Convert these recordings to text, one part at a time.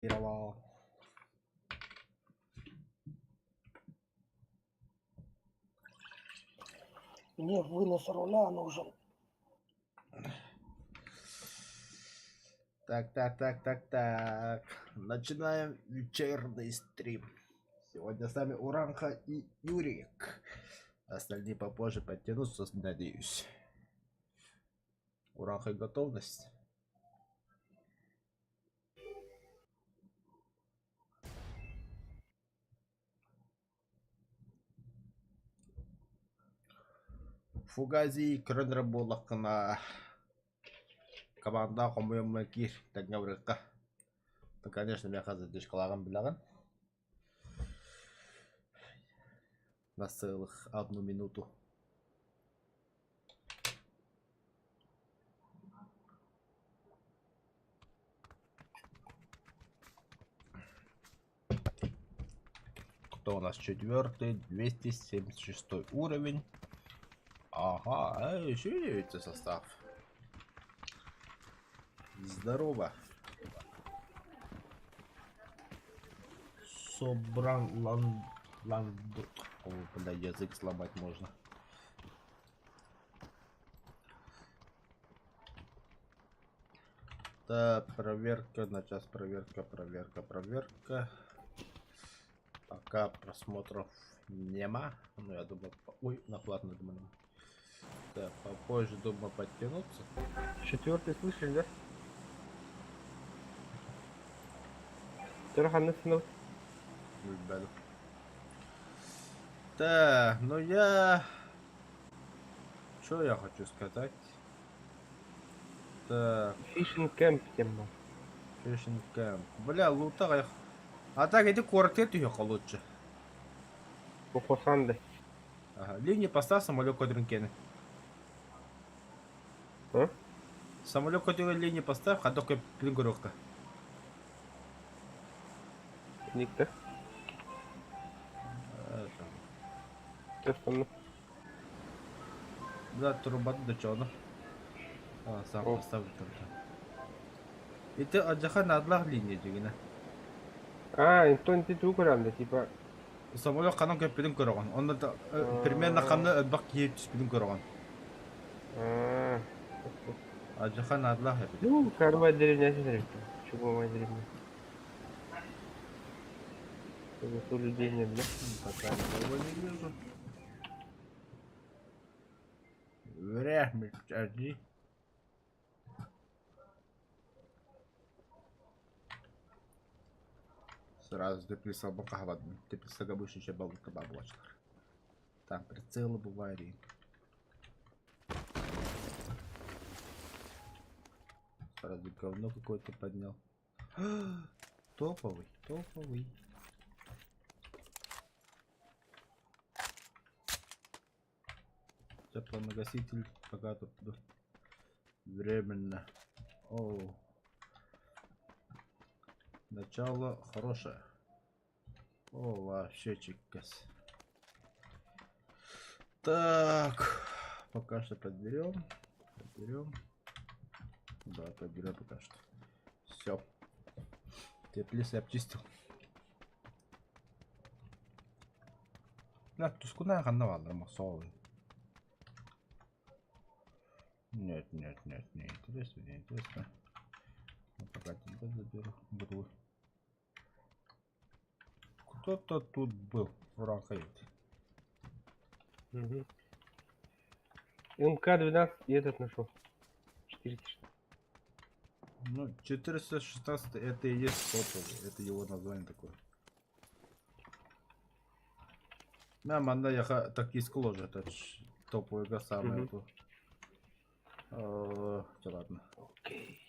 Пировал. Мне вынос руля нужен. Так. Начинаем вечерний стрим. Сегодня с нами Уранха и Юрик. Остальные попозже подтянутся, надеюсь. Уранха, готовность? Фугази Кренрабулакна. Команда Хомьомакир Тагнаврика. Ну, конечно, меня хазать лишь калаган билаган. На целых 1 минуту. Кто у нас четвертый? 276 уровень. Ага, усиливается состав. Здорово. Собран ланду. О, бля, язык сломать можно. Так, проверка, на час проверка. Пока просмотров нема. Ну, я думаю, ой, на платно думаю. Так, попозже, думаю, подтянуться. Четвертый слышали, да? Тарханы сынок. Ребята. Так, ну я... Что я хочу сказать? Так, Фишинг кэмп тема. фишинг кэмп. Бля, лутага. А так, иди квартет ее лучше. Кухосанды. Ага. Линии поставь самолет квадринкены. А? Самолет квадринкены линии поставь, а только пингуровка. Никто. Что там? Да, труба до чего? А, сам О. поставлю только. И ты отдыхай на одной линии, Джигина. А, инто инти тукуранда, типа. Самолет канон как пингурон. Он это примерно канон бак есть пингурон. Отдыхай на одной линии. Ну, коровая деревня сидит. Чугунная деревня. Зато людей нет, да? Пока никого не вижу. Время жди. Сразу ты собака хавадный. Ты представляешь, еще балка бабочка. Там прицелы бывают. Сразу говно какое-то поднял. Топовый. Теплонагаситель пока тут временно. О, начало хорошее. О, вообще чикас. Так, пока что подберем. Да, подберем пока что. Все. Теплицы обчистил. Да, тускуна ганнавалдар масовый. Нет, не интересно. Ну, пока тебя заберу. Другой. Кто-то тут был. Уранхаит. Угу. МК-12 и этот нашел. 400. Ну, 416 это и есть топовый. Это его название такое. На, манда я так и скложу. Это топовый самый. Угу. Все, ладно. Окей.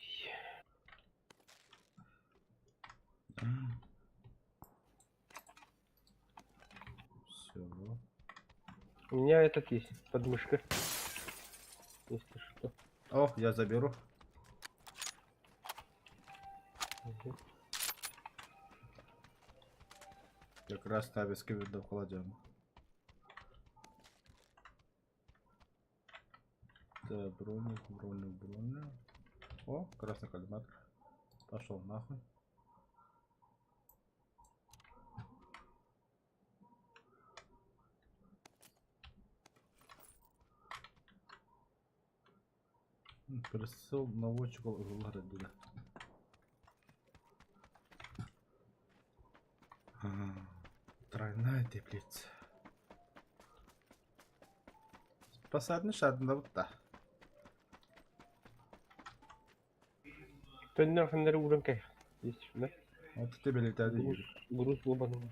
Все. У меня этот есть, подмышка. Если что. О, я заберу. Угу. Как раз на виске видно кладем. Да, броня. О, красный коллиматор. Пошел нахуй. Прицел наводчик уголары дуда. Тройная теплица. Посадный шадна вот так. Тоннер хандер уран кай. Есть, да? Вот тебе летает Груз, Юрий. груз лобаный.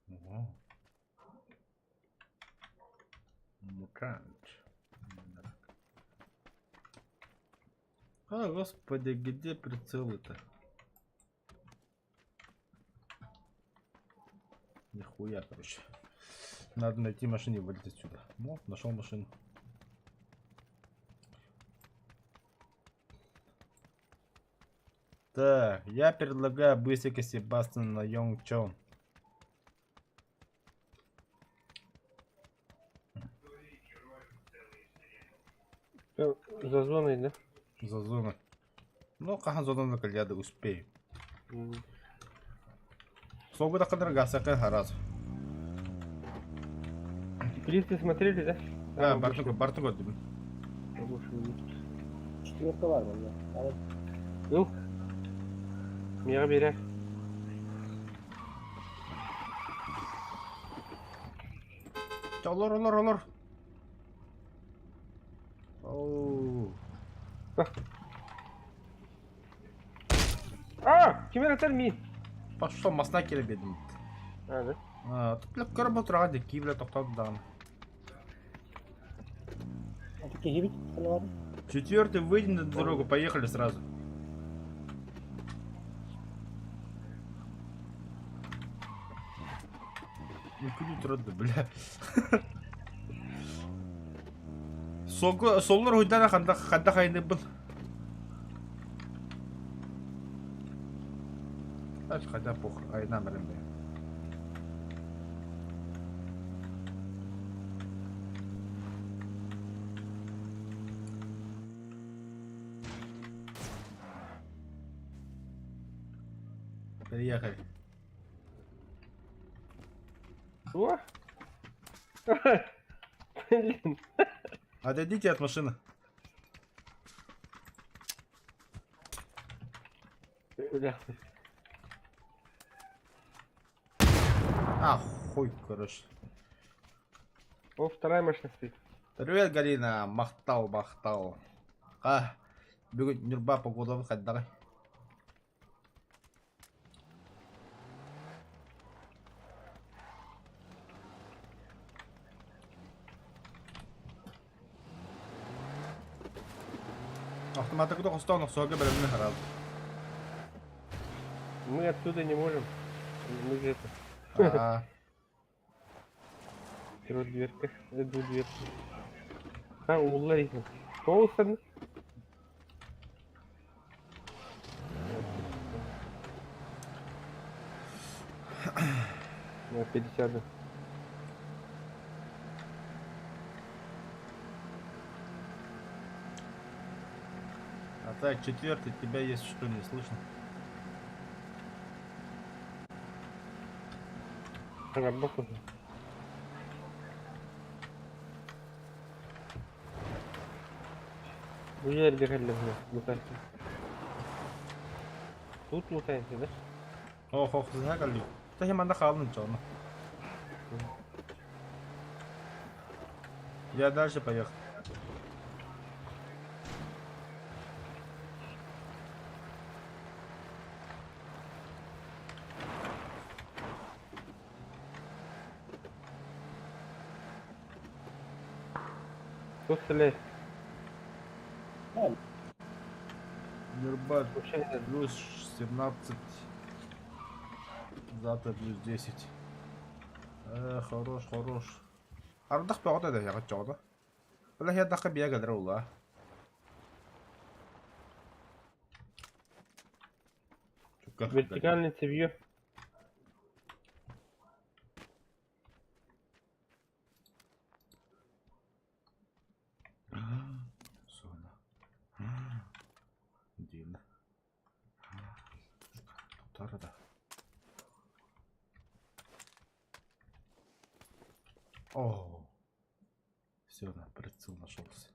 Ого. Мутант. А, господи, где прицелы-то? Нихуя, короче. Надо найти машину и вылететь отсюда. Ну, нашел машину. Так, я предлагаю быстренько Себастьян на Йонгчон. За зоной, да? За зону. Ну, кахан зону кальяда успею. Слугу-то кадрагаса хараз. Теплицы смотрели, да? Да, больше- Бартугу. больше не- Четверка var valla. Evet. Ну, меня беря. Олор. Оу. Кем атар Пошел, масна келе бедім. да? Тұплап көріп отырған деп кейбіре тоқтады дағын. А такие гибить var. Четвертый, выйди на дорогу, поехали сразу. Ну куди тұрады, бля. Соллар ойдана қанда қайынды бұл. Қайда похуй, айна білім бе. Приехали. Что? Блин. Отойдите от машины. Бля. А, хуй, короче. О, вторая машина стоит. Привет, Галина. Мақтал. Бүгін Нұрба погодалы қайдағы. Автоматықты қостауын ұқсауға біліміне қарады. Мы отсюда не можем. Мы где-то. Дверка. Дверка. У Ларисы. Полосан. 50. А так, четвертый, тебя есть что не слышно? Работа. Уже отбегали, лутайте. Тут лутаете, да? Ох, загали. Та я манда халын чону. Я дальше поехал. Кто стреляет? Нюрба Вообще, плюс 17. Завтра плюс 10. Хорош. Ардах погода да я чода. Бля я даха бия гадра ула. вертикальное цевье. Сона. Дина. Тарада. О, все, на прицел нашелся.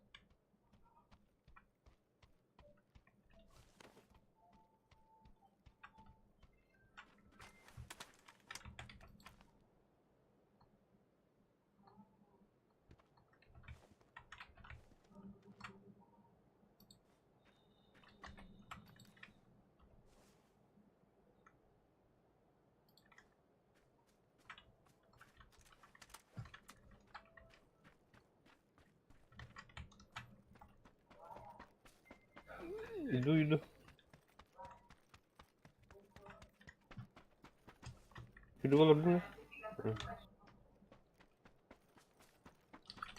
Иду. Kilo olabilir mi?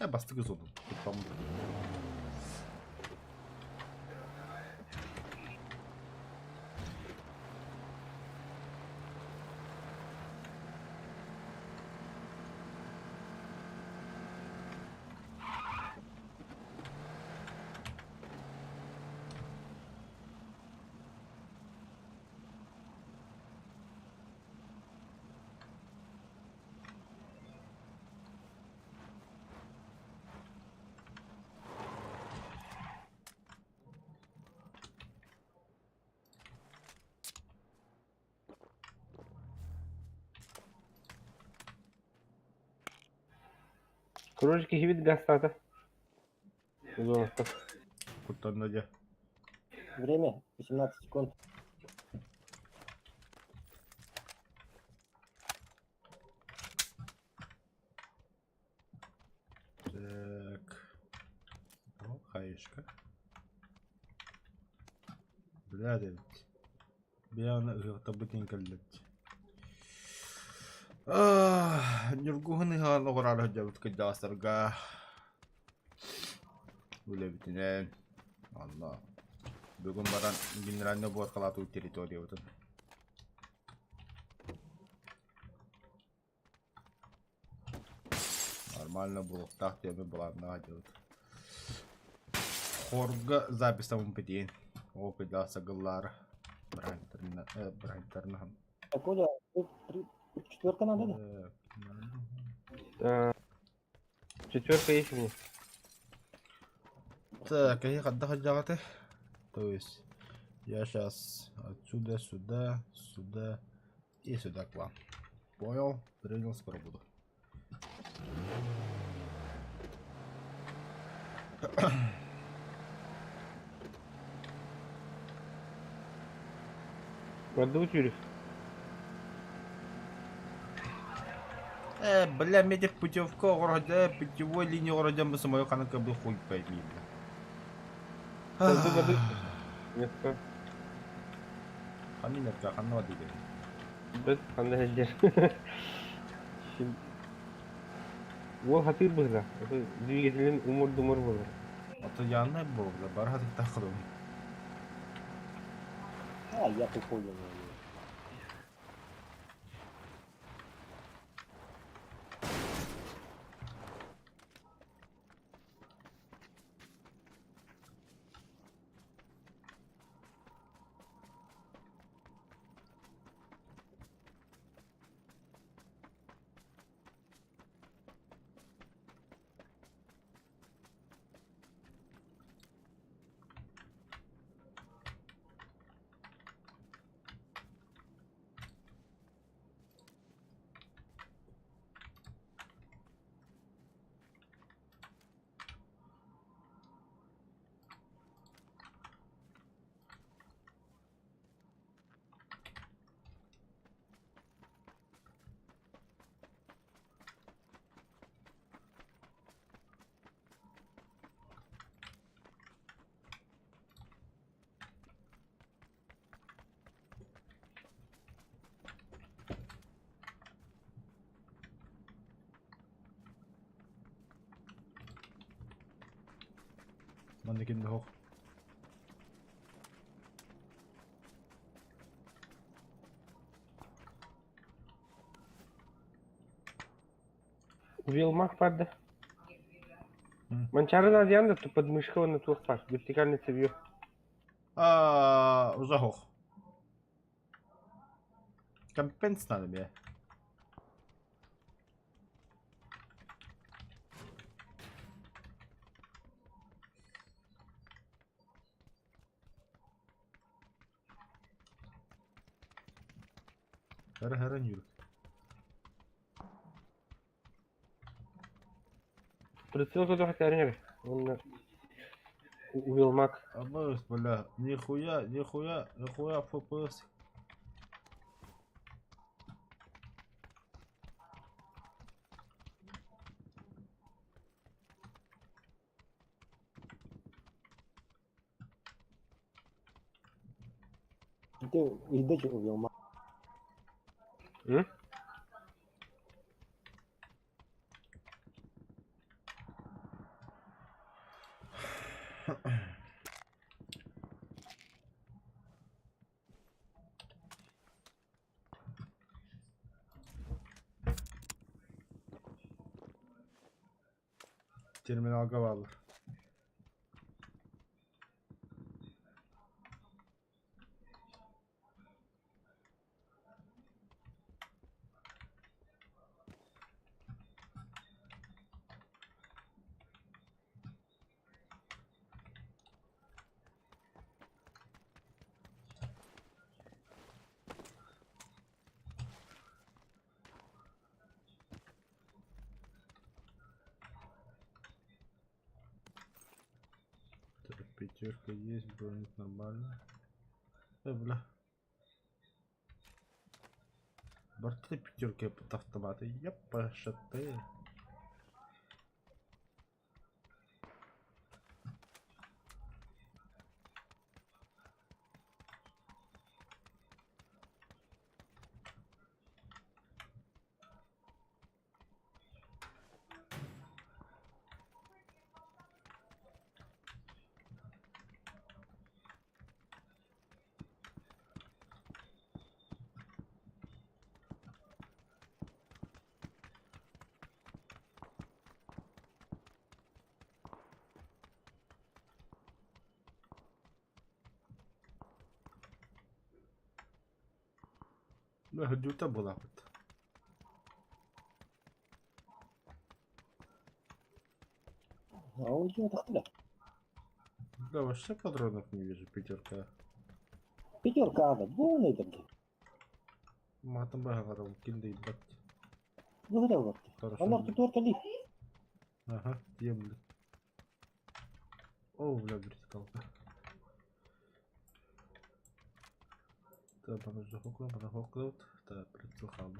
Ya bastık kız oğlum. Tamam. Кружки хибит гастата. Золото. Kurtarın Время 18 секунд. Так. О, хаешка. Бля, да ведь. Бля, это бутинкалет. Нюргухны нограл жабыт кыдастарга. Үле битинен. Алла. Бүгүн баран генеральный бор калатуу территория отун. Нормально было. Так тебе была надежда. Хорга запись там петин. О, пидаса галлар. Брайнтерна. Так, Оля, четверка надо, да? Четверка есть у меня. Так, а я когда хотел. То есть я сейчас отсюда, сюда, сюда и сюда к вам. Понял? Принял, скоро буду. Продуть Юрий. Бля, медик путевка города, путевой линии города мы самой канака был хуй пойми. Нет, Хаминерка, ханва деген. без хандалдер. Ол хатыр бызга. Двигателен умур-думур булар. Ото янна был, да барат тахрым. А, я тупой. Man gick inte hoch. Вилмах падда. Манчары надянда, то подмышка на твой пас. Вертикальный цевьё. Уже hoch. Компенс надо мне. Her yürü. Прицел за хатарнер. Он убил маг. Абас, бля, нихуя, ФПС. Ты и дочь убил, М? Terminalga bağlı. Так, пятерка есть, броник нормально. Бля. Борты пятерки под автоматы. Епа, шаты. Ну, гадюта была. Вот. А у идиота кто? Да, вообще патронов не вижу, пятерка. Пятерка, да, полный такой. Матом багаром, кинды ебать. Выгорел вот. Хорошо. Она пятерка ли? Ага, я, блядь. О, бля, брискалка. Так, подохокнул. Так, предсухал.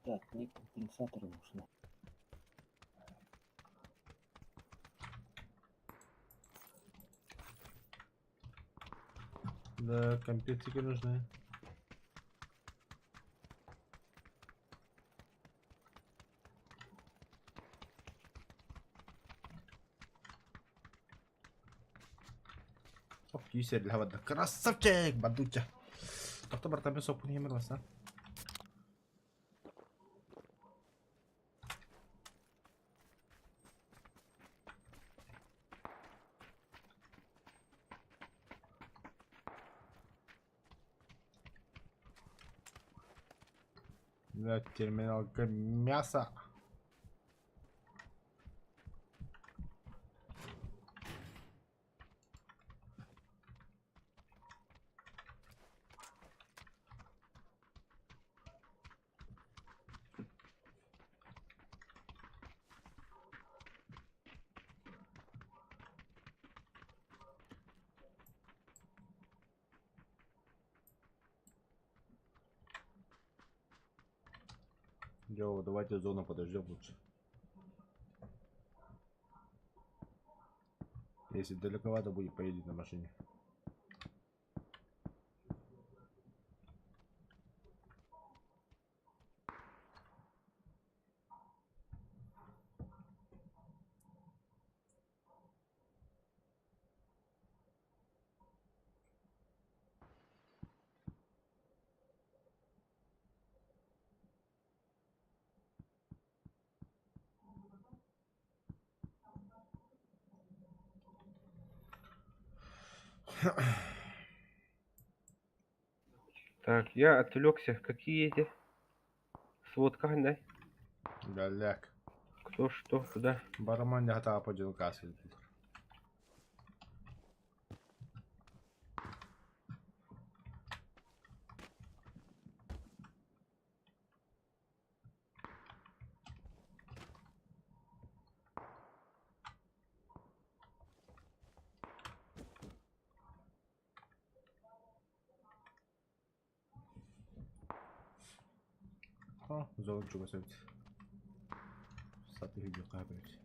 Так, не компенсаторы нужны. Да, компьютеры нужны. Ох, юсер для вода. Красавчик, бадуча. Кто братами сопу не милоса? Да, терминалка мяса. Йоу, давайте зону подождем лучше. Если далековато будет, поедет на машине. Так, я отвлекся. Какие эти? Сводка, да? Галяк. Кто, что, куда? Бараман не хата ападил кассы. О, зовут чего суть. Сату видео капать.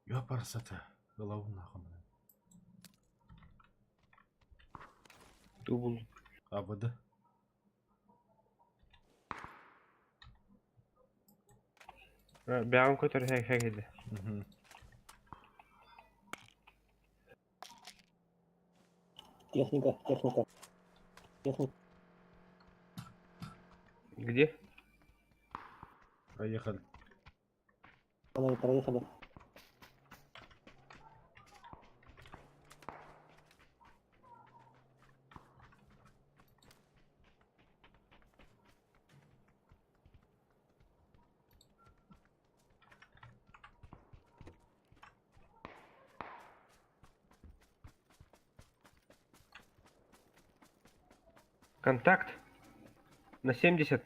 Я парсата. Голову нахуй. Тубул. Абыды. Бягам көтөр хәгеді. Техника, техника. Техника. Где? Поехали. Она не проехали. Контакт. На 70.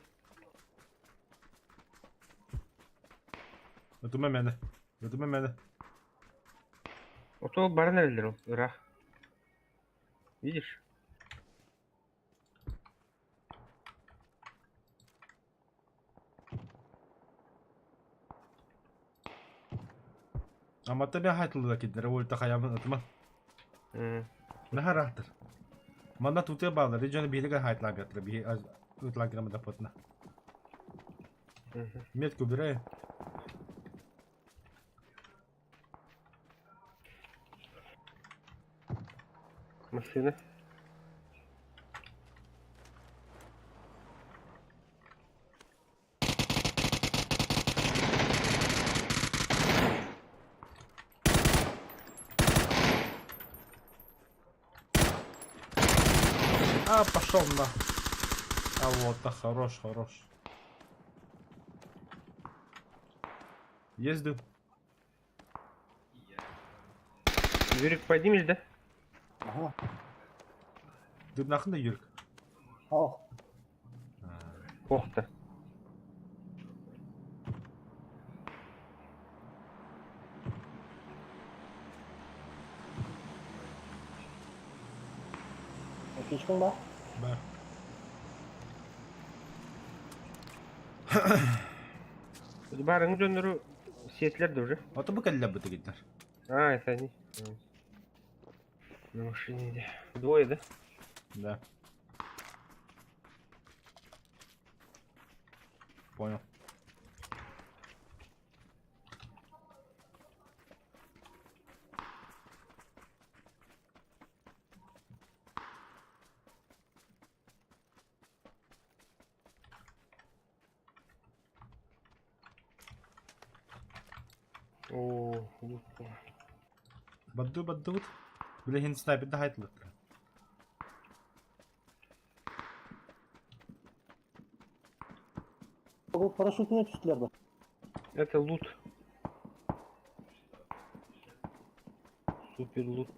Ötüme meni. Ötüme meni. Вот ол барын әлдер ол. Ира. Видишь? Ama tabi haytlı da kidlere ulta hayamın ötüme. Ne harahtır. Manda tutuya bağlı. Regionu bir haytlar götürü. Bir ıtlar gramı da potuna. Метку убирай. Машина. А, пошел на. А вот, да, хорош, хорош. Есть дым. Юрик, поднимешь, да? Ага. Дым нахуй, Юрик. О, Ох-то. фишкаң ба? Бар. Барың жөндіру сетлерді уже. Вот бы кәлі бұты кетер. А, это они. На машине иди. Двое, да? Да. Понял. О, Бадду. Бля, хин снайпер да хайтлы. Бұл парашютіне түстілер ба? это лут. Супер лут.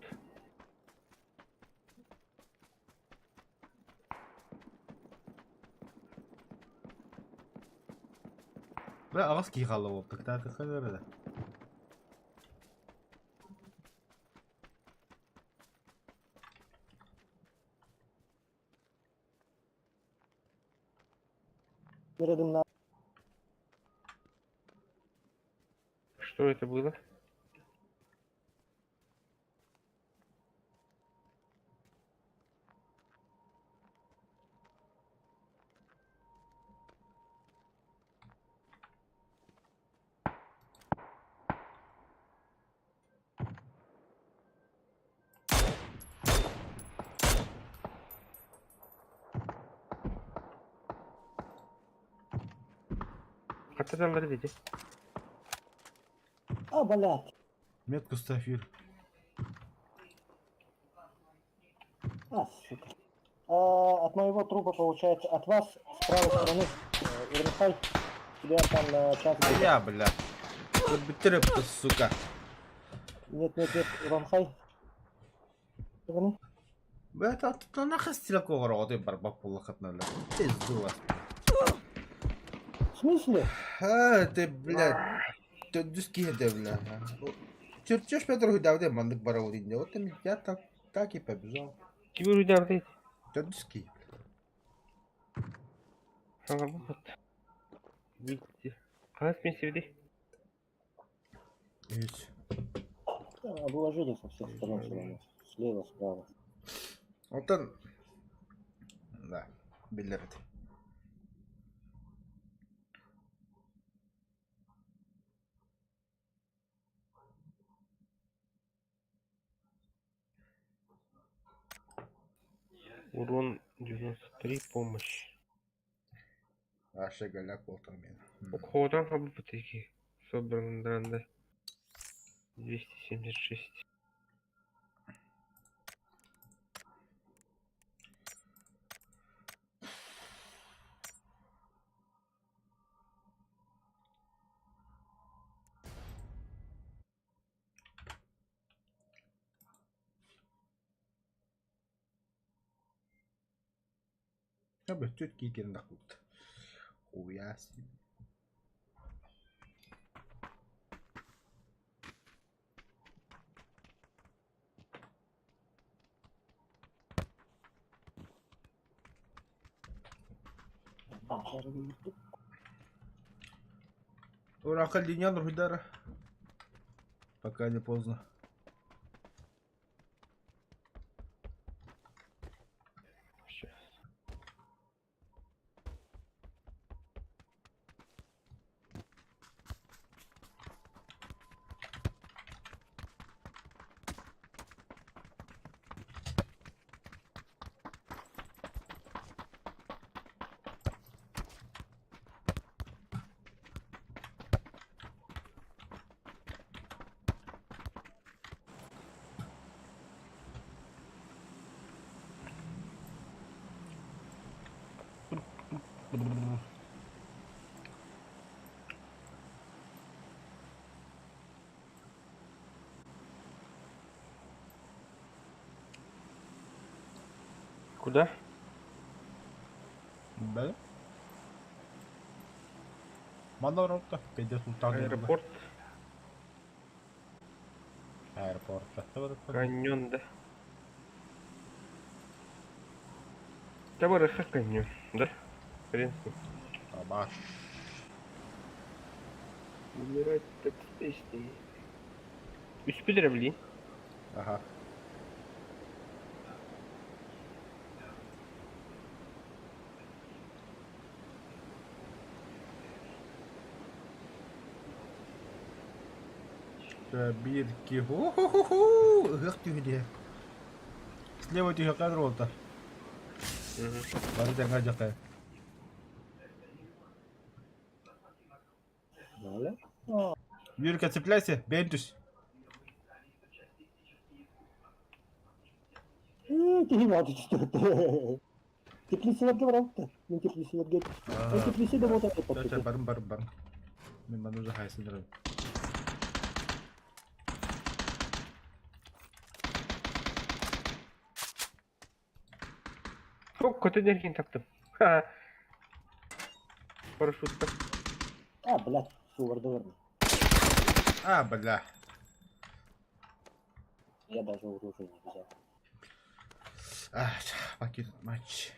Бля, ağız ki қалы болдық. Тәті қылыр да. Передом на... Что это было? Атадандар dedi. А, блядь. Метку ставь, Юр. А, сука. От моего трупа, получается, от вас с правой стороны, Ирмихай, тебя там на час А где-то. я, бля. Тут бітіріпті, сука. Нет, нет, нет, Ирмихай. Стороны. Бля, та нахай стілку городи барбак полохатна, пизду вас. В смысле? А, ти, бля, ти дискіде, бля. Чого ж Петр гудав, мандик барауріння? От я так і побіжав. Kimi uydardın? Та диски. Sana bu bot. Gitti. Kaç bin sevdi? Ють. Обложили со всех сторон все равно. Слева, справа. Отан... Да, білерді. Урон 93, помощь. Аше галяк болтыр мен. Ходан kabul peki. Собрандранда. 276. Abi tütki yerinde kurt. Huyasi. Урака линян рудара. Пока не поздно. Сейчас. Куда? Да? Мадоротта. Пойдет султан. Аэропорт. Аэропорта. Каньон, да. Да барыха каньон, да? Хрен с ним. Абаш. Умирать так с песней. 3 lira bileyim. Ага. Бирки. Ху-ху-ху-ху. Ых түйде. Слева түйе кадр болта. Бары жаңа жаққа. Далее. Юрка, цепляйся, бентус. Ты не надо что-то. Теплисиlerge bıraktı. Ben teplisilerge. Ben teplisi de motor Ча, yapatıyor. барым. Мен мана уже хайсындырам. Çok kötü derken taktım. Ha. Парашютта. А, блядь, все, вардоварно. А, бля. Я даже оружие не взял. Покинуть матч.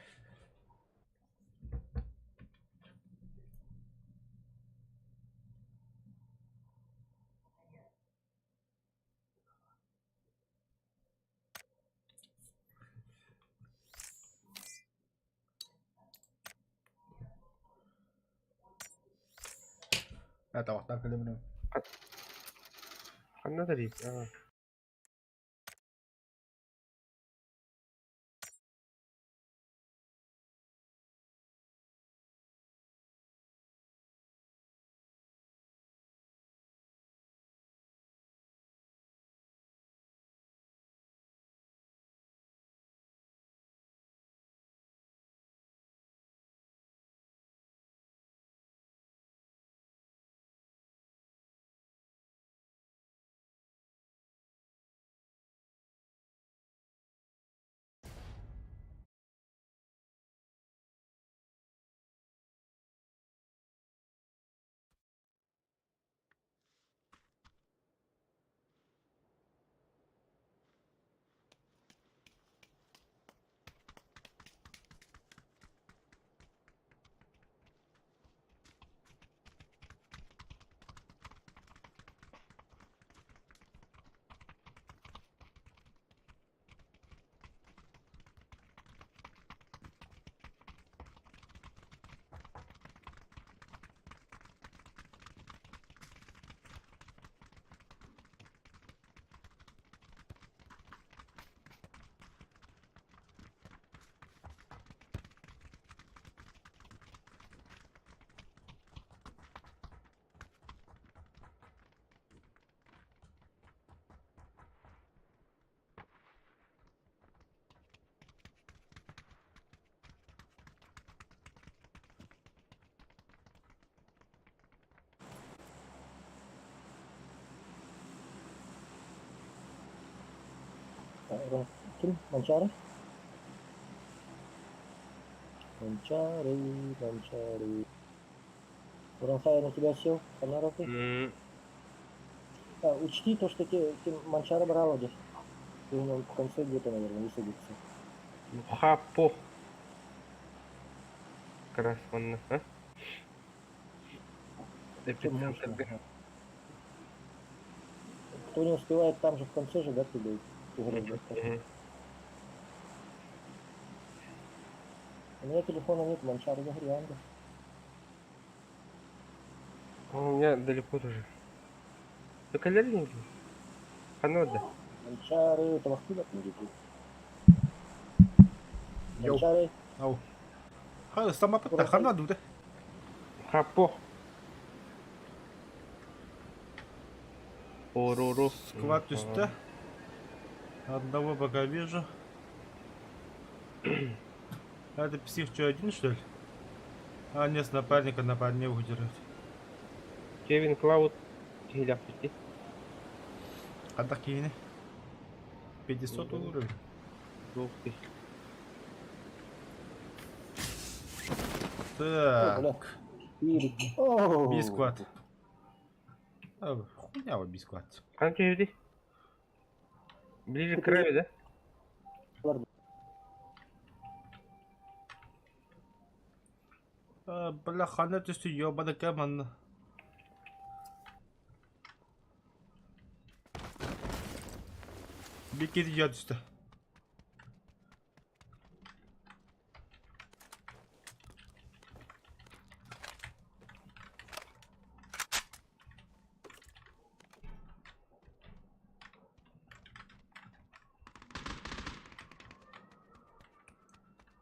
Это вот так или блин. Надо рить. Ага. Ким? Манчары? Манчары, манчары. Уранхай на тебя сел, камера ты. Учти то, что те манчары брала здесь. Ты у него в конце где-то, наверное, высадится. Хапо. Как раз он, а? Эпицентр. Кто не успевает там же в конце же, да, ты угрожаешь. У меня телефона нет, манчары загрянда. У меня далеко тоже. Только лернинги. Ханода. Манчары, это вахтуда там Йоу. Манчары, Ау. Хай, сама потахан на дуде. Хапо. Орору. Сквад üstte. Одного пока вижу. Это псих что, один, что ли? А, нет, с напарника напарник удержать. Кевин Клауд. Гиляфти. А такие не? 500 уровень. 2000. бля. Так. Оу. Бискват. Хуйня вот бискват. А Кевин? Ближе к краю, да? Бля, хана ты что, ёбана каманна. Бикет идет что.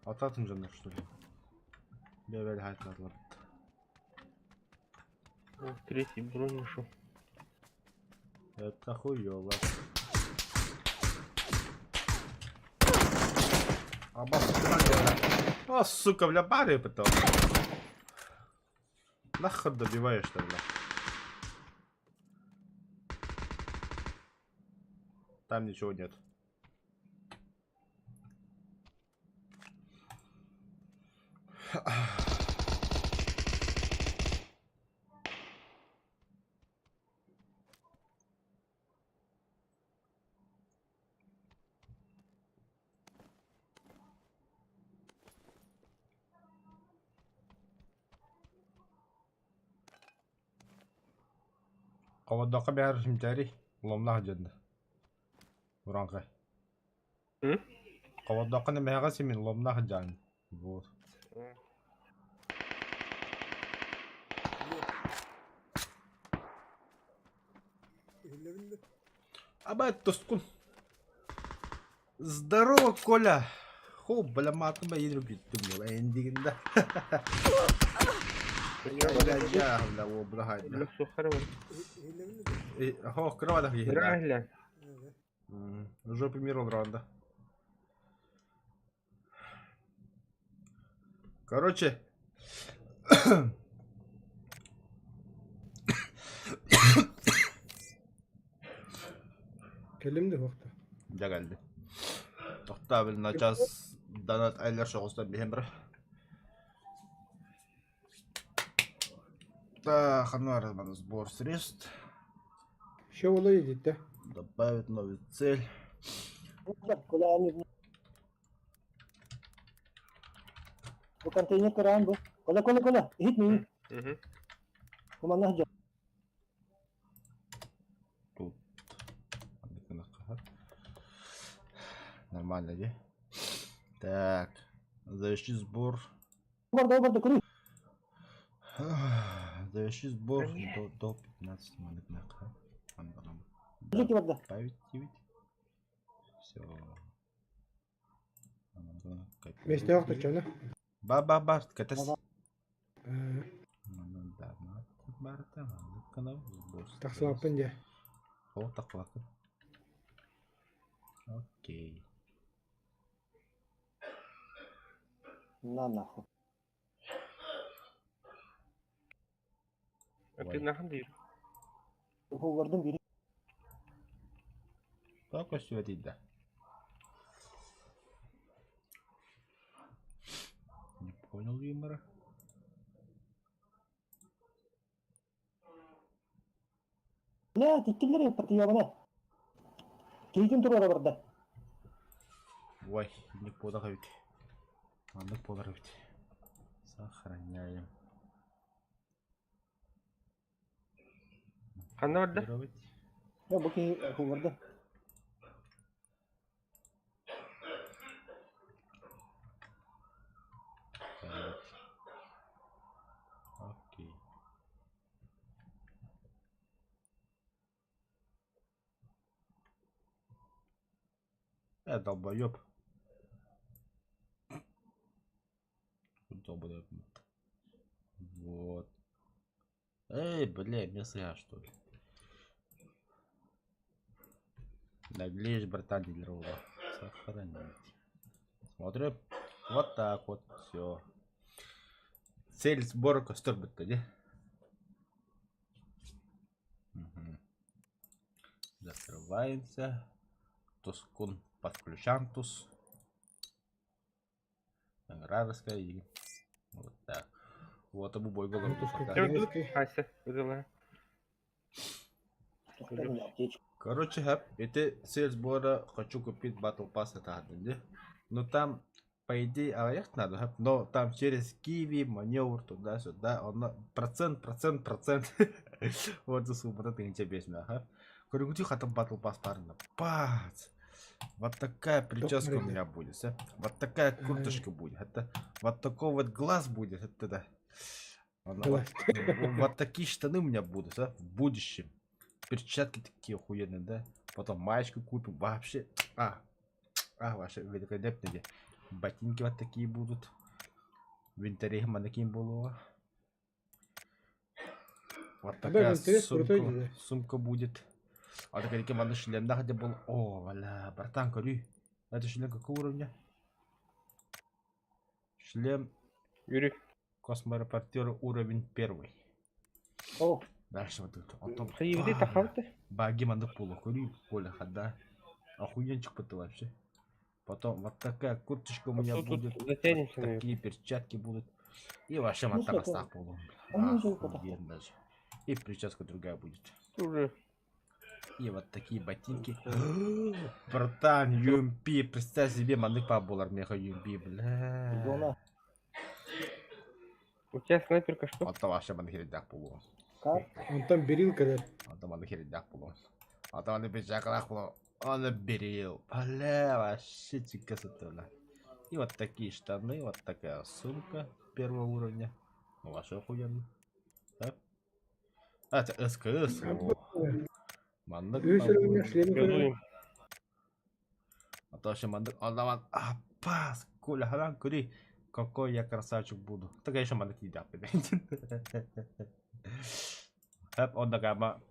Ататын жанар что ли? Бевель хайтларлар. Третий бронь нашел. Это хуёво. О, сука, бля, бары потом. Нахуй добиваешь-то, бля. Там ничего нет. Ковадока бяр химтари. Ломнах жадна. Уранга. Ковадока не мега симин ломнах жан. Вот. Абай, Тоскун. Здорово, Коля. Хо, бля, едем бит, эндигинда. Коля, я, бля, о, благает, бля. Люк сухарь var. Хо, кровать, да. Грагля. Уже примерно раунда. Короче. Келимди вакытта. Да geldi. Tohta bir naçaz danat aylar şoğustan bir hember. Да, хана разман сбор средств. Ще олай едет, Добавить новую цель. Коля, bu konteyner kırağın bu. Kola. Hit mi? Hı. Kumandan hıcı. Тут. Нормально, где? Так. Заверши сбор. Orada kırıyor. Заверши сбор до 15 монет на кап. Hıcı ki orada. Добавить. Все. Месте вакытта чана. Ба, катас. Таксылаппын же. О, таклапын. Окей. На нахуй. Ты нахуй değil. Bu vurdum biri. Так, все это. Не понял юмора. Ne? Tikkileri yaptı ya bana. Keyfim dur orada. Ой, не подавить. Надо подавить. Сохраняем. Kanda var da. Подавить. Ya bu ki bu vurdu. Окей. Долбоёб. Долбоёб. Вот. Эй, бля, мясо, что ли? Наглеешь, братан, дилерова. Сохранить. Смотрим. Вот так вот. Все. Цель сбора костер бытта, угу. Закрываемся. Тоскун подключантус. Наградовская и вот так. Вот обу бой голову Тоскун. Hayse. Güzel. Короче, эти цель сбора хочу купить Battle Pass это один, но там по идее аэк надо, но там через киви, маневр туда-сюда, он процент. Вот за сумму это интересно, Короче, хотя Battle Pass парно. Пац! Вот такая прическа у меня будет, вот такая курточка будет, это вот такой вот глаз будет, это да. Вот такие штаны у меня будут, в будущем. Перчатки такие охуенные, да? Потом маечку купим, вообще. Вообще великолепные. Ботинки вот такие будут. Винтери манекин было. Вот такая сумка будет. А такая команда шлем, да, где был. О, валя, братан, корю. Это шлем какого уровня? Шлем. Yürü. Косморепортер уровень 1. О. Дальше вот это. Hayır değil takaldı. Баги мандык полу, корю, Коля, хода. Охуенчик это вообще. Потом вот такая курточка у меня будет. Вот такие перчатки будут. И вообще мотор остав полу. Охуенно даже. И прическа другая будет. Уже. И вот такие ботинки. Братан, UMP, представь себе, мандык поболар меха UMP, бля. У тебя снайперка что? Вот вообще мандык полу. Он там берил когда. Adam onu herhalde bulun. Adam onu bir şakalak bulun. Onu берил. Бля, вообще чика сатула. И вот такие штаны, вот такая сумка первого уровня. Ну, вообще охуенно. Да? Это СКС. Мандык. Өсірігіне шлемі көрі. Gözüyüm. Аташы мандык алдаман. Апас. Коля халан көри. Какой я красавчик буду. Так я еще мандык не дяп. Хеп онда гама.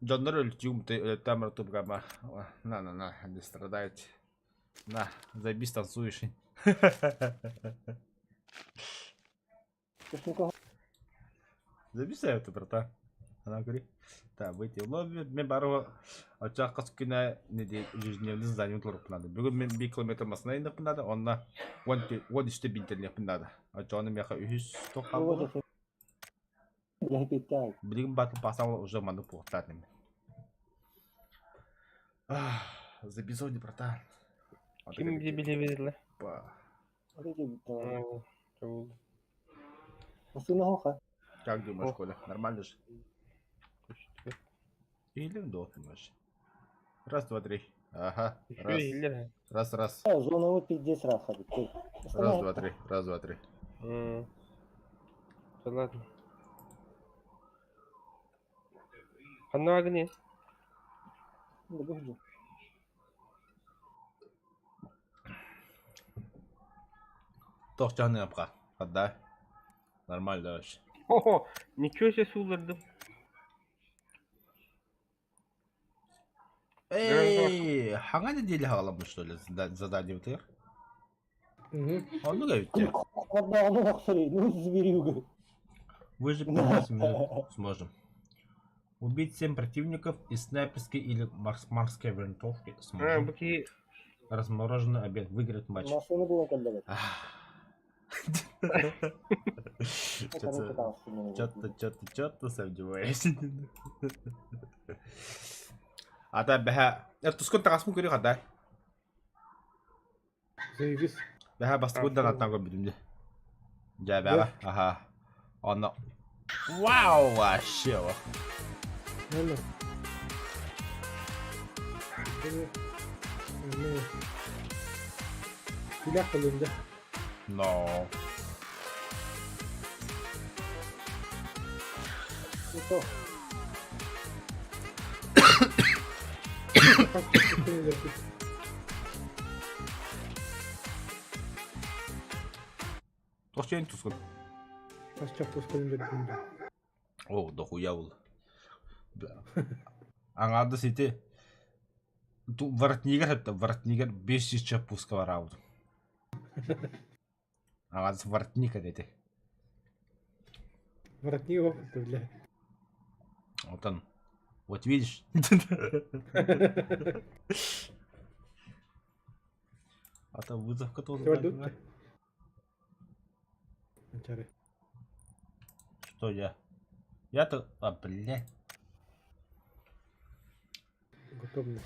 Джоннор өлтюм тамыр туп гама. На, не страдайте. На, заебись танцуешь. Техника. Записывай это, братан. Она говорит, да, выйти в лобби, мен бары очақ қыс күні неде ежедневный задание тұрып надо. Бүгін мен 1 километр масына иніп надо, онна 13 бинтернеп надо. Очаны меха 300 қалды. Я питаю. Білігін батыл пасал уже манды пуқтатым. Записывай, братан. Kim bize bile verirler. Машина хоха. Как думаешь, О. Коля? Нормально же? Или вдохнешь? Раз, два, три. Ага. Раз, Şöyle. раз. Зона вот 50 раз ходит. Раз, два, три. Раз, два, три. Да ладно. Hangi agni? Тоқтаны апқа. Отдай. Нормально вообще. Ого, nичего себе sulardım. Эй, хаңа недели халамы, что ли, задание ВТР? Он ну говорите. Одна, ну смотри, ну зверюга. Выжить 15 минут сможем. Убить 7 противников из снайперской или морской винтовки сможем. Bakayım. Размороженный обед. Выиграть матч. Машина была когда-то. Что-то сомневаюсь. А да, бэха. Это сколько раз мы говорим, да? Заебись. Бэха бастыгудан аттан көрбүдүм де. Жа бэха. Ага. Оны. Вау, вообще. Нормально. Silah kılındı. Но. Что? Тоқчайын тұсқын. Пасчақ тоскалында дүнді. О, дохуя бұл. Аңады сети. Воротнигер 500 чап пуска бар ауды. Аңады воротника дети. Воротник опыт, бля. Вот он. Вот видишь? А там вызов который. Что я? Я-то... А, бля. Готовность.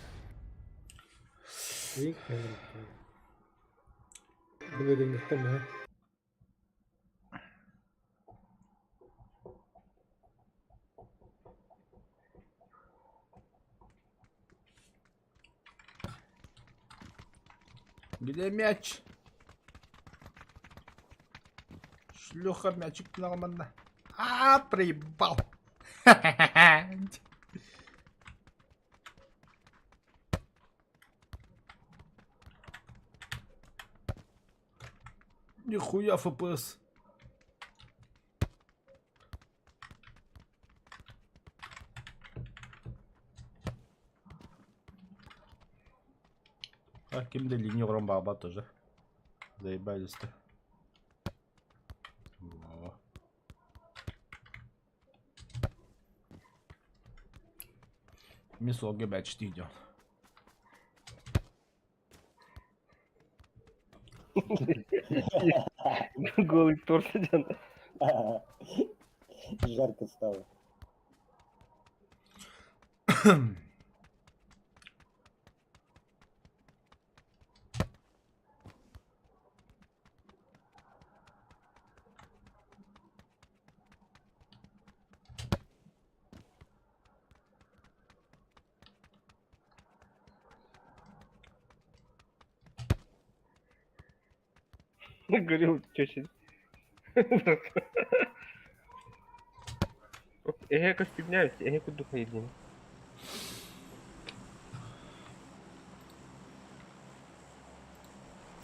И... Блин, не там, а? Где мяч? Шлюха мячик нормально. А, проебал. Нихуя ФПС. А кимде линию уран баба тоже. Заебались-то. Мисоги бачти идет. Голый торс идет. Жарко стало. Говорил, чаще. Якось підняюся, я куди поїдемо.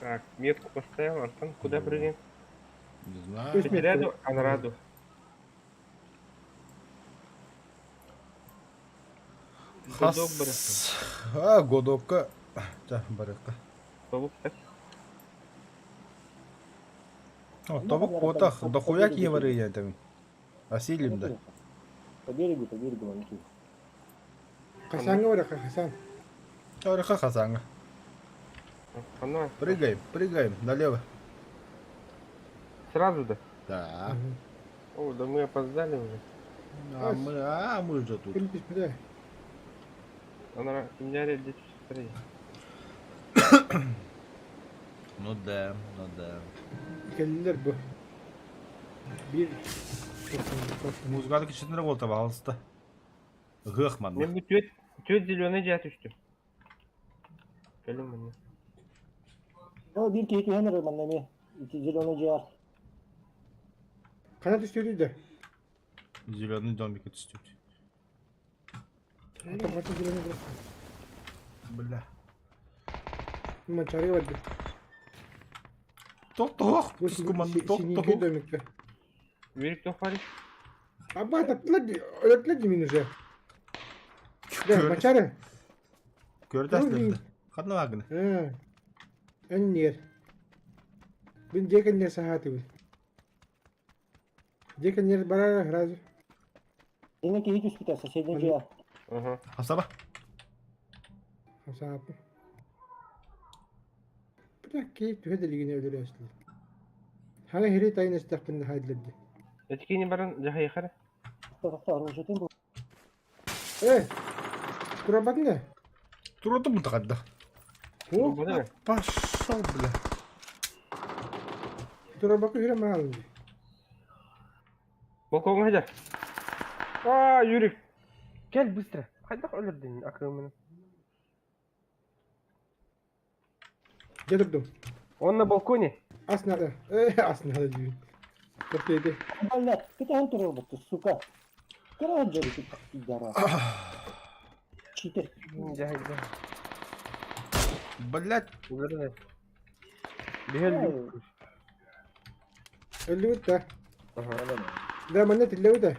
Так, метку поставил, Антон, куда прыгаем? Не знаю. Пусть метку- Ряду, а на раду. Годок бара. Годокка. Да, барыка. Толук так. О, табук потах, дохуя киевары я там. Асилим да. По берегу, Анки. Хасанга var ya Hasan. Тараха хасанга. Оно Прыгаем, налево. сразу да? Да. О, да мы опоздали уже. Мы же тут. Benim bismillah. Она, у меня ряд здесь смотри. Ну да. Geldiler bu. Bir. Музыканы кичинде болта балыста. Гыхман. Мен bu төт зеленый жат үстү. Келем мен. O bir keyfi hemen manemi. İki zilonu ciğer. Kanat üstüydü. Зеленый домик отстёт. Kapatın girelim burası. Бля. Mançarıya vardı. Тох, Bu скуман, sinirli dönükte. Верик тохариш. Абба öğretledim уже. Да, Mançarı. Көрдәсең. Ханагын. Ha. En yer. Ben Jekan yer sahati bu. Jekan yer bara razı. Yine ki hiç üstüte соседний ciğer. Ага. Хасаба. Sahati. Bırak ki tühedeligini öldürüyorsun. Hangi heri tayin istakbinde haydildi. Эткени баран жахай хара. Тоқта оружиетен бұл. Турабат ne? Турады мутакадда. О, Буда. Пошел, бля. turabakı hürem alındı. Балконга хажар. А, Юрик. Gel быстро. Хайда өлөрдүн акымын. Gelirdim. Он на балконе. Asnada. Asnada diyor. Çok iyiydi. Блядь, ты там роботы, сука. Краджери ты пидора. Читер. Жахай. Блять. Өлөрдүн. Бегел. Öldü de. Ага. Da bana tillevi de.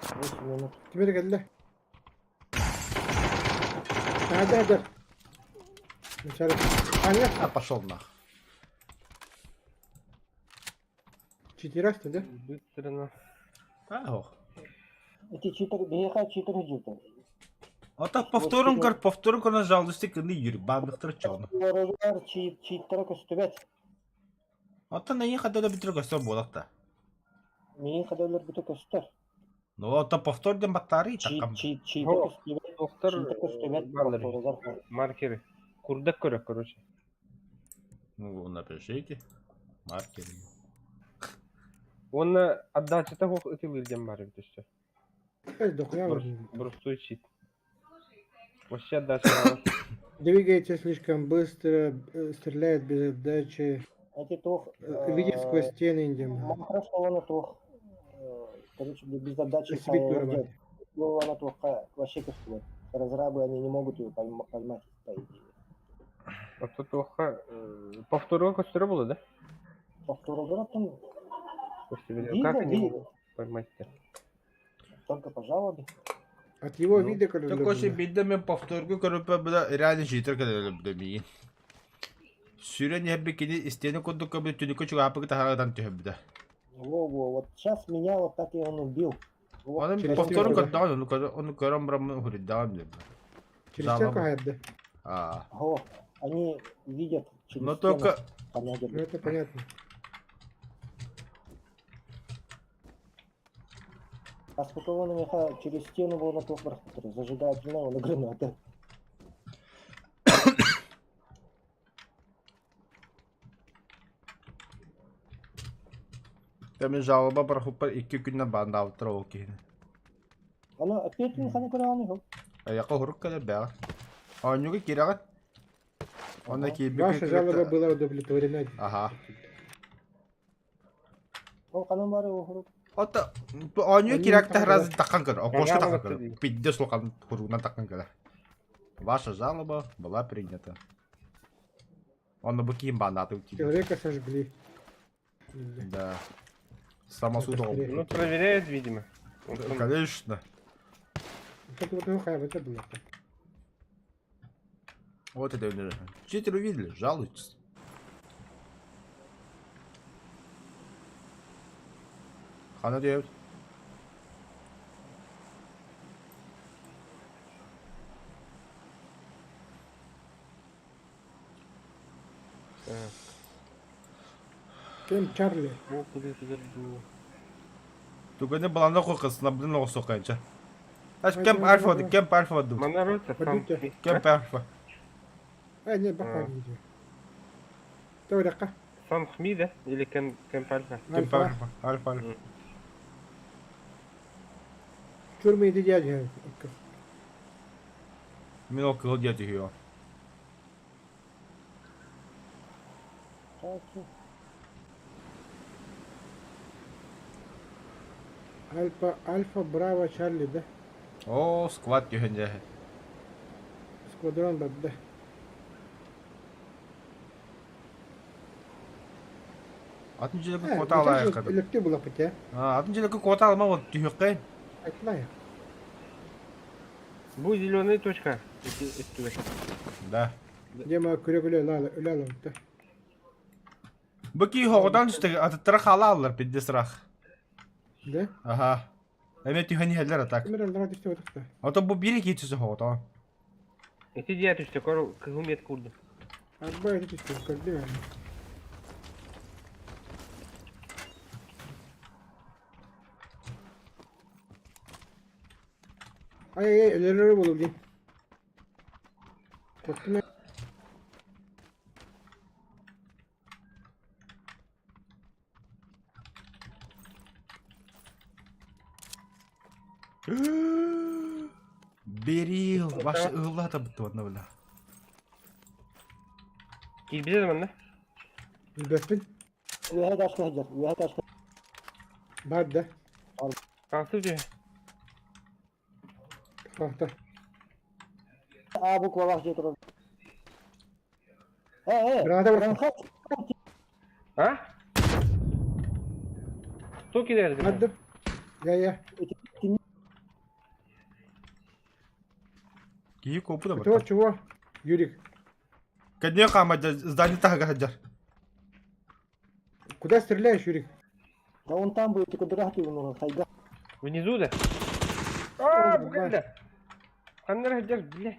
8 минут. Kime de geldi? Hadi. Dışarı. Anne. А, пошел нах. Çitiraş dedi. Быстро на. Ох. Эти читер, беха читер жута. Ата повторun кана жалдысты кынды юрик. Бандыктыр чону. Оружар читер көстөбет. Ата нейин хадда битир көстөр болакта. Мен кадалар бүтө көстөр. Ну, ата повторден баттары такам. Читер О, көстөбет. Доктор Читер көстөбет. барлар. Маркеры. Курдак көрөк, короче. Ну, напишите. Маркер. Он отдача-то ты вырдем барик düştü. Evet dokuyamadım. Брустуй чит. Вообще отдача. Двигается слишком быстро, стреляет без отдачи. Эти тох. Видит сквозь стены индем. Просто он тох. Короче, без задачи. Себе турбат. Она тох вообще көстөбет. Разрабы они не могут ее поймать, по идее. А тут оха. Повтору костюры было, да? Повтору там Как они видно. могут поймать-то? Только по жалобе. От его Ну, вида, когда Такой си бидде мен повторгу көрүп буда реально житер кадалып демейин. Сүрен ебби кини истени кондук кабы түнүкө чуга апыгы тахарадан төбүдө. Во, вот сейчас меня вот так и он убил. Вот, Анын через повторун стенку, кадаган onu көрөм брам хуриддаган деп. через Жалоба. стенку хаядды. во, они видят через Но стену, только понятно. Ну это понятно. А сколько он у них через стену был на тот который зажигательный, он гранаты. Теме жалоба бар хуппар 2 күннен банда автыр ол кейин. Она опять не хана кураны. Аяка хурук кале бага. Анюга кирагат. Она кийби. Ваша жалоба была удовлетворена. Ага. Ол канан бары охру. Ата анюга киракта Анюга раз таккан көр. Окошка таккан вот көр. это. Пидде сулкан хуругунан таккан көр. Ваша жалоба была принята. Он на быки банаты утили. Человека сожгли. Везде. Да. Самосудом. Быстрее. Ну, проверяют, видимо. Вот он- Конечно. Вот это вот это было. Вот это. Читер увидели, жалуйтесь. Хана делать. Так, Кем Чарли? ну, куда-то заржу. Только не было нахуй на блин соканча. Аж Ай, кемп давай, альфа, давай. кемп альфа дуд. Монорота, сам... Подуйте. Кемп альфа. Не, бахвали видео. То дакка. Сам Хми, да? Или Кемп Альфа? Кемп Альфа. альфа. Альфа альфа. Чурми иди дядя. Минок гладиати ее. Чаки. Альфа, Браво, Чарли, да? О, сквад кюхенде. Сквадрон, да. Атын жилеге кота алайық кадым. Лекте була пытя. Атын жилеге кота алма вот түйіққайын. Айтлая. Будет зеленая точка. Если Да. Дема күрегүле үләләм да. Быки хоғыдан түстігі атыттыра қала алылар пидде сұрақ. Да? Аха. Әме түйхәні хәлдер атак. Камера лара диште отыкта. Ото бұл бири кетісі хоғыдан. Эти диатушки, кагумет курду. Арбай диште көрдү. Ай, элелери болуп дин. Корктум. Берил. Ваша ығыла да бұтты одна бля. Килбизе zaman da. Билбеппин. Üyehe taşkı hecek. Üyehe taşkı. Бар да. Kansı diyor. Фахта. Bu kovak şey durur. Granada vur. Ben kaç. А? Кто кидает? Надо. Я. Киі көпі да Кто, бұтты. чего? Юрик. Кәдіне қамады здание тағы хаджар. Куда стреляешь, Юрик? Да он там будет, только драхти он хайда. Внизу, да? Ой, А, бля. Каннар хаджар, бля.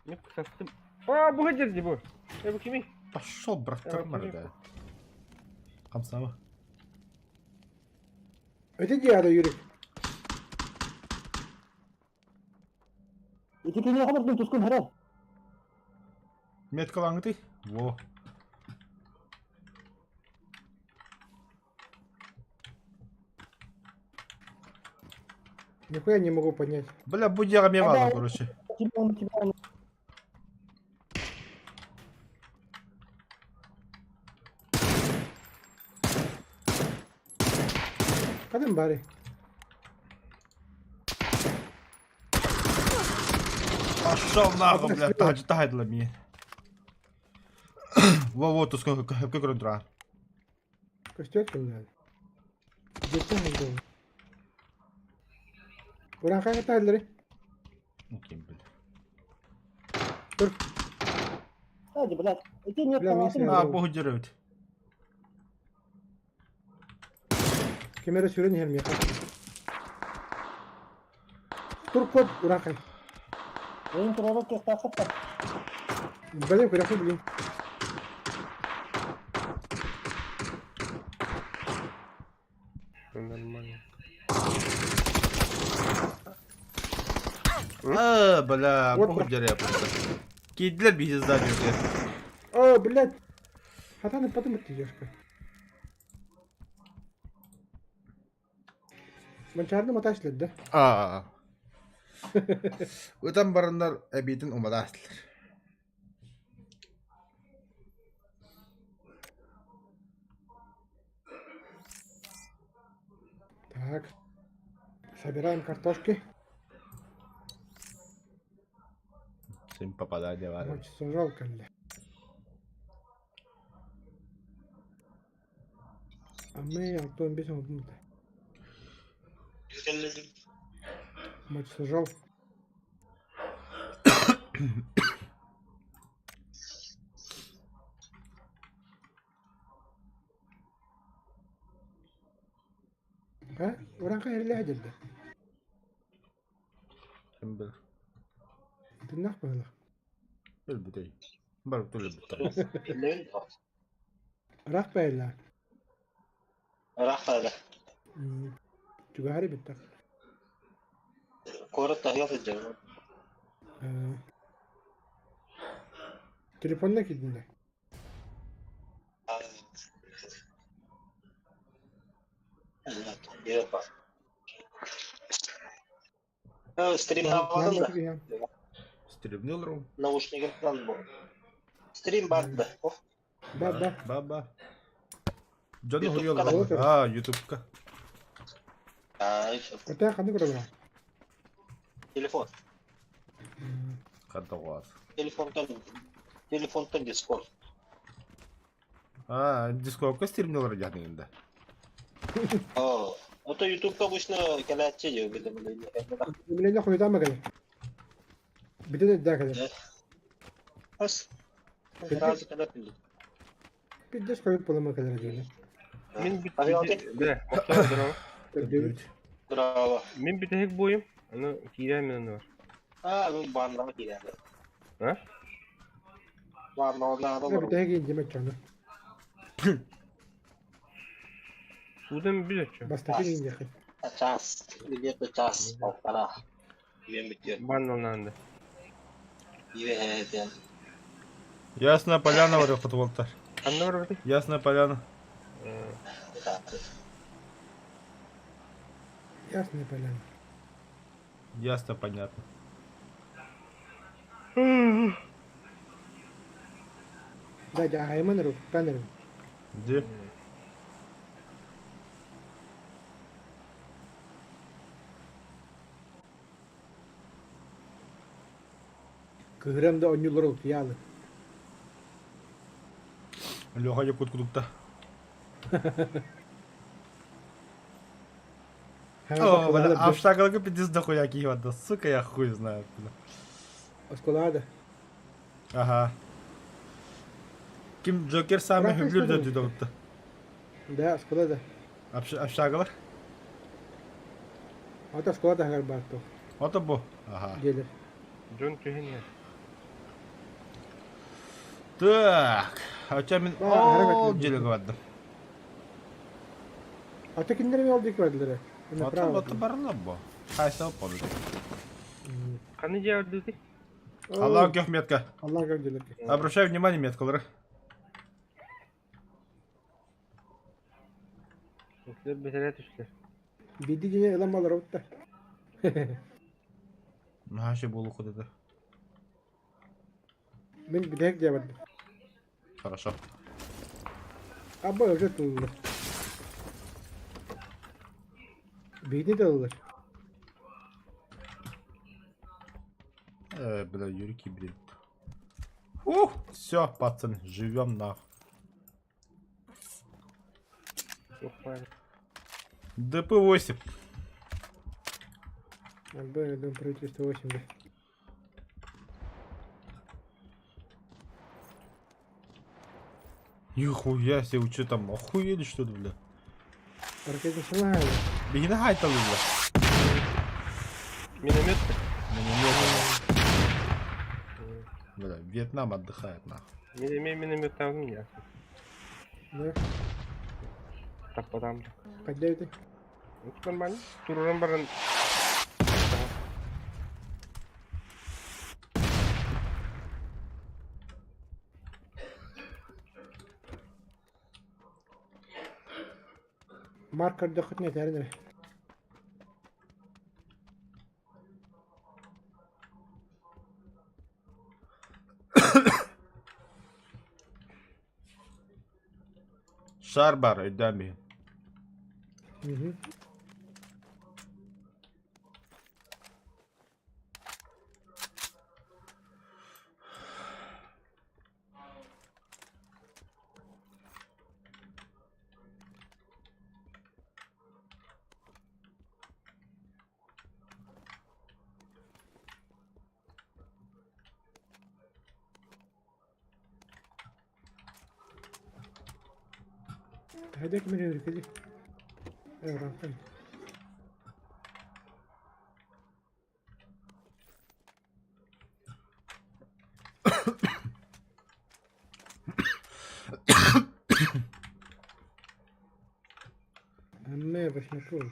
Не састым. А, bu хаджар не bu. Bu kimi? Пошел, браттар мәрді. Қамсамы. Öte diyada Юрик. İki kere kadar ben tuskun herhal. Метка лаңыты? Во. Нихуя не могу понять. Бля, будяға ме ваза, короче. Тебе он. Kadın bari. Пошел нахуй, бля, тахайдыла мне. Во, тут сколько грундра. Костёк надо. Где-то надо. Ulan kanka tayları. Окей, бля. Dur. Hadi bırak. İki net Bля, tamamsın neyse. mı? А, богу дерут. Kemere süren yerim yakar. Dur kod. Ulan kanka. Benim kravat kes takıp tak. Benim kırafı bileyim. Нормально. Бля, Вот богу так. деря просто. Кейділер бейді здание. О, блядь. Хатаны потом отъедешь-ка. Ben çağırdım ataşlar da. Aa. Öten barınlar ebidin umada asılır. Так. Собираем картошки. Всем попадание варим. Очень жалко, бля. Ama 6-15 oldu mu da? Maç сажал. Ha? Orang hayırlı hacırdı. Kim bilir. Tırnak mı? Bir bitey. Bir türlü bitey. Rak bayırlar. Rafael, Juga hari bitak. korot tahiyo sejauh. Telefonla gidin. Iya pak. Stream havadan da. Stream ne olur oğlum? Naушник'ten bu. Stream vardı. Oh. Baba. Baba. Canı YouTube hırıyorlar. kanal. Ha YouTube'da. Ay, Kata kanı kurama. telefon. Kadda var. Telefondan Discord. Ha Discord'da stream ne olur yanında. Oh. Atau YouTube'da bu işte kelatçı diyor bir de böyle. Milenya koyudan mı kadar? Bir de daha kadar. As. Biraz kadar bildim. Bir de koyup bulama kadar diyor. Min bir Hadi okey. bir bakıyorum bravo. Tabii. Bravo. Min bir tek boyum. Onu kiremeden de var. Ha bu bandan gider. Ha? Var orada Bir adam. de giyince meç onu. Sudan bir açıyor. Bastaki giyince. Cas. Dia tuh cas. Oh parah. Dia bitiyor. Banlanlandı. İyi yani. Ясная поляна var futbolda. Anne var orada. Ясная поляна. Ясно, поляна. Ясно, понятно. Да, да, Айманру, Танру. Где? Кыграмда онюлору ялы. Леха якут кудукта. О, бля, а в шагалке пиздец дохуя киевата. Сука, я хуй знаю. Бля. Осколада. Ага. Kim Joker sami Bırak hüblür de istedim. düdü avutta. Да, Осколада. Aşağılar. Вот Осколада гарбарто. O da bu. Aha. Gelir. John Tühen ya. Так. Açamin o cilik vardı. Atakinleri mi olduk vardılar? Otta barla bu. Kaysa oldu. Kanı cevabı Allah'ın gök metka. Allah gördüler. Обращаю внимание меткалары. Yoksa betere düştüler. Bidi yine elamalar orta. Haşe bolu kudada. Ben bir tek cevap. Хорошо. Abba öyle tutulur. Bidi de olur. Бля, Юрики, блин. Все, пацаны, живем нахуй. Yok bari. ДП-8. Abba dön правительство 8 de. Нихуя себе, вы что там, охуели что ли, бля? Аркадий Шамахали. Бегина хайтал, бля. Миномет. Бля, Вьетнам отдыхает, нахуй. Миномет там ya. Да. Tapmadan. Поддайте. Lütfen ben dururum barın. Marker döküt ne derdi? Şar var, ödemi. Hı hı. Haydi kimine hırkıdı. Evet rahatlayın. Amma başına koy.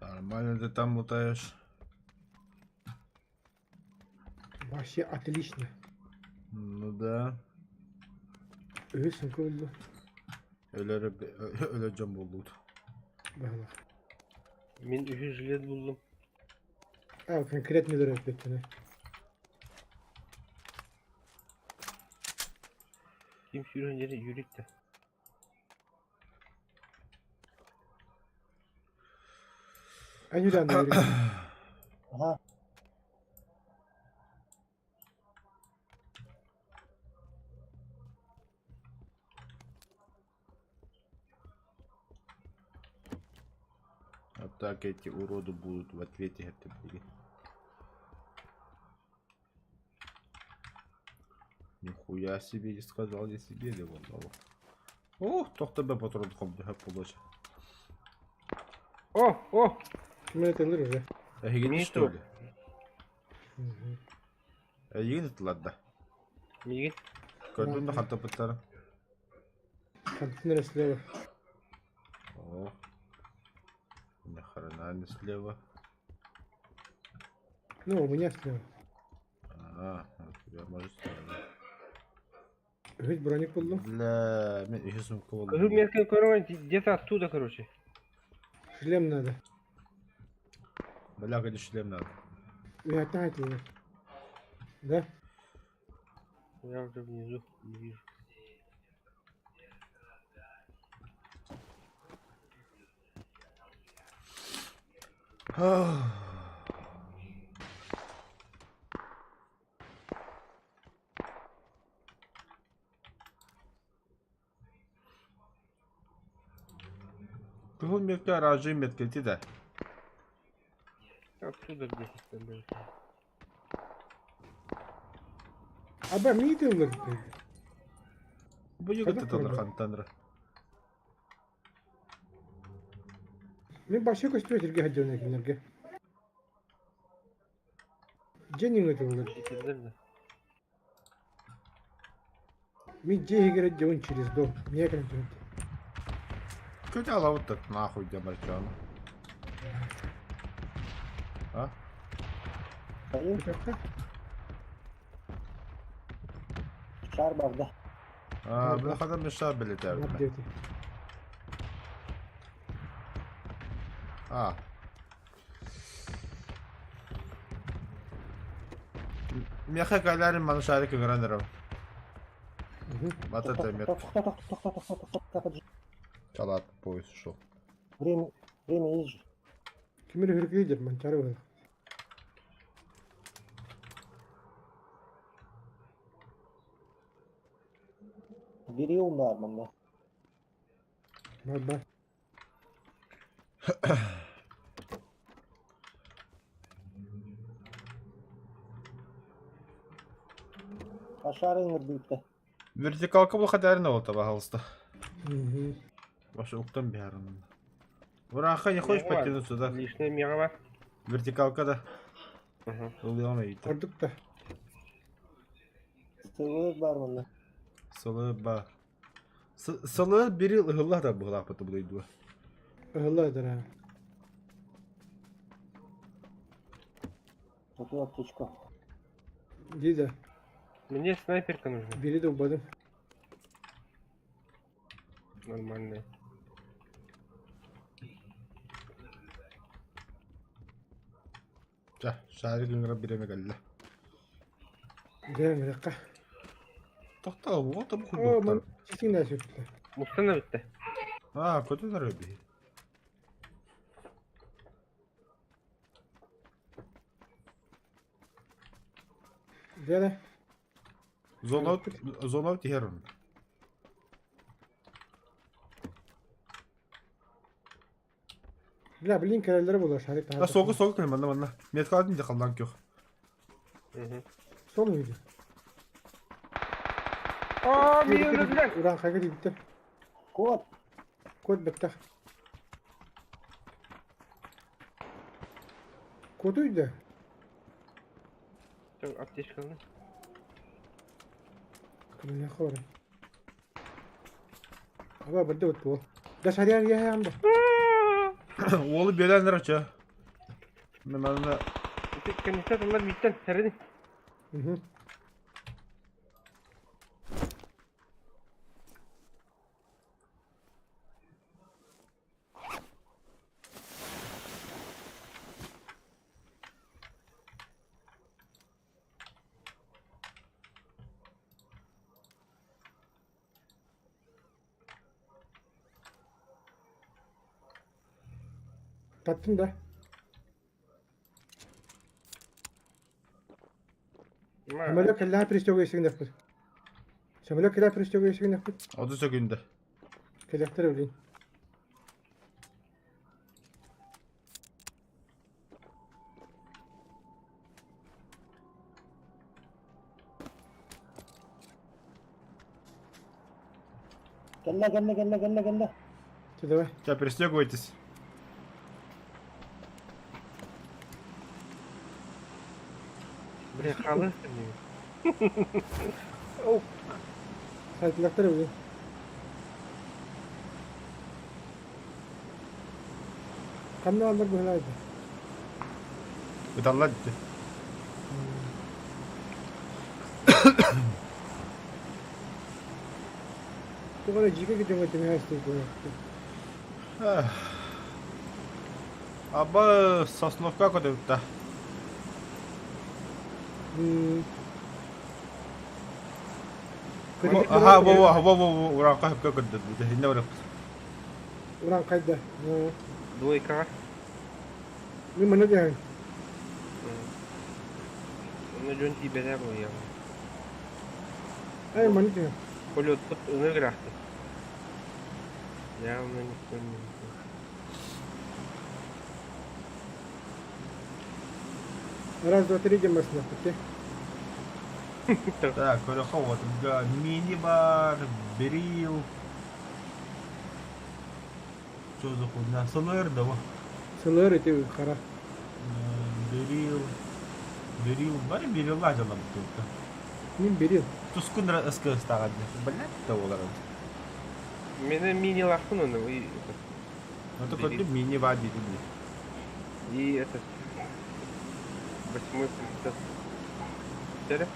Нормально ты там мутаешь. Вообще отлично. Ну да. Ölsün oldu. Öleceğim oldu. Bağla. Мен 300 jilet buldum. Al konkret nedir öğretmeni? Kimse yürüyünce yürüyüp de. En yüreğinde yürüyor. Aha. Вот так эти уроды будут в ответе это были. Нихуя себе, не сказал я себе, да вон. О, тоқтабе патрон комды hep bulacak. Oh oh. Kime atılır öyle? Егин Не что то. ли? Егин atladı. Мигель. Gördün mü hatta pıtları? Kantin neresi var? О. Ни хрена не слева. Ну, у меня слева. У тебя может слева. Hiç bроник buldum. Бля, мен еще сумку Кызыл меткин көргөн где-то оттуда, короче. Шлем надо. Бля, конечно, шлем надо. Уятна айтылır. Да? Я уже внизу не вижу. Кыгыл метке арajı меткети de. Оттуда где-то. Aba niye diyorlar? Bu yıkıt tutarlar kantanır. Ben başka koşturuyor Sergey Hacı'nın ekinlerge. Cenin ötüyorlar. Getirdiler de. Ben cehi göre cevun çiriz do. Niye kadar cevun? Kötü alavut da nahуй demarcanı. Ha? Sayın. Bıçakta. Şar barda. Ha, bu kadar meşar bile Ne derdim. yapıyor? Ha. Меха кайларым бана шарик играндырам. Вот это метка. Тоқта. Çalat поезд ушел. Время есть же. Kimleri hırkıydır mançarı var. Берил нормально. Baba. Aşağı inir büyükte. Вертикалка бұл қадарына ол таба алысты. Hı. Вообще уктан бәрін. Ураха не хочешь подтянуться, да? Лишняя мера var. Вертикалка да. Ага. Ылыямайды. Orduk da. Сылы бар мында. Сылы ба. Сылы бері ылы да бұғылақ бұты бұлайды. Allah'dır ha. Вот и аптечка. Dida. Мне снайперка нужна. Biri de ubadım. Нормальная. Жа, шарик ыңғырап береме кәлі. Gel bir dakika. Тоқта, оға табы Oo, құлдықтар. man çiçeğin de sürttü. Мустана бітті. А, көті дар өбі. Gel. Зонау тегерін. Bile bilin kereleri bulur şarik. Ha soğuk ne bana. Met kaldın da kaldan yok. Sol muydu? Aa beni öldürdüler. Ulan kayga gitti. Kod. Kod bitti. Koduydu. Çok ateş kaldı. Kımın ne kadar. Ama burada bu. Da şariyar ya hem de. Oğlu belenler aça. Ben ona Öteki kanista onlar bitten. Seredi. Hı hı. Tattın da. Şamelo kella pristo geçsin yapır. Şamelo kella pristo geçsin yapır. 30 günde. Kelaktır öyleyim. Gelle. Şurada var. Ya пристегивайтесь. Buraya kalırsın diyor. Sen kelaktır öyleyim. Kanını alır bu helaydı. Ыдалла gitti. Bu kadar cika gidiyorum ötemi hastayı koyuyor. Аба Сосновка куда да. Ага, во, урака как куда. Не ура. Ulan kayda. Двойка. Bir mana diyor. Onu jön tibede koyuyor. Ay mana diyor. Полет под награхты. Явно никто не... Раз, два, три gelmesin artık. Так, Орехов, вот мини-бар, берил. Что за хуйня? СЛР, да? Sılır eti kara. Берил, бар берил лазила бутылка. Min bir yıl. Тускун стаган. Блять, того лара. Меня мини лахун он и... Ну только ты мини-вади, И это... 8-й прицеп. Теперь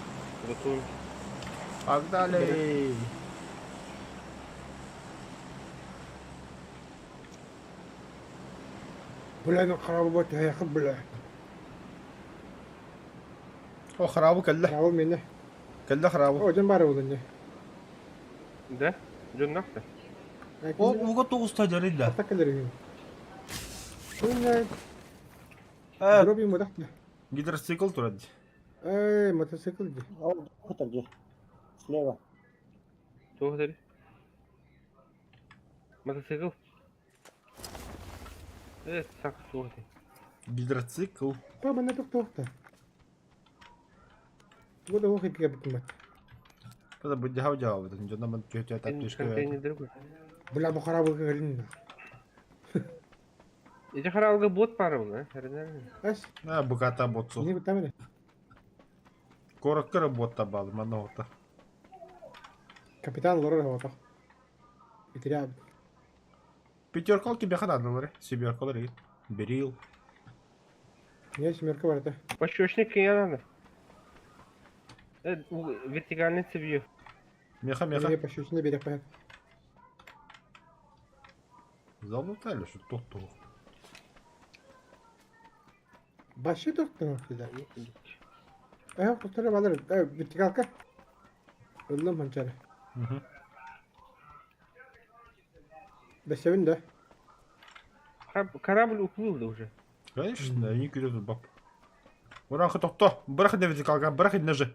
готовим. Погнали! Bulanın karabı batı yakın bula. О, храбу калла. Karabı minne. Калла храбу. O can bari olun ya. Да? Джон нахта? О, уго тугуста жарыда. Atak kalır yine. Bunlar. Э, Дроби mu dakta. гидроцикл турadi. Ay motosikl. Где? Слева. Что говоришь? Мотоцикл? Так, что ты? Гидроцикл. Baba ne tokta. Bu da vakit yaptım. Это будет дяу-дяу. Это ничего нам тетя так Контейнер другой. Bula bu karabı kalın. Эти харалга бот пару, да? Нормально. As. А, богата ботсу. Ne bu tamam. Коротко работа бал, манота. Kapitan lorur havada. Bitirab. Пятеркал тебе ханадалары. Себеркалары. Берил. Ne şimerke var da. Пощечник я надо. Вертикальный цевью. Меха. Ne paşıyorsun bir yapar. Залутали, что тут. Başı dörtten ortada. Evet, tutarım alırım. Evet, bitti kalka. Öldüm hançeri. Beşevin de. Корабль уплыл да уже. Конечно, они кидают баб. Ураха то. Брахи не видит калка, брахи не же.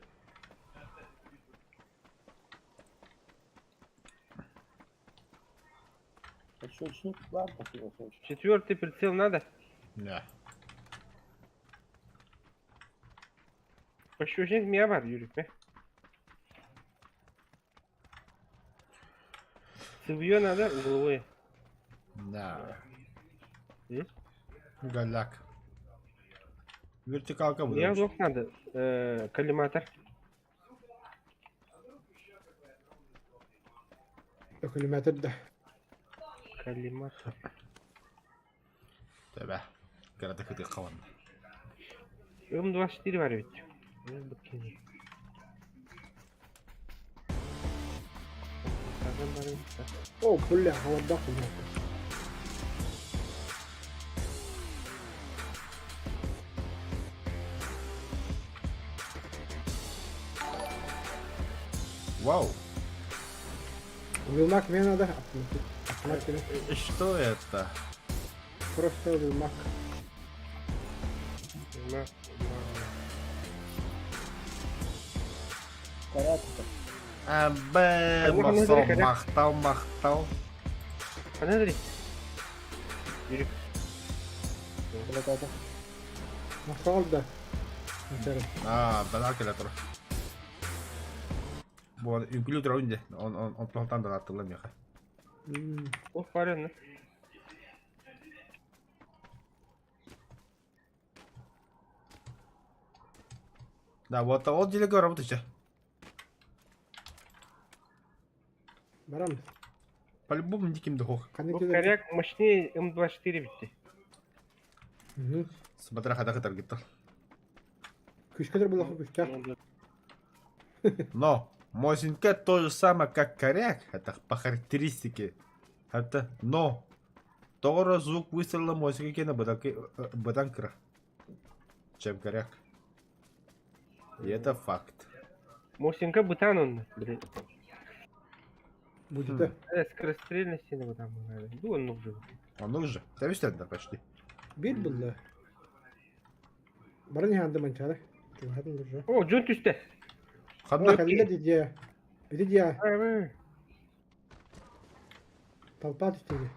Подшучник var bakayım. Четвертый прицел надо. Ne. Пощечник у меня var Юрик, be. Цевьё надо угловое. Ne. Hı? Галак. Вертикалка Мне будет. вдруг надо. Коллиматор. Коллиматор да. Коллиматор. Tabi. Karada kıtı kavandı. М24 var ведь. Bakayım. Bakalım bari. О, бля, havada kullandı. Вау. Вылмак мне надо. Автомат. Что это? Просто вылмак. Порядка. Абе, Allah'ım, masal nereye kadar? mahtal. Смотри. Юрик. Вот это. Masal da. Mesela. Ben arkada Bu arada yüklü dur önce. On plaktan da hatırlamıyor. О, парень. Да, вот делега работает сейчас. Барам. По-любому диким духох. Bu Kanıklı da. коряк мощнее М24 bitti. Смотря когда катар gitti. Күш kadar bu күш. Но Мосинка то же самое, как коряк. Это по характеристике. Но тоже звук выстрела Мосинки на баданкра, чем коряк. И это факт. Мосинка бутан он. Блин. Будет да. Скорострельности на бутан. Ну, он нужен. Он уже. Ты видишь это почти. Bir bulla. Barın yandı mançara. Tuhadın durca. О, Джон üstte. Ama Ходной. kalilla diye. Bir diye. Ay, Talpa düştü.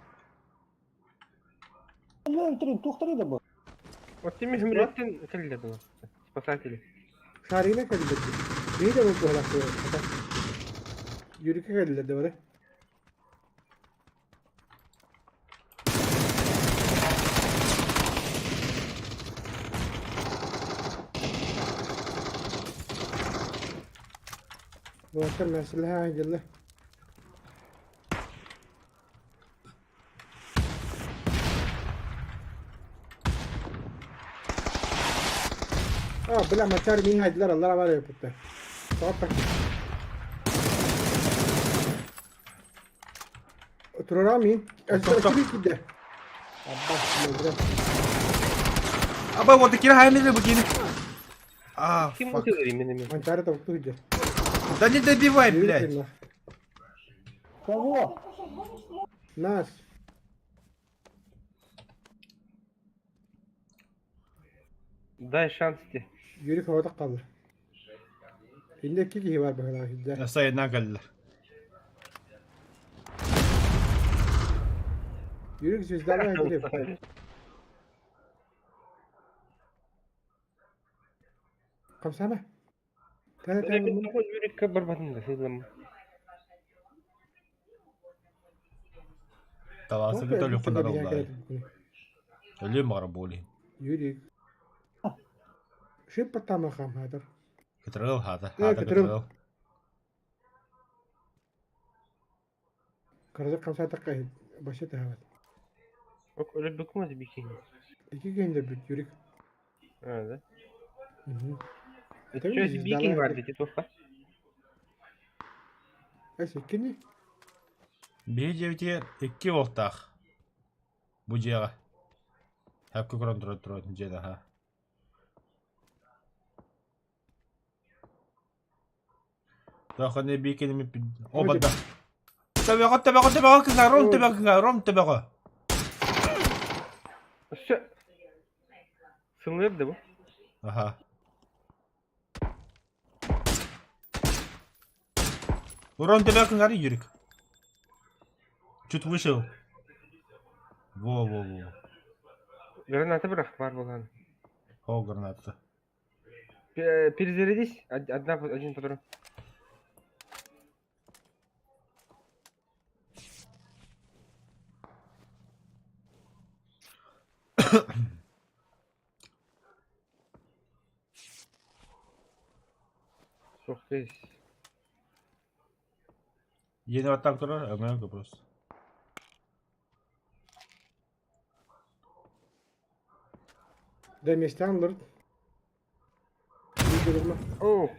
Блин, три, тухтри да был. Вот теми Жмуреттен kalile было. Спасатели. Şarine kalilla. Bir de bu kadar. Yürüke kalilla de var. Bu akşam mesele hangi? Bela maçar min haydiler Allah var ya putte. Çok tak. Oturur min. Açık gide. Abba, Aba вот такие хайны begini. Kim Fuck. bu vereyim benim? mançara da oktu gide. Да не добивай, блядь. Кого? Nas. Дай şans de. Yürük havada kaldı. İndeki kişi var bakın ahizde. Sayına geldiler. Yürük sizlerle gidiyor. Kamsana. Tane Böyle tane. bir topu yürek kabarmadın da hızlama. Таласы Çok bir önemli telefon bir araldı. yer. Ölüyorum arabayı. Yürük. Şu patama kam hadır. Getiril hadi. Evet, Hadi getiril. getiril. Karada kamsa takayı. Başı tahavat. Bak öyle bakmaz bir şey. İki günde bir yürük. Öyle. Tabii Şöyle biz bir viking daha- var dedi topa. Neyse ikinci. Bir cevdiye 2 voltaq. Bu cevap. Hep kukran turun cevap ha. Daha ne bir kelime o Hadi. bada. Tabii kızarım. Sınırdı bu. Aha. Урон тебя кынары Юрик. Чуть вышел. Во. Граната бırak var bulan. О, граната. Перезарядись. Один патрон. Sok здесь. Yeni atak durar, Amerika просто. Demestan lır. Bildirme. Oo.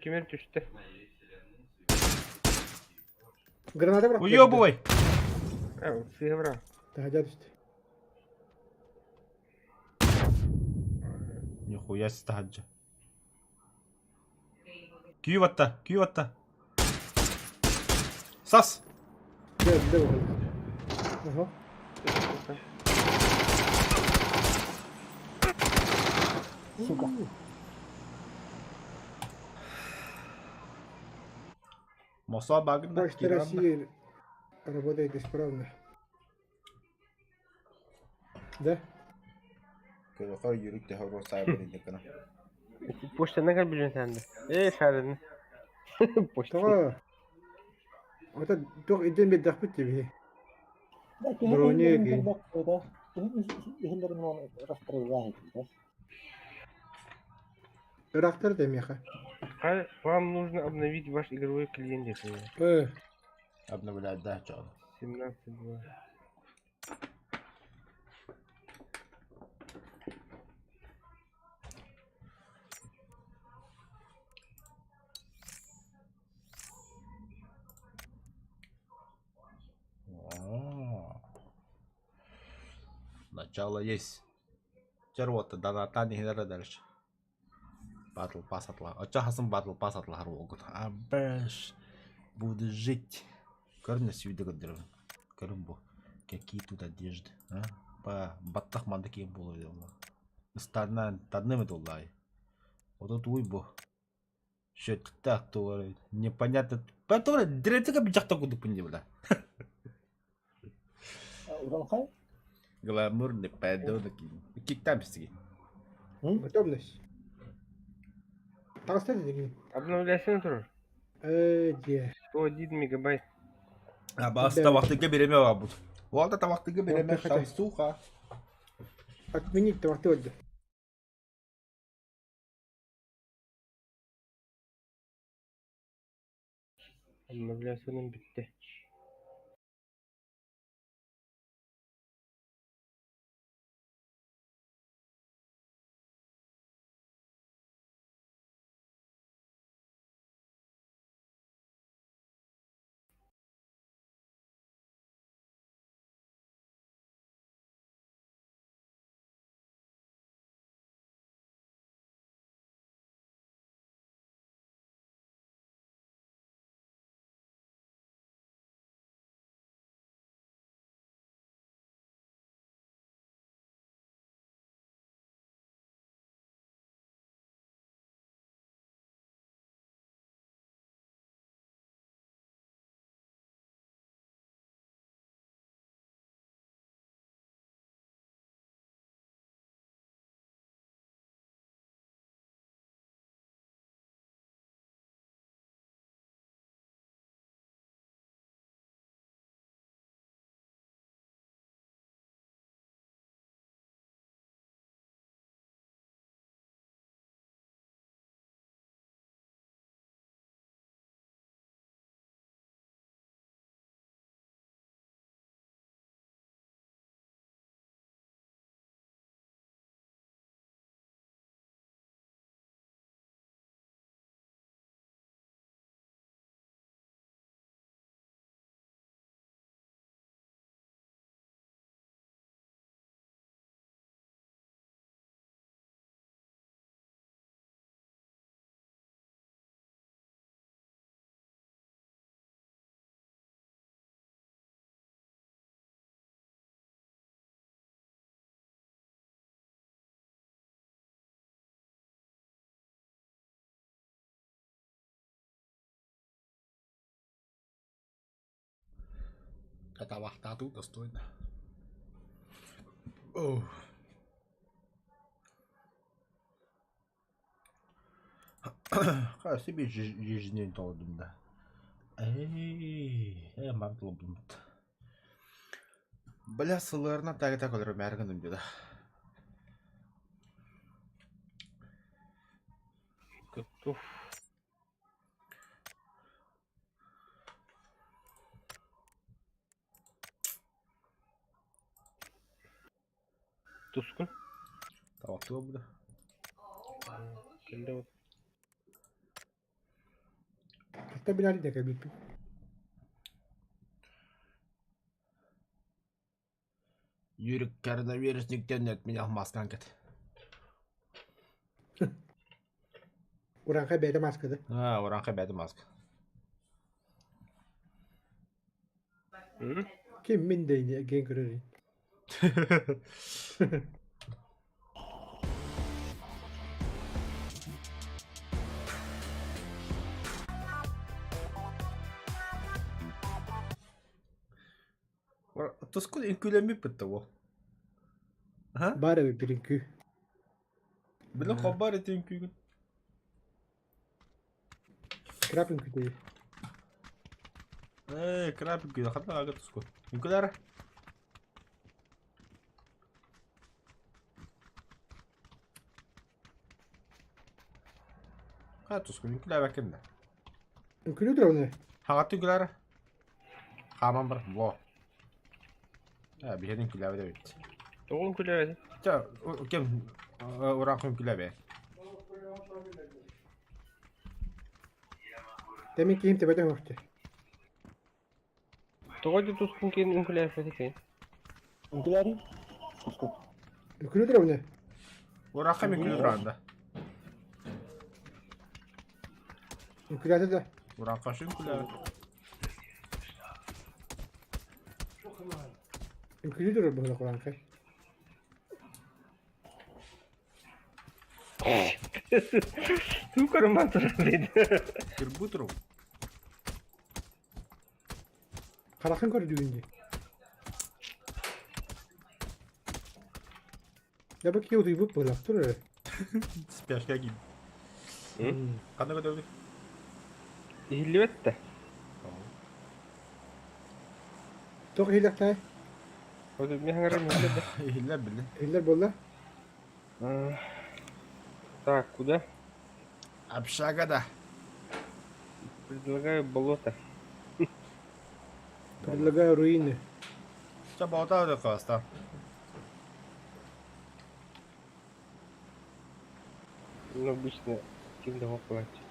Kemer düştü. Granada bırak. Уёбывай! Evet, сыгра. Tahaca düştü. Нихуя себе таджа. Күйіп атта. Сас! De bakalım. Aha. Сука. Моса багында. Почта России работает исправно. Да? Көлөкөр юрүк те хавро сайбер эдекана. Почта ne kadar biliyorsun sen de? Şahirin. Почта. Taga. Ota çok idem bir dakbit gibi. Да, Броник и- Ихилерин он расстрелять, да? Iraktar demeye. Вам нужно обновить ваш игровой клиент. Обновлять, да, чё. 17.2. Начало есть. Червота, да, не хидара дальше. Батл пас атла. Очахасын батл пас атла болгон. Абеш. Буду жить. Көріне сүйді көдірім. Көрім бұл. Какие тут одежды. А? По баттах манда кейін болу еді. Старнан тадным это улай. Вот тут уйбу. Что-то так, то непонятно. Потом директор бежать так удобно не было. Уранхай? Гламурный подонок. Кик там сиги. Готовность. Тағыстар деген. Обновляйся tur. Де. 101 мегабайт. А баста вақтыға береме бар бұл. Олда вақтыға береме Вот, хотя- шамсуха. Отменить тавақты oldu. Обновляйся bitti. Это вахта тут достойно. Oh. Кажется, себе жизнь толдым да. Мантылым. Бля, сылырына тағы олар мәргінім деді. Готов. Тускун. Тавақты болды. Келді вот. Hatta bir hali de kabul. Yürük koronavirüsnükten ötmeyi almazkan ket. Uranka beri maskede. Ha, oran kaybedi mask. Hı? Kim min deyini gen görürüm. Tuskun inkülemi bitti o. Ha? Bari bir birinki. Bilin haber et inkülü. Krapın kütüğü. Krap inkülü. Hatta aga tuskun. İnküler. Ha tuskun inküler bakın da. Kütüğü onu. Hangat inküler. Kaman bir. Bo. Ha bir şeyin inküler de bitti. Oğlum kuler hadi. Ya kim oran inküler be. Demek ki hem tepeden yoktu. Toğacı tuskun kendin kuler hadi keyin. Inkileri? Tuskun. Kütüğü onu. Oran hem inküler anda. Kütüğü de. Oran kaşı inküler. Kütüğü de bu kadar Uranka. Tukarım mantaralıydı. Bir butrum. Karakın körü düğünce. Ya bak ya uyup bu laf durur. Spyaşka gibi. Hı? Kanı kadar öldü. İhillivet de. Tok hilak tay. O da bir hangarım ihillivet de. İhiller bildi. Hiller bolla. Так, куда? Общага да. Предлагаю болото. Предлагаю руины. Что болтал до коста? Ну, обычно киндого платья.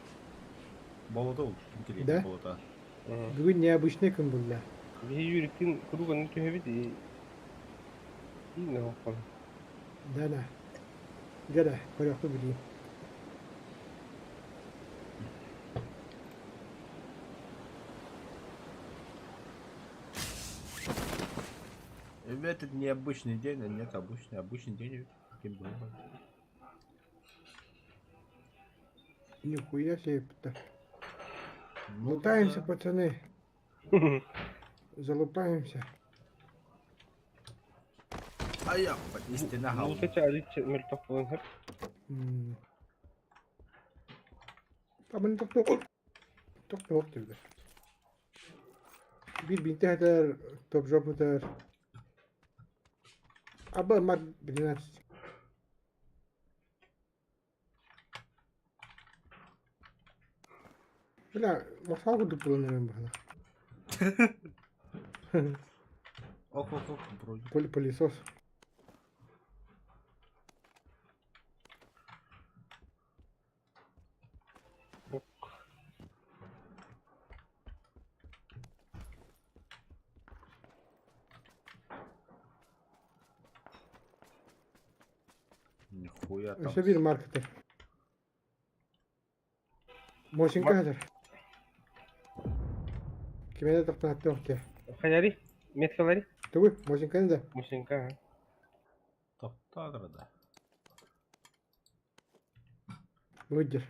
Болото oldu. Çünkü Да? bolota. Bugün neobычный күн булла. Bir yürüktün kuruganı tühevidi. Киндого платья. Дана. Gada, koyaklı bileyim. В этот необычный день, а нет обычный день. Кем был? Нихуя себе. Ну Лутаемся, да. пацаны. Залупаемся. А я истинно Ну, хау. кстати, аличе мертвых falan hep. Tamam tok. Tok dedi. Bir binti eder, top job eder. Abba mat bilinmez. Böyle masal kurduk kullanıyorum bana. Ох, вроде. Пылесос. Нихуя там. İşte bir marketer. Moşinka hazır. Kime de toktan attı ortaya. Халяри? Меткалари? Tabii Moşinka'nın da. Мусинка, а? Топтадыр да. Bıcır.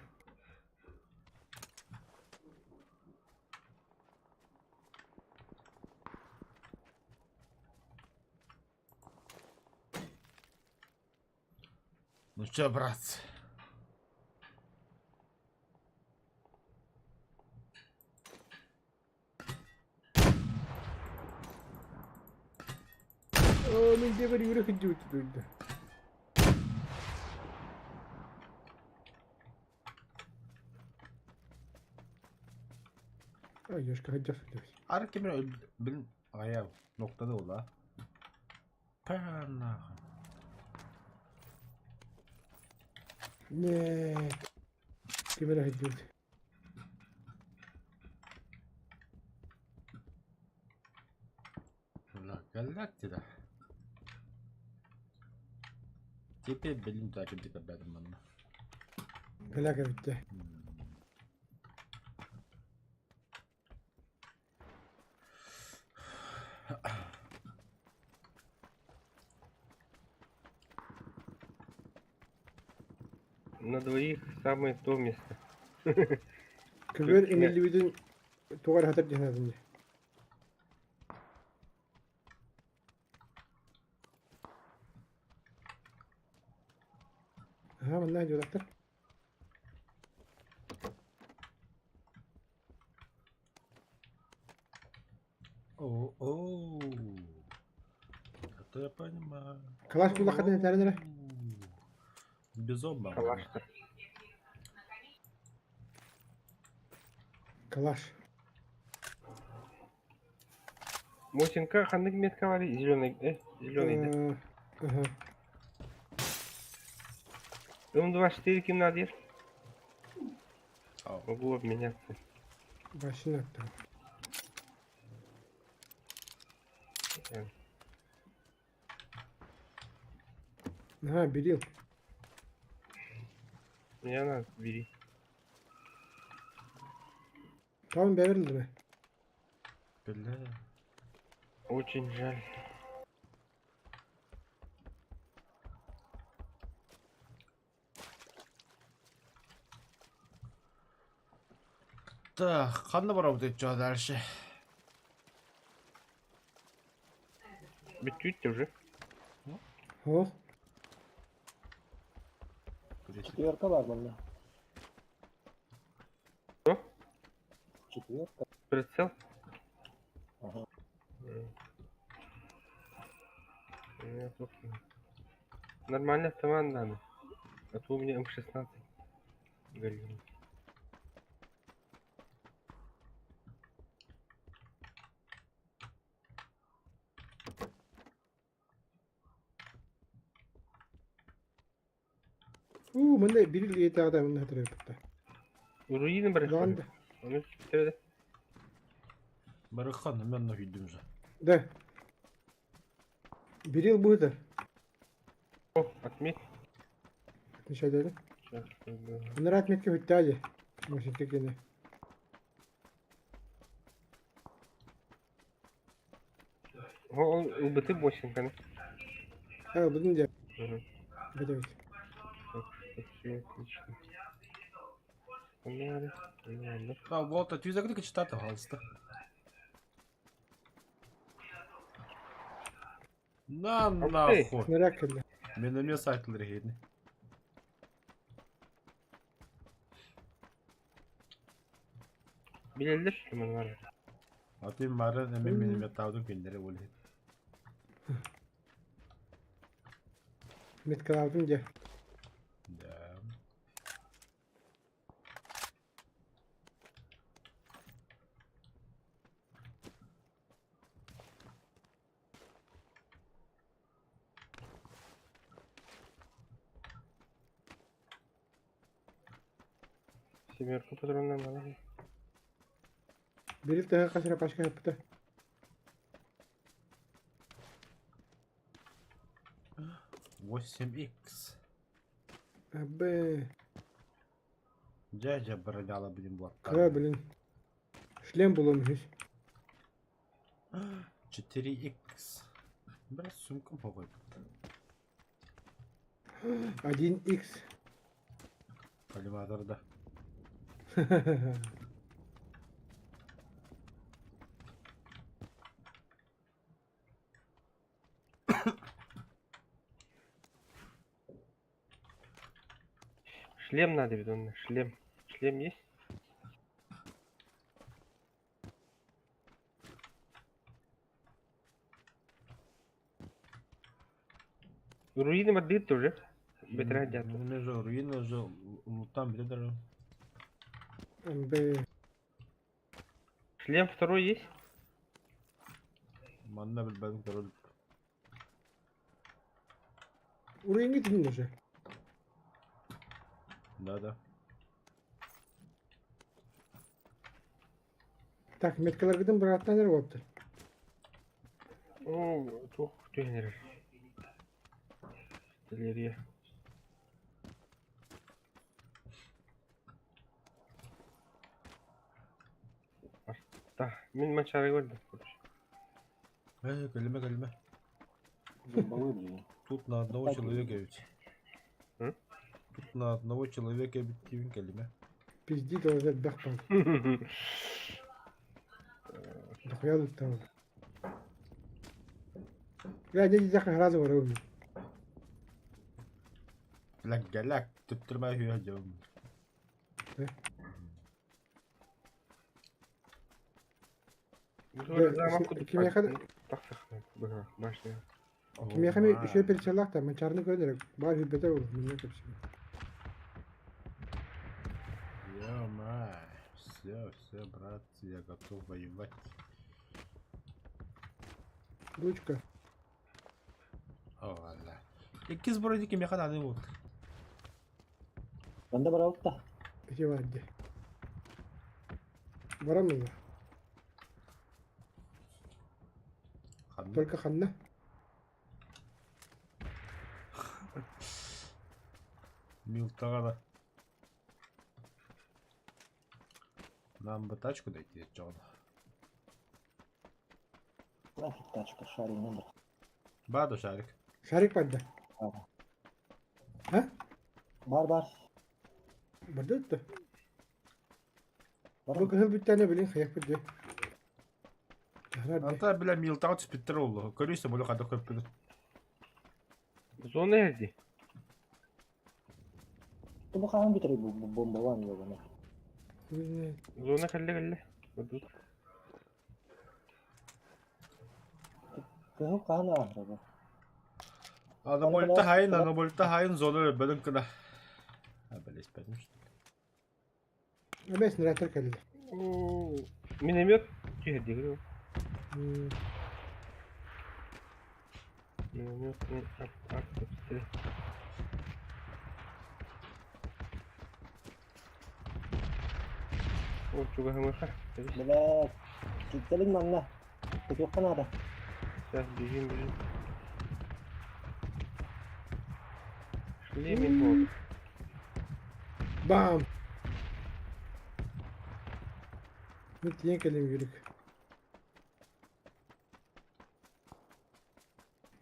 Ну чё, братцы? Менде бар юрек иджи өтүдүлдү. Yoşka hacak söylüyoruz. Arı kimin öldü? Benim ayağı noktada oldu ha. Pernah. Ne? Kime hacak? Ulan geldi de. Tipi benim takip edip benim bana. Felaket bitti. На двоих самое то место. Kıvır Türkiye- emelli bütün tuğar hatır cenazında. Ha, ben ne diyor doktor? О. Это я понимаю. Kalaş kulak kadın yeter nere? Безумно. Калаш-то. Kalaş. Мосинка, хандык метка var. Зеленый, зеленый, да? Aha. М24 кем надо ешь? Ау. Могу обменяться. Başını attı. Ha, bir yıl. Меня надо, бери. Tamam verildi mi? Бля. Очень жаль. Так, қандай работать что дальше? Битвить уже. Oh. Четверка var bunda. Что? Четверка. Прицел? Ага. У меня тут нормально автомат надо. А то у меня М16 горит. Bunda bir yıl yedi adamın hatırlayıp da. Руины брать. что ли? Lan da. Onu bitirdi. Барыхан, мен үйдім же. Da. Bir yıl buydu. О, отметь. Ne şey dedi? Сейчас, Bunlar atmetke bitti hadi. Başın tekini. О, УБТ босинка, да? Ha, budun diye. Мгм. Evet. Так, все отлично. Надо, надо. А, вот, а ти закрити читати, пожалуйста. На Ух ты. нахуй. Merak etme. Менің сайтлары хейді. Bilelir kimin var? Atayım bari hemen benim yatağımda gönderi böyle. Metka aldım diye. Да. Семерку патронов надо. Bir yıl daha kasına başka yaptı. $8X. Abi. Дядя бороняла, блин, вот так. Kara bilin. Шлем bulunmuş. 4X. Biraz сумку покой. 1x. Коллиматорда. Шлем надо, видно, шлем. Шлем есть? Руины воды тоже. Бетра хотят. Не же руины же там беда даже. Б. Шлем второй есть? Манна bilmem король. Урын гидин уже. Да. Так, меткалар гидин bir attан yer болыпты. О, тух, тюнер. Артиллерия. Да, мен мачары gördüm. Калиме. Зубовые, блин. Тут на одного человека ведь. М? Тут на одного человека ведь калиме. Пизди да уже бахпан. Дохуя тут там. Я деди заха разы var oğlum. Лагалак, tutturma hüyacım. Kime kadar Başlayalım. kime kadar şey perçelak da mançarını göndерек. Var hübbete olur. Minnet hepsi. Ё-моё. Все, братцы, я готов воевать. Ручка. О, ладно. İki збройники кime kadar ne oldu? Bende var avuk da. İki var diye. Var mı ya? Только ханна. Милтага да. Нам бы тачку дойти, Джон. Нафиг тачка, шарик номер. Баду шарик. Şarik vardı. Ага. Ha? Бар. Vardı öttü. Бар. Bu kızıl bir tane bilin kıyak bir diye. Anta bile Милтага түспеттер oldu. Көрüyorsun böyle kadar köprüdü. Zona nerede? Itu bukan bitri bombaan ya bana. Zona kalle. Dur. Kau kana araba. Ana bolta hayın zonu bölüm kına. Ha böyle ispetmiş. Ama esnir atır kaldı. Миномет. Тихо, говорю. Миномет. Обстрел. О, чуга хамаха. Bila kita mana? Tujuh kan ada. Сейчас бежим. Шли минут. Bam. Müthiyen kelim yürük.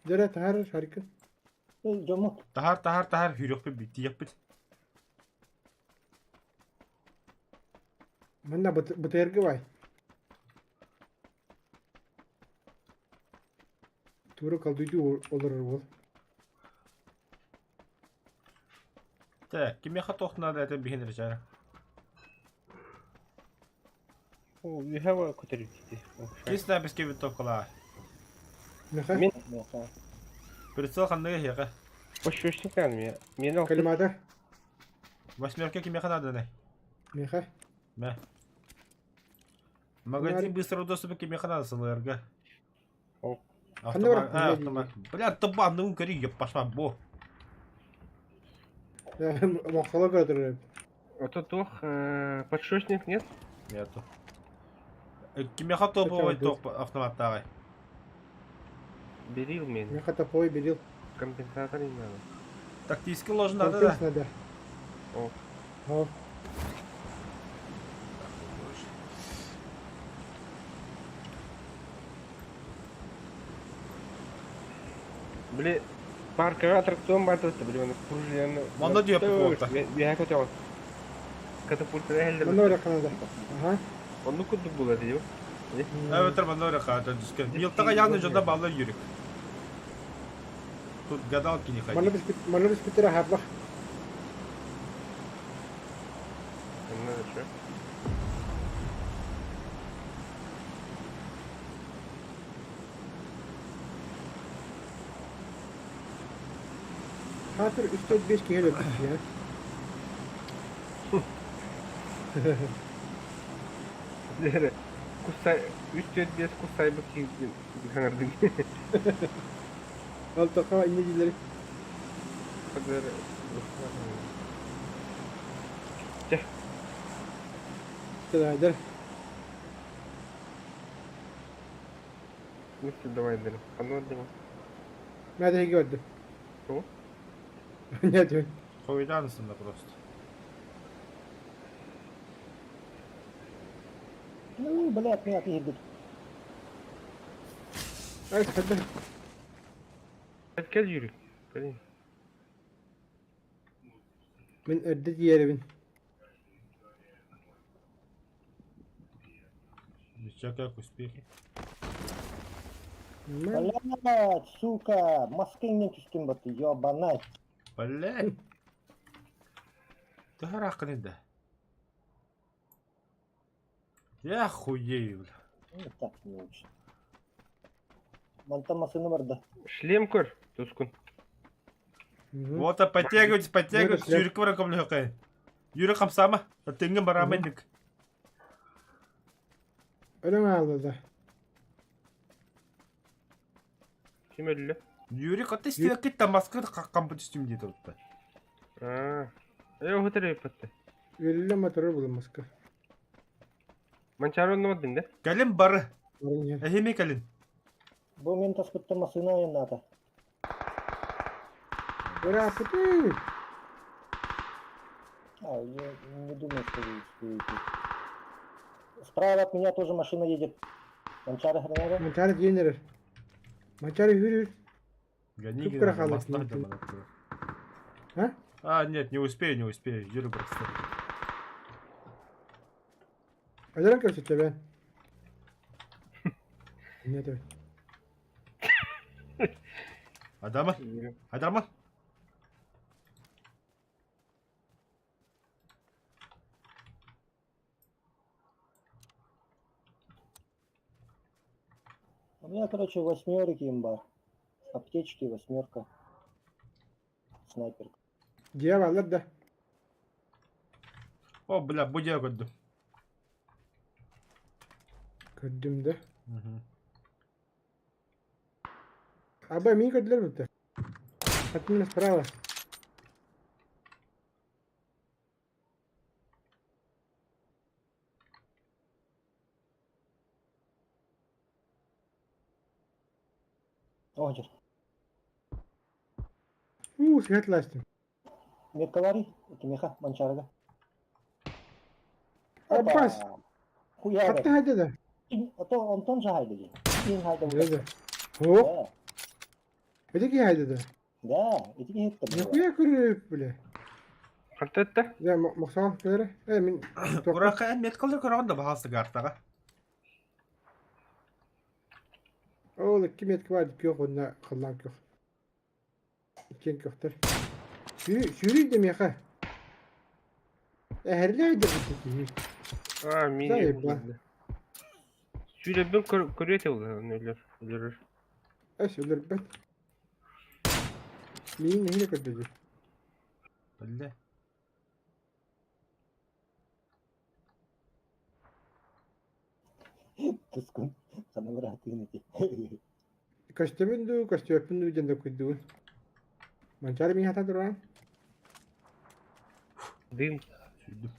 Zara tahar harika. Jomot. Tahar hürük bir bitti yapıt. Manna batırgı vay. Turu kaldıydı olur ol. Te, kim yaha tohna da ete bihin ricara. О, Вихава көтерілді. Кис на беске бит токла. Neha? Мен Прицел ханныга яга. Boş kanım ya. Meni al. Kalimata. Восьмерка kim yaha надо не. Neha? Мә. Магазин быстрого доступа kim yaha надо сылырга. О. Автомат. Бля, табанның көри yapашma bu. Махала götürür. Это тох подшочник нет? Нету. Kim yaha топовый топ автоматтагы. Берил мен. Neha tapoy biril. Компенсатор не надо. Тактически ложен надо да. Kompens надо. О. О. Бля, парка аттракцион батырды, бля, оны пружинаны. Манда дип болду. Я көтөм. Катапульта элдер. Bana öyle kanadı. Aha. Onu kudu булат дип. Evet, ben de öyle kadar düşkün. Miltaga yanı jada bağlı yürük. Тут гадалки не ходи. Bana biz bitire habla. Хорошо. Hatır 3-4-5 kere öldük ya. Zehre. Kusay 3-4-5 kusay bakayım. Kanardın. Altta inicileri. Zehre. Sıraydır. Nasıl devam edelim? Anlamadım. Nerede gördüm? Tamam. Ne diyorsun? Хуйданысың да просто. Ну, блядь, меня отъедут. Hadi. Hadi gel yürü. Gelin. Ben ördü diğeri bin. Чё, как успехи? Блядь, сука, маскыңнен түскөн баты, ёбанай. Блядь. Ты харакын енді. Я хуею, бля. Ну, так не лучше. Манта масыны барды. Шлем көр, Тускун. Вот, а подтягивайтесь, подтягивайтесь. Слеп. Юрик вара комлы хакай. Юрик хамсама. Тенген бараменник. Öyle mi aldı da? Kim öldü? Юрик, а ты стена кетті масканы қаққан бұт үстім дейді отты. O hotel yapıttı. Öyle motoru bulunmaz ki. Mançaro anlamadın da. Кәлін бары. Orun yer. Әхеме кәлін. Бұл мен таскытты масына янады. Bırak kutu. А, я не думаю, что вы успеете. Справа от меня тоже машина едет. Манчары граната. Mançarı yenir. Mançarı yürür. Гони, Тут Гена, крахалок моста нет. где мы откроем. А? А, нет, не успею, не успею. Юрий просто. Öyle göstereceğim ben. Ne diyor? Adamı. Adamı. У меня, короче, восьмерки имба. Аптечки, восьмерка. Снайперка. Diye varlar da. О, бля, будь я году. Gördüm de. Abi mi gördüler mi de? Hatmin sправа. Огер. Светластым. Меткалари, это меха, манчарга. Abbas. Хуя. Hatta haydi de. А то Антон же хайдели. Ин хайдели. Nerede? Hop. Да, Öteki haydi de. да, эти гетто. Ne kuya kırıp bile. Hatta hatta. Ya maksal böyle. Min. Кураққа әмет қылды көрағанда бағасы қартаға. Oğlum kim etki vardı yok onda kıllan yok. İkin köfter. Sürü de mi yaka? Herleydi bu teki. Mini. Zayıf lan. Şöyle ben körüyete olur. Ölür. Es ölür ben. Neyin nehine kötüdü? Бля. Тускун. Sana bıraktığın için. Kaçta bindu, kaçta öpündü cende kuydu. Mancar mi hata duran? Dым. Сөйдім.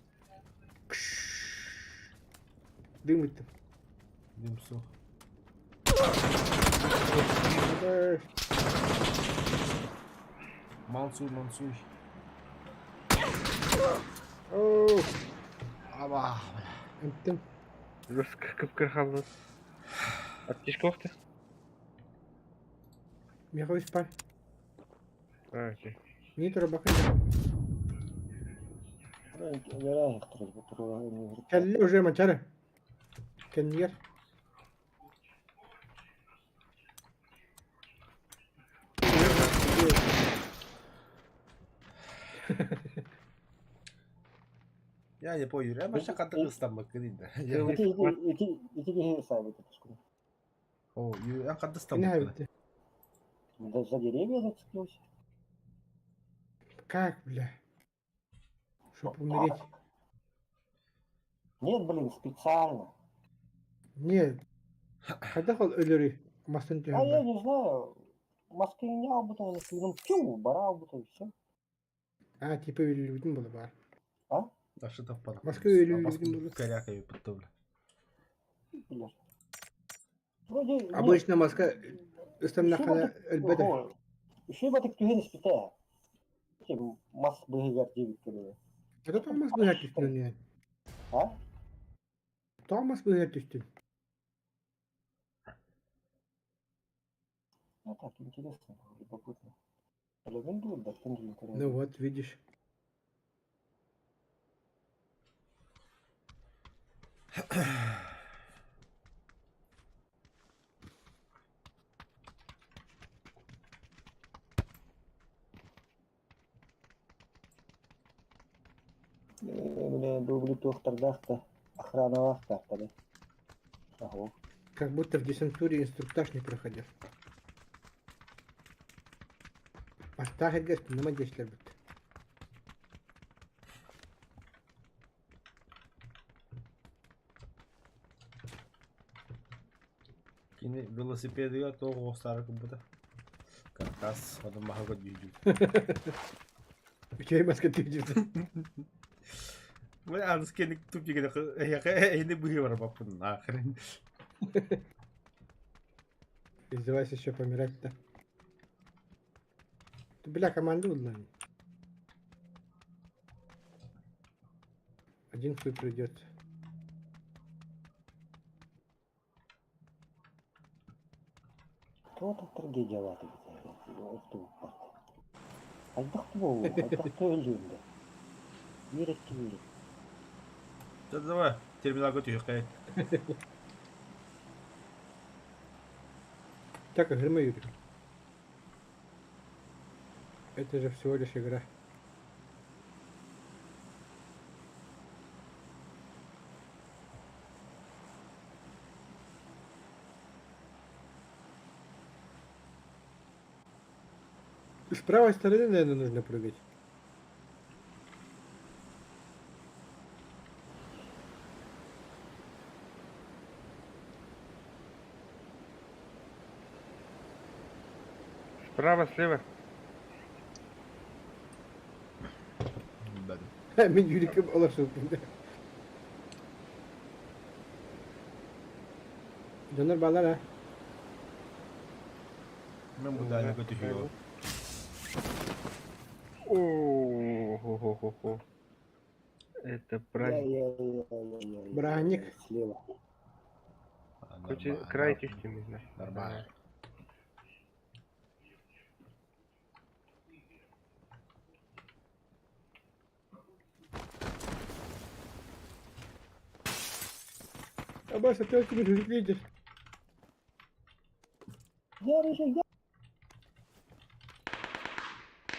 Dım bitti. Дем соқ. Мансуй, мансуй. Ooo. Аба. Ettim. Rus kıpkır kaldı. Ateş kofta. Miha ispar. Okey. Niye tura bakın? Вероятно, который Kelle уже mancar. Kendi yer. Я не понял, я вообще когда Кыргызстан кырында. Ити кеһи сабыт тускун. О, я когда Кини Стамбул. хабитте. Да за деревья зацепился. Как, бля? Чтоб умереть. Нет, блин, специально. Нет. Когда хол өлөрү мастын А я түйәмбә. не знаю. Москве не албутан, ну пью, бара албутан, все. А, типа өлөрүдүн болу бар. А? А что там пара? Москва или А Москву Ленинград? коряка и подтовля. Блядь. Вроде, нет. Обычно Москва ыстамнахана өлбөдө. Еще бы так тюген спитая. Мас быгар дебит кедebe. Это Томас быгар түстүн не. А? Томас быгар түстүн. Ну так, интересно, любопытно. Элемент будет, да, тенджин. Ну вот, видишь. Мне дубли тухтардахта, охрана вахта, да? Ага. Как будто в десантуре инструктаж не проходил. Артах эдгест, нема дешлер бит. Кини велосипедига тоого старый компьютер. Каркас, адам махага дүйдү. Үчөй маска түйдүрдү. Мен аныс кенік туп жегені әйіне бұғы бар бапын ақырын. Издевайся еще помирать-то. Ты, бля, команду узнали. Один хуй придет. Кто-то трагедия латы. Айдақты болу, айдақты өлдіңді. Ерекке ерек. Давай, терминалға түйіқай. Так, игры Юрий. Это же всего лишь игра. С правой стороны, наверное, нужно прыгать. Справа, слева. Мен Юрик'im ulaşıldı. Döner bağlar ha. Мен бұда әлігі түйігі. О-хо-хо-хо. Это праздник. Браник. Слева. Край чистый, знаешь. Нормально. Аббас, опять ты видишь? Я решил,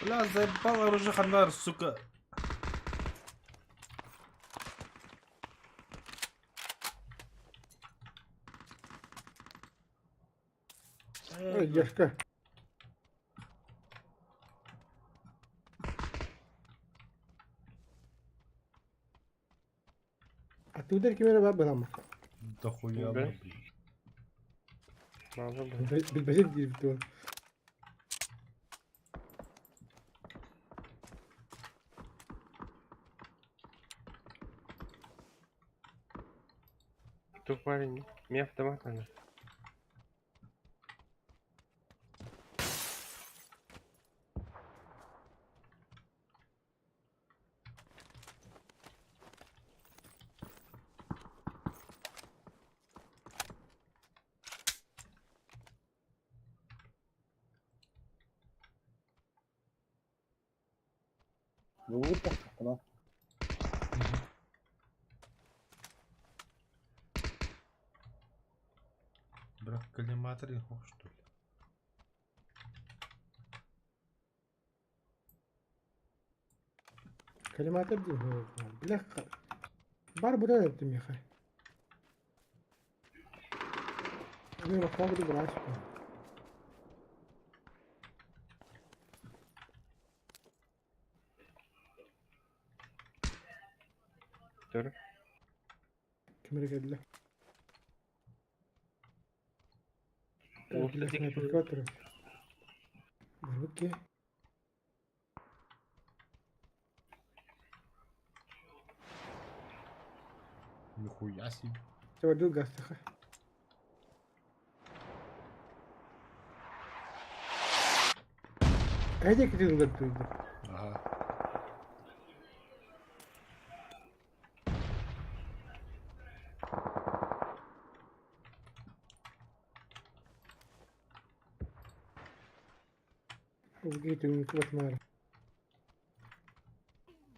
Бля, заебал оружие ханар, сука. Ой, дядька. А ты ударь кемера была ма? Да хуя, Да. блин. Надо было. Безбазит директор. Кто парень? Мне автомат надо. вот так, автомат. Брат, коллиматор их, что ли? Коллиматор değil. Bля, Бар burada yaptım ya. Ne bak abi de bırak. Dur. Kimere geldi? Olsa Geldi tek sniper şu- kötü. Bak ki. Нихуя себе. Çabuk gaz takı. Hadi gidelim götürdü. Ага. Bu gidiyor kıvatmaya.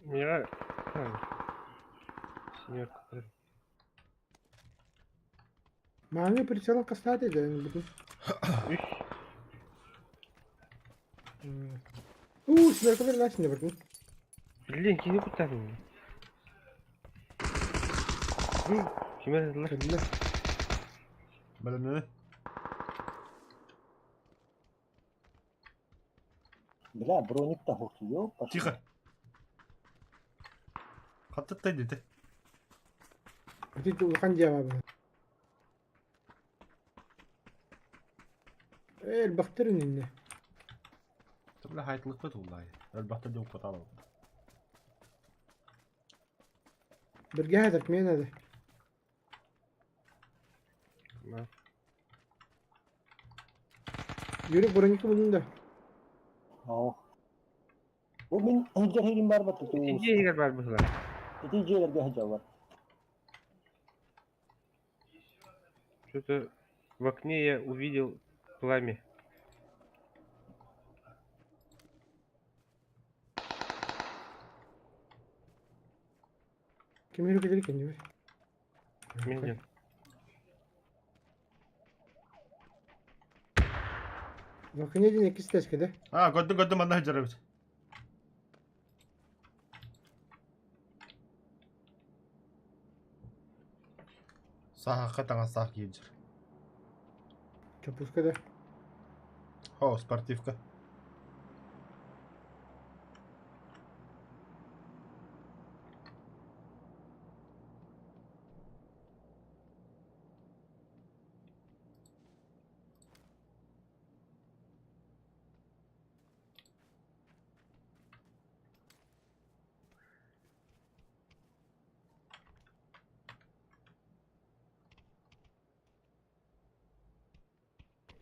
Мира. Семерка. Mavi прицелом кастати de bugün. 3. Sniper'lar lan şimdi bugün. Блин, kimi kurtardın ya? Kime dediler? Geldi. Блин, Бля, броник-то ёп, пошли. тихо. Хаттай dedi. Hadi ulkan cevabı. El baktırın inne. Бля, хайтлык бит улай. Әлбәттә дә укыталар. Birge hadır kimin adı? Ha. Yürü buranın bunun da. Ау. Bu min hıcar herim var batı. İkinci yer var bu sıra. Neticelerge hıcar var. Что-то в окне я увидел пламя. Kim yürü gider kendi var. Медленно. Bakın ne ikisi teskide. А, gördüm anda hajar evet. Саха таңа сах гейджер. Çapuzka da. О, спортивка.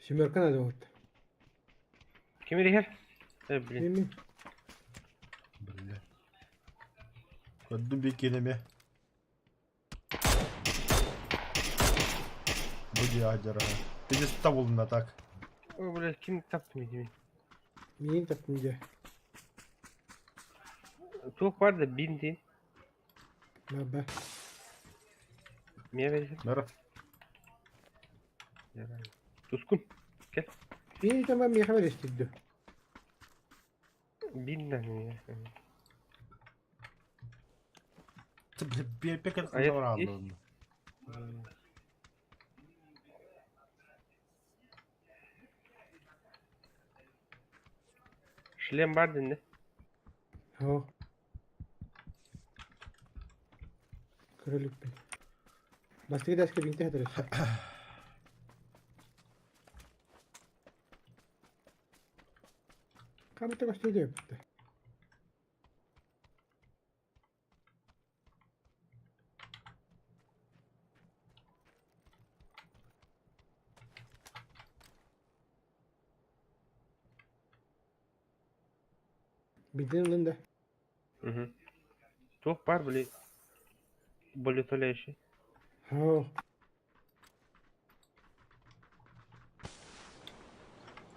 Şimerkan adı oldu. Kim yer? Блин. Değil mi? Бля. Gördüm bir kelime. Bu diye hajar ha. Tezi tuta buldun da tak. О, блядь, kim taptı midemi? Neyin takmayacak? Çok var da bindi. Ben. Niye verirsin? Nere? Tuskun. Gel. İyi tamam bir haber istedi. Bin lan ya. Bir pek Ayak var iyi. aldım. Шлем var ne? Ha. Krallık ben. Bastı gider eski binti hadır. Kamuta başta diyor. Bildin yılında. Hı. Çok var böyle. Болетолящий. Ha.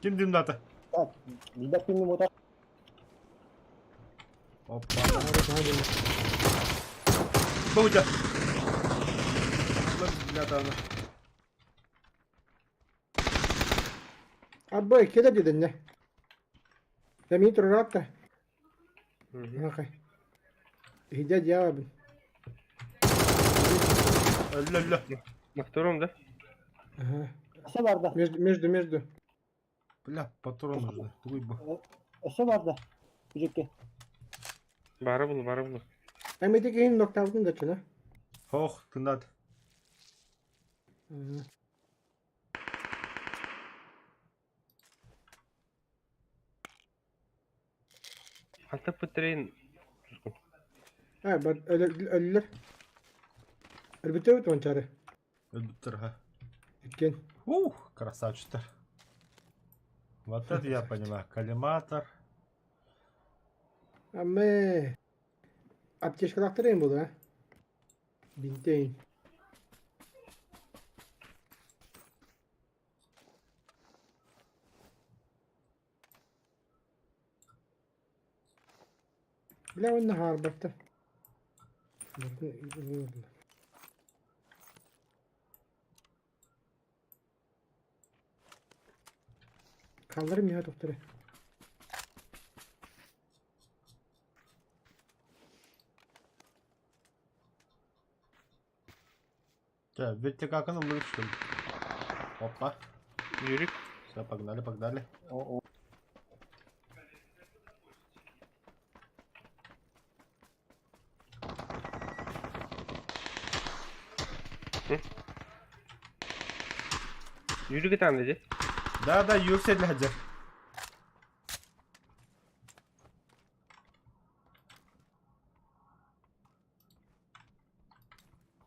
Kim dimdi atı? Так, видать, ты ему так. Hoppa. Hadi. Bu uca. Bля, da. Abi keda dedin ne? Demin turrat da. Hı. Okay. Hidayet cevabın. Öyle. На втором, да? Ага. Эсе бар да. Между. Бля, патрон нужно. Уйба. Эсе бар да. Күжекке. Бары бұл. Әмеде кейін нокталдың да чына. Хох, тынат. Антап бітірейін. Бak ölüler. Ölbüte öt onçarı. Öldüttür ha. Ekken. Красавчик-то. Вот это я понимаю. Коллиматор. Ama apteş kalaktırayım bu da. Binteyin. Bile onun harbatta. Kaldırım ya doktoru. Так, ведь как оно будет, что ли? Опа. Юрик. Все, погнали. Юрик'e tane dedi. Да, yükseldi hadi.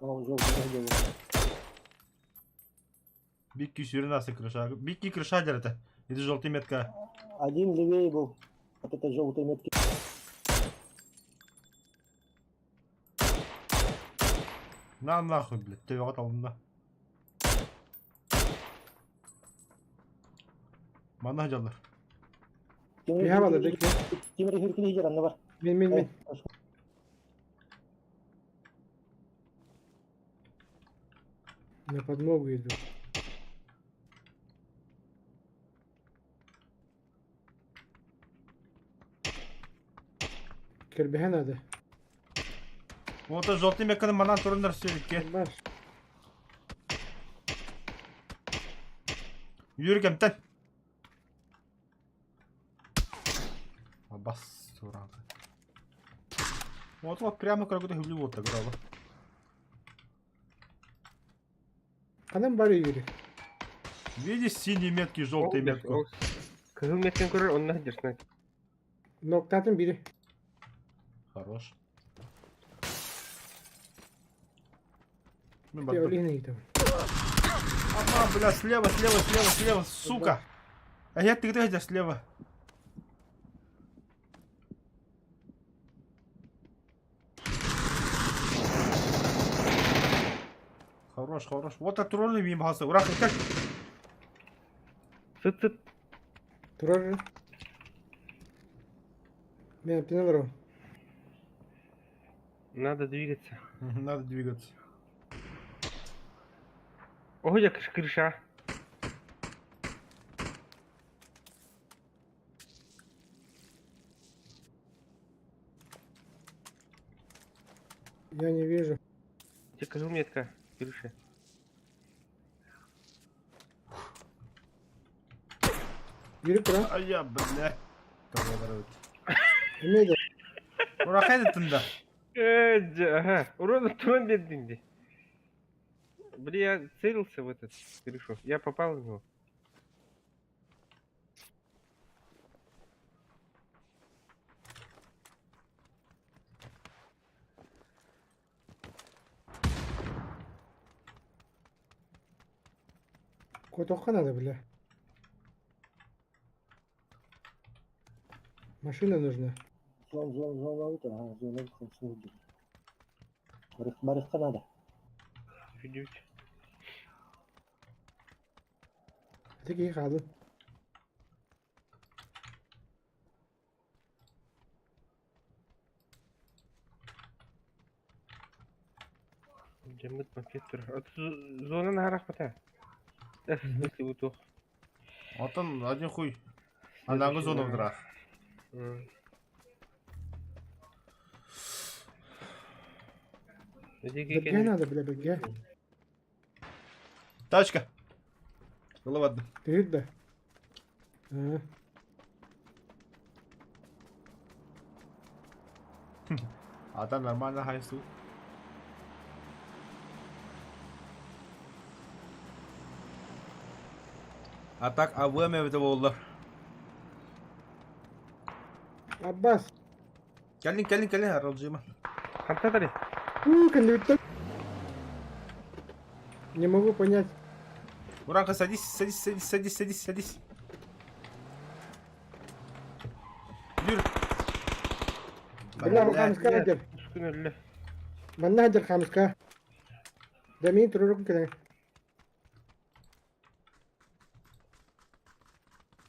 Жол. Бикки сюрин нас крыша. Бикки крыша это. Это желтая метка. Один левее был. Вот это желтые метки. На нахуй, блядь. Ты вот алдында. Мана жалдар. Bir havalı bekle. Темір хиркili жер анда бар. Min. На подмогу иду. Кербеhe nerede? Вот это желтый меканы манан турундар сүйрікке. Var. Yürü emten. Бас туран. Вот прямо как будто хублю вот играла. Adam var yürü. Видишь синие метки, желтые метки. Kızıl metken көрер, onunla hıdırsın. Noktatın biri. Хорош. Ты олейный там. Ага, бля, слева, сука. А я ты где слева? Хорош. Вот это тролли мимо хаса. Ура, как? Sıt. Durur. Ben pinalırım. Надо двигаться. Надо двигаться. Ого, крыша. Я не вижу. Тебе козыл метка. Крыша. Yürü kura. А я, бля. Emeydi. Ура, хайдытында. Ага. Урон туман бедный. Блин, я целился в этот крышу. Я попал в него. Котовка надо, бля. Машина нужна. Зон. Барысқа надо. Чуть-чуть. Öteki kaldı. Жамыт пакет тұр. Зонаны арақ бата. Да, в смысле, утох. Вот он, один хуй. Анаңы зона вдыра. Беге надо, бля, беге. Тачка. Ну ладно. Ты да. А там нормально хайсту. А так АВМ это oldular. Аббас. Келин аралжыма. Хантатари. Конвертер. Не могу понять. Уранка, садись. Юр. Бля, хамска надер. Üskünürlü. Бана надер хамска. Да мин турурuk кene.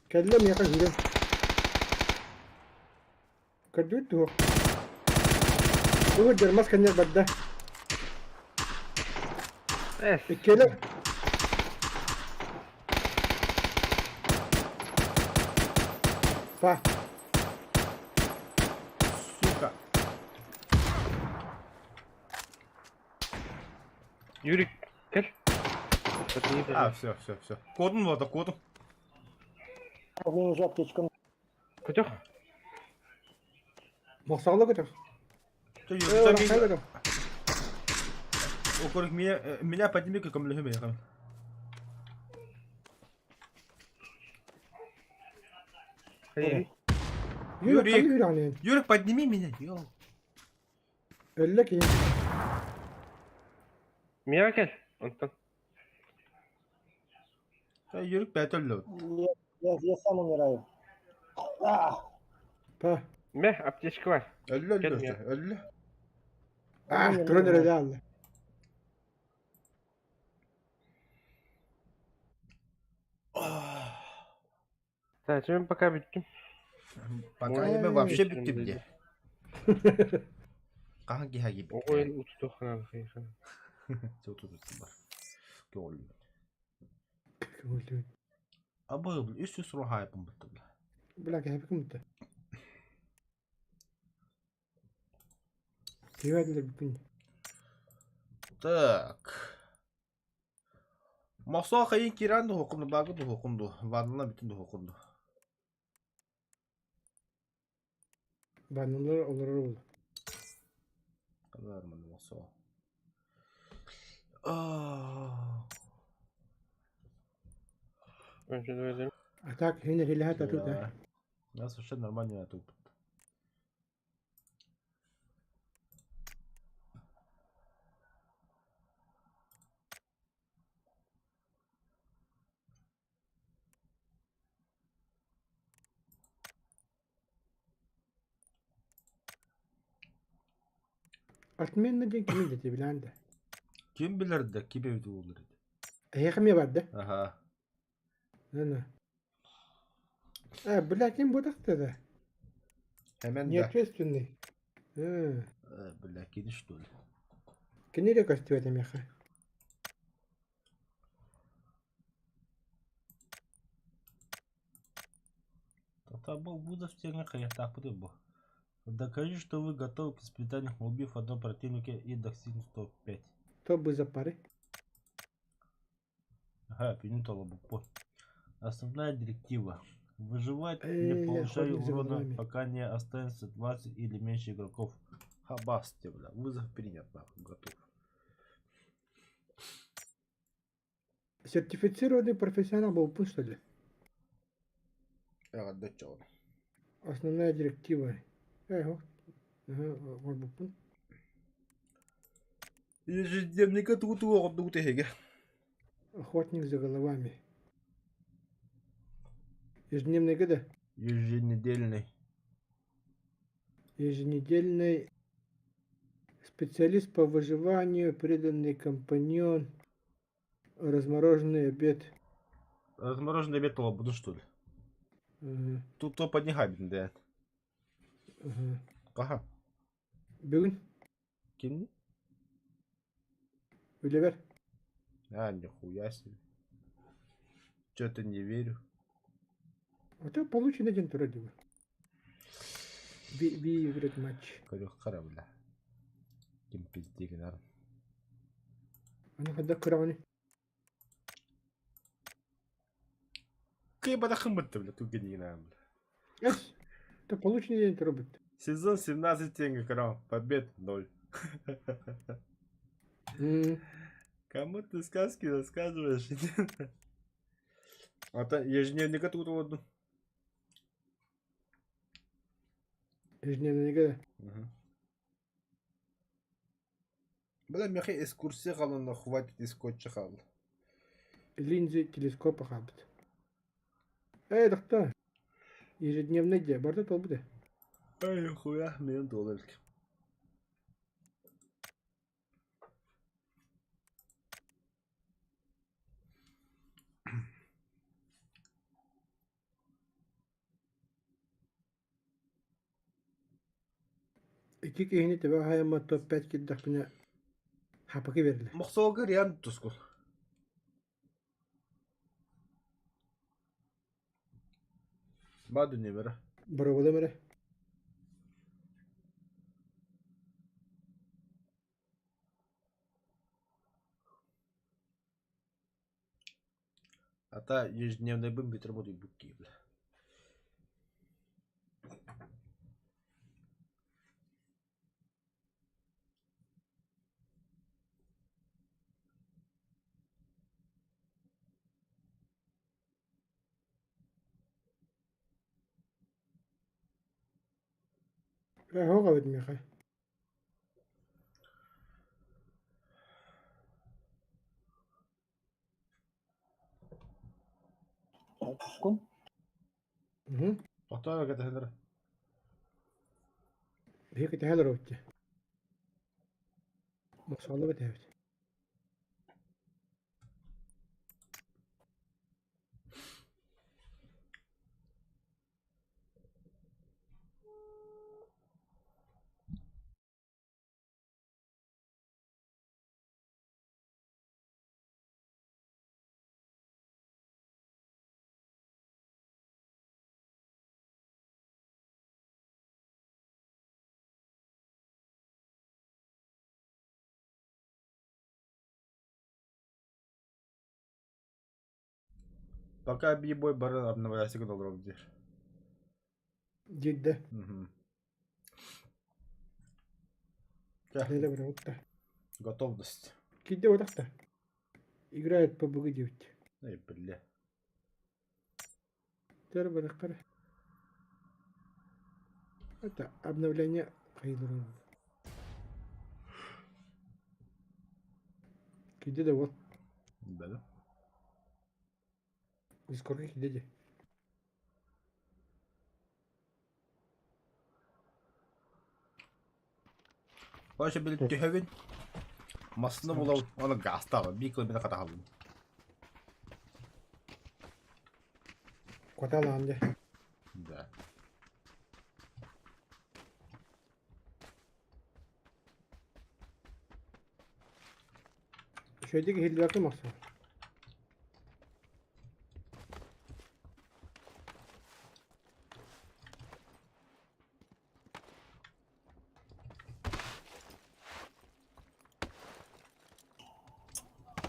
Kellem ya kan hidem. Kadut tu. Bu dermas kanya badda. Es. Ikkele. Fa. Сука. Yürü. Gel. Hadi iyi А, все. Кодун вот, кодун. Огонь уже аптечкам. Kucak. Мохсагла кетер. Ты Около меня подними как камлехме я. Hadi. Yürü, Yürek. yürü yani. Юрик, подними меня, ёл. Öyle ki. Mira gel. Ondan. Юрик бәтөллө. Я сам умираю. Pa. Meh apteşki var. Gelmiyor. Ölü. Ah, durun öyle aldı. Sadece ben пока bittim. Пока Ой, я вообще вечером битtim зайдем. де. Kangi ha gibi. O oyun uçtu kanal kıyıkan. Çok tutulsun var. Gördüm. Öyle. Абы, üst üste ruh haypım bitti. Bırak hep kumda. Güvenli bir gün. Так. Мосо хайын киран да хукунду, багы да хукунду, ванна бүтүн да хукунду. Banlılar olur olur. Kadar mı mosо? Önce de öyle. Atak hine hilahat atı da. Я совершенно нормально тут. Atmen ne kimin dedi bilen de. Kim bilir de kim evde olur dedi. Ayakım ya vardı. Aha. Ne? Bırakayım bu da. Hemen Niye de. çözdün ne? Bırak gidiş dolu. Kini de gösterdim ya. Тогда буду в техниках так по-другому. Докажи, что вы готовы к испытаниям, убив одного противника и достигнув 105. То бы за пары. Ага, принято лобопо. Основная директива. Выживать, Эй, не получая охотник за урона, головами. пока не останется 20 или меньше игроков. Хабасте, бля. Вызов принят, нахуй, готов. Сертифицированный профессионал был пусть, что ли? Да чё? Основная директива. Вот. Вот был пункт. Ежедневника тут отдухтеге. Охотник за головами. Ежедневный года. Еженедельный. Еженедельный специалист по выживанию, преданный компаньон, размороженный обед. Размороженный обед буду, что ли? Ага. Тут то поднехабит, да. Ага. Ага. Бюн, Кинь. Уливер. Нихуя себе. Чё-то не верю. А то получен один вроде бы. Выиграть матч. Говорю, корабля. Кем пиздик, наверное. А ну когда крованы. Кыйба да хымбытты, бля, тут генина, бля. Эс, это получный день робот. Сезон 17 тенге крал, побед 0. Кому ты сказки рассказываешь? А то ежедневника тут вот. Ежедневно никогда. Бля, мехи экскурсия қалына хватит из скотча қал. Линзы телескопа хабыт. Докtor. Ежедневный день. Барда толбуде. Ай, хуя, мен долларки. İki kehini tebe hayama top 5 kiddak bine hapaki verildi. Мақсаугар ян тускул. Баду немера. Барабада mere. А та ежедневный бым битер букки, бля. Hoga vermiyor ha. Tuskun. Ota öyle tehler. Bir kete heller otti. Masallı bir tevet. Пока бибой бары обновляя сигнал ровно. Ciddi. Леля bir otta. Готовность. Kidde odakta. Играет по бугу девять. Эй, бля. Тер баракар. Это обновление хайдуру. Kidde de вот. Да. Дискордка kidde de. Başa bilip tühevin. Masını bulav. Onu gasta var. Bir kilometre kadar aldım. Kotala ande. Да. Şöydeki hilbakı masa.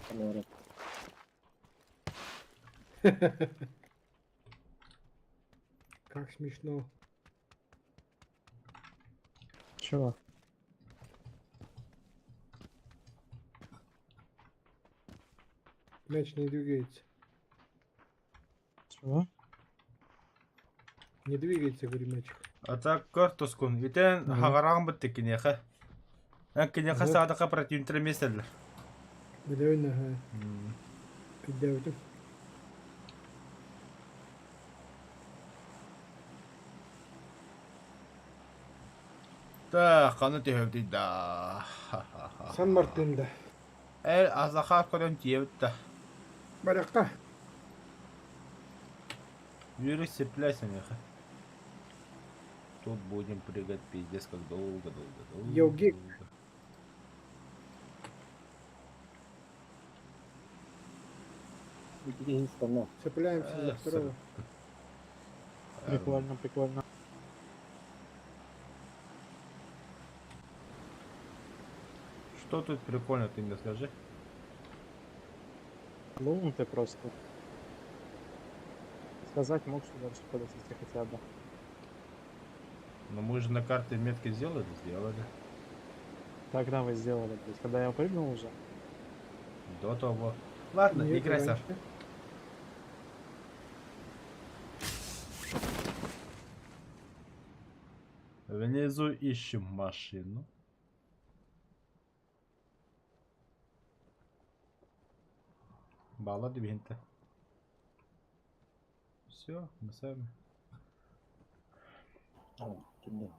Kamera. Как смешно. Чего? Мяч не двигается. Чего? Не двигается, говорю, мячик. Ата картоскун. Итен хагараган битти кинеха. Кинеха Ага. садака против тремесел. Bilevin ha. Gidevdim. Та ханы тühevdi да. San Martin'de. Азаха kodon тиевда. Баракка. Юрий, цепляйся, меха. Тут будем прыгать пиздец как долго. Йоги. Иди из говна. Цепляемся за второго. Прикольно, прикольно. Что тут прикольно, ты мне скажи? Ну, ты просто. сказать мог, что дальше подойти хотя бы. Но мы же на карте метки сделали? Сделали. Когда вы сделали, блядь? Когда я прыгнул уже? До того. Ладно, Нет, играй сам. раньше. Внизу ищем машину. Bağladı bir. Все, мы сами. Kimden?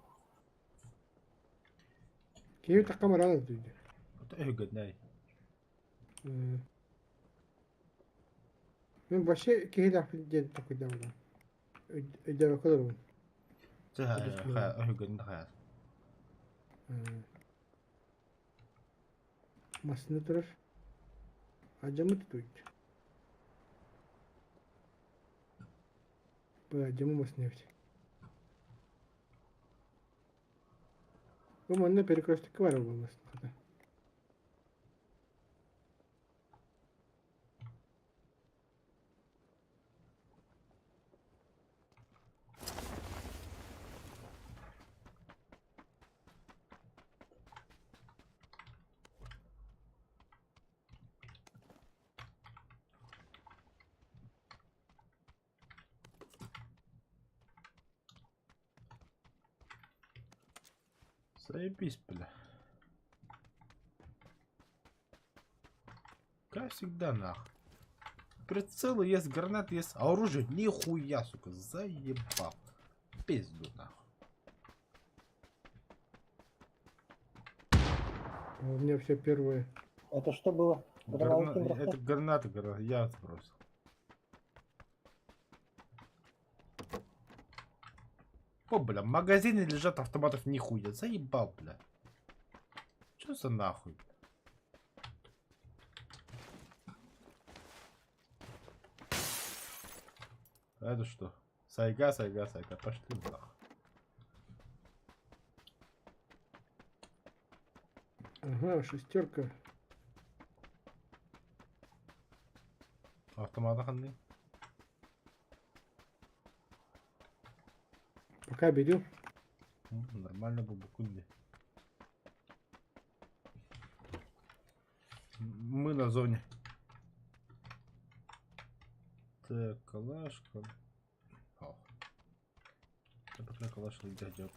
Киев такая рано дойди. Это угодняй. Мен вообще киев ден такой давно. Ödeme kadar oldu. Це угодняй. Masında durur. Acamı tutuyor. Bu acamı masını yapacak. Bu manda perikostik var olmasın kadar. Заебись, бля. Как всегда, нахуй. Прицелы есть, гранаты есть, а оружие нихуя, сука, заебал. Пизду, нахуй. У меня все первое. Это что было? Это гранаты, я сбросил. О, бля, в магазине лежат автоматов нихуя, заебал, бля. Чё за нахуй? А это что? Сайга, пошли нахуй. Ага, шестерка. Автомат ханны. Пока беру. Нормально был бы кунди. Мы на зоне. Так, калашка. О. Это калашка дядя.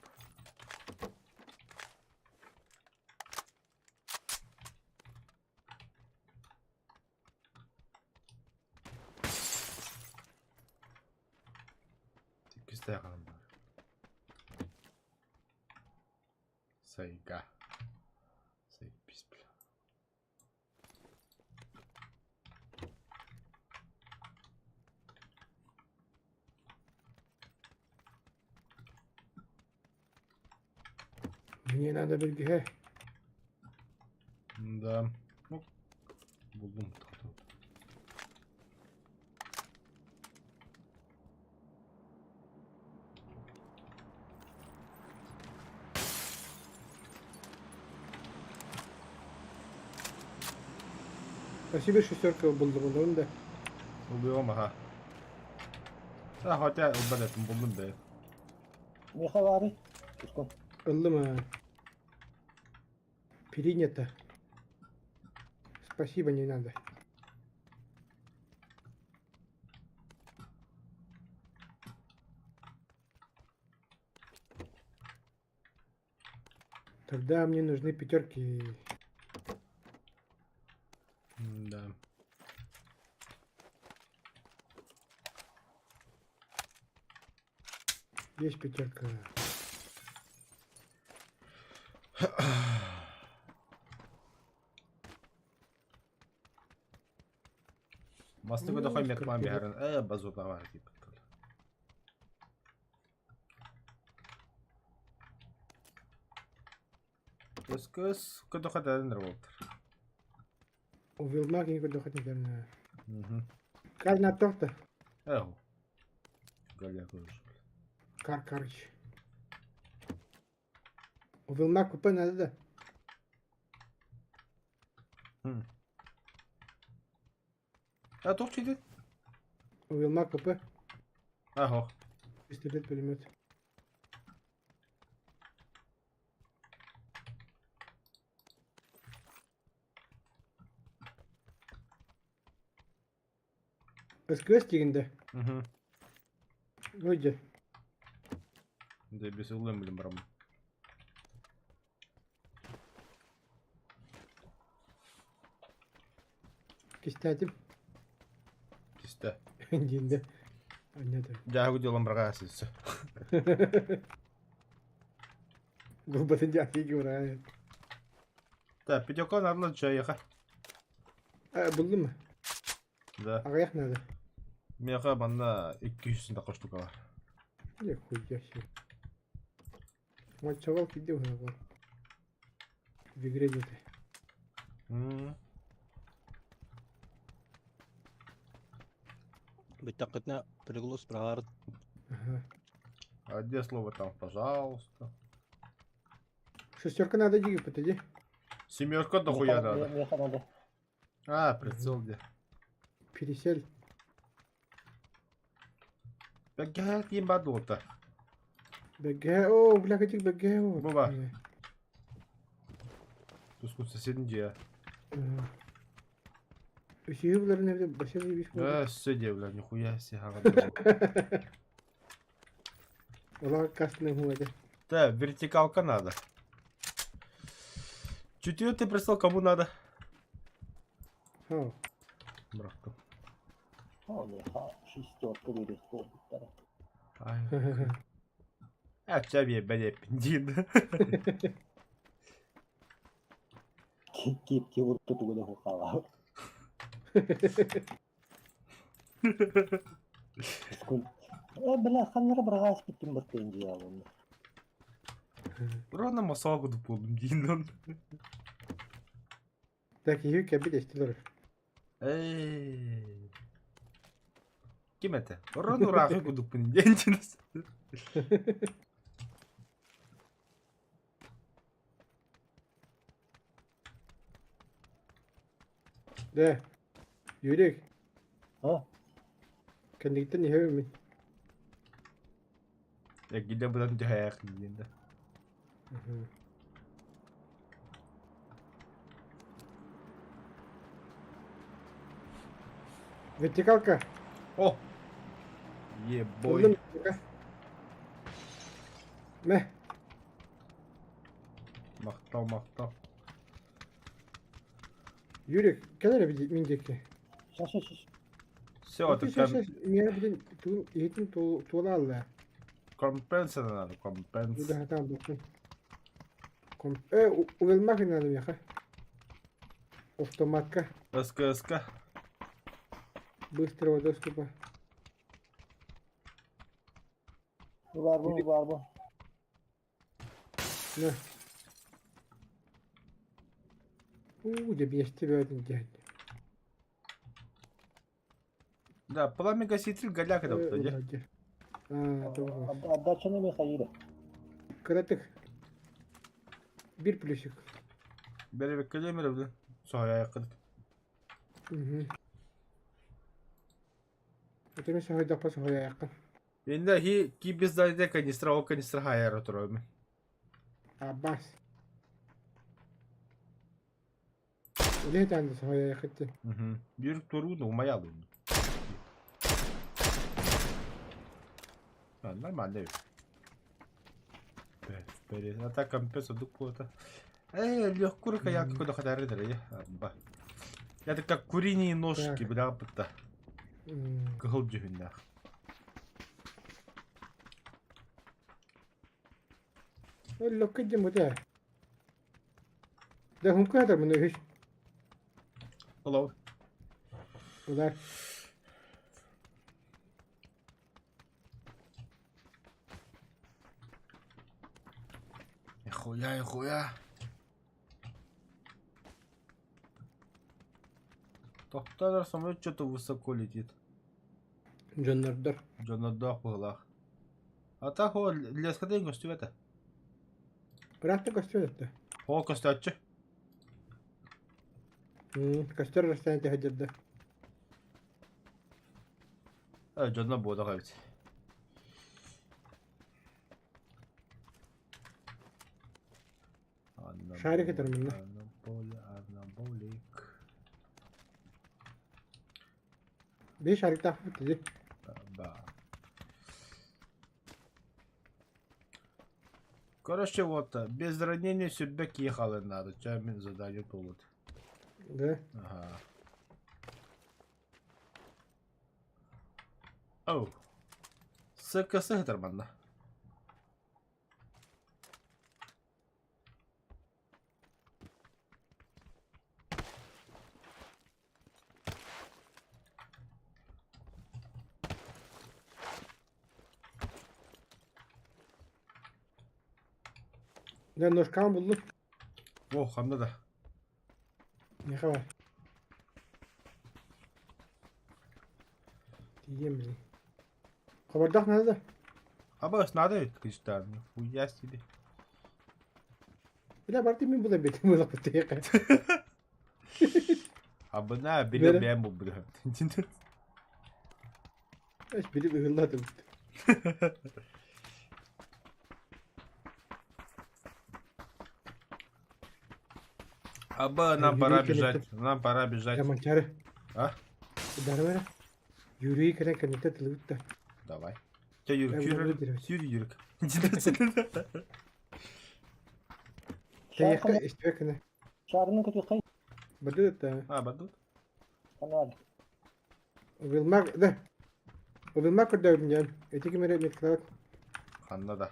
Кистахан. Сайга. Заебись, бля. Мне надо бельгия. Да. Ну, buldum. Спасибо, шестерка buldum onu da. Убивам, ага. Да, хотя убадетим buldum be. Михаил abi. Tutkum. Aldım ha. Принято. Спасибо, не надо. Тогда мне нужны пятерки. Да. Есть пятерка. Мастыгы да хоймет мами харин. Базука var gibi. Кыз, кыды хатарыныр болтыр. Увилмак не куда хоть не Угу. Кар на торта. Эу. Галя курыш. Карыч. Увилмак купе надо да. А тух чиди? Увилмак купе. Ахо. Пистолет, пулемет. СКС дегенде. Угу. Öyle. Да без улым, блин, брам. Кистатим. Кисте. Дегенде. Anladım. Жагу делом брагасыз. Bu batınca atıyı buraya. Да, пятёкон одна чаяха. Buldun mu? Да. Ayak nerede? Меха банда 200 такой штука бар. Ne koyacaksın? Maç çaval gidiyor ona bak. Vigre dedi. Битакытна приглус прагар. Ага. А где слово там, пожалуйста? Шестерка надо диги подойди. Семерка дохуя надо. Меха надо. А, прицел где? Пересель. Бегает ебануто. Беге. О, бля, хотик беге. Буба. Тут соседние. Üsüyüblerin evde başarılı bir iş Да, oldu. все, бля, нихуя себе. Ola kastını huvade. Да, вертикалка надо. Чутье ты прислал, кому надо? Ha. Братку. О, меха. Шестерка берет. Полтора. Ай. А тебе, бля, пиндин. Кепке вот тут года хухала. Бля, ханнара брагас биттим бір тенди алым. Ровно масагу допулдum дин. Daki yük ya bir de işte dur. Эй. Kim это? Ровно рахи допулдum дин. De. Yürek. Ha? Kendi gittin ya mi? Я гида будан жаяк дин. Vertikalka. О! Ебой. Buldum. Meh. Мактал, мактал. Yürek. Kenara bir minecek ki. Şaş. Все, это прям Miyana bir de yetin tuğla al ya. компенса надо, Bu компенс. da hata bakın. Uvelmak inanım ya. Автоматка. СКСК. Быстрого доступа. Var bu. На. Где бы я ж тебя один дядь. Да, пламя гаситель голяка да вроде. Doğru. Отдача на меха иде. Karatık. Bir plüsük. Бери калемер да. Соя якын. Ötümüsü hoyda pası hoya yakın. Енді ки без дайда канистра, о канистра хайер отыруым. Abbas. Öyle tanıdısı hoya yakıttı. Bir туру, но умаял. Нормально. Вперед. А так компенса дуплота. Легко я какой-то ходары дали. Это как куриные ножки, бля, пыта. Кыгыл жүгіндақ. Öyle kıcım bu da. Da hum kadar mı ne hiç? Hello. Ulan. Хуя. Тоқтар самолет что-то высоко летит. Canlardır. Жанадақ бұғылақ. А так о, лескаден көстіп әті. Bırak da kastör etti. О, көсті әтші. Kastör rastlayın tehcirde. Жанна бұғыдақ әбіт. Анаболик, термин, да? Анаболик. 5 шарик тахып dedi. Да. Короче, вот, без ранения сюрбек ехал надо. Чамин задание толут. Да. Ага. Оу. Sıkı hıtırmanda. Ne Nurkan buldum. Oh, hamda da. Ne kadar? Diyeyim mi? Kabardak nerede? Ama надо кристалл. Хуя себе. Bile bardi mi bulabilirim bunu kutuya? Abi ne biliyorum Nere? ben bu biliyorum. Hiç biri ıhırladım. Abi нам пора Yürüyerek бежать. Нам пора бежать. Ya mançarı. А? Darbe. Yürüyü kere kanıta tılıp da. Давай. Че, Юрик, Я Юрик, буду делать. Юрий, Юрик. Teyakka işte kanı. شعرنا كنت يخي Badı da. А, Баду? قنوات Vilmak da. Vilmak kadar ödüneceğim. Etiki mere metklat. Ханда да.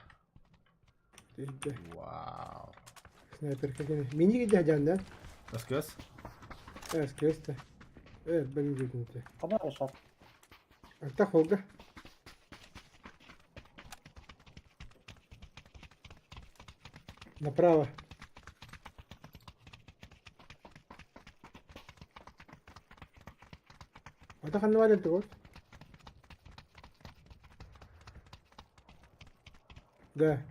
İşte. Вау. Sniper kakene. Mini gideceğim candan. Расказ? Evet keste. Evet benim gözümde. قنوات شعر Artık oldu. Направо. Это ханвали тут. Да.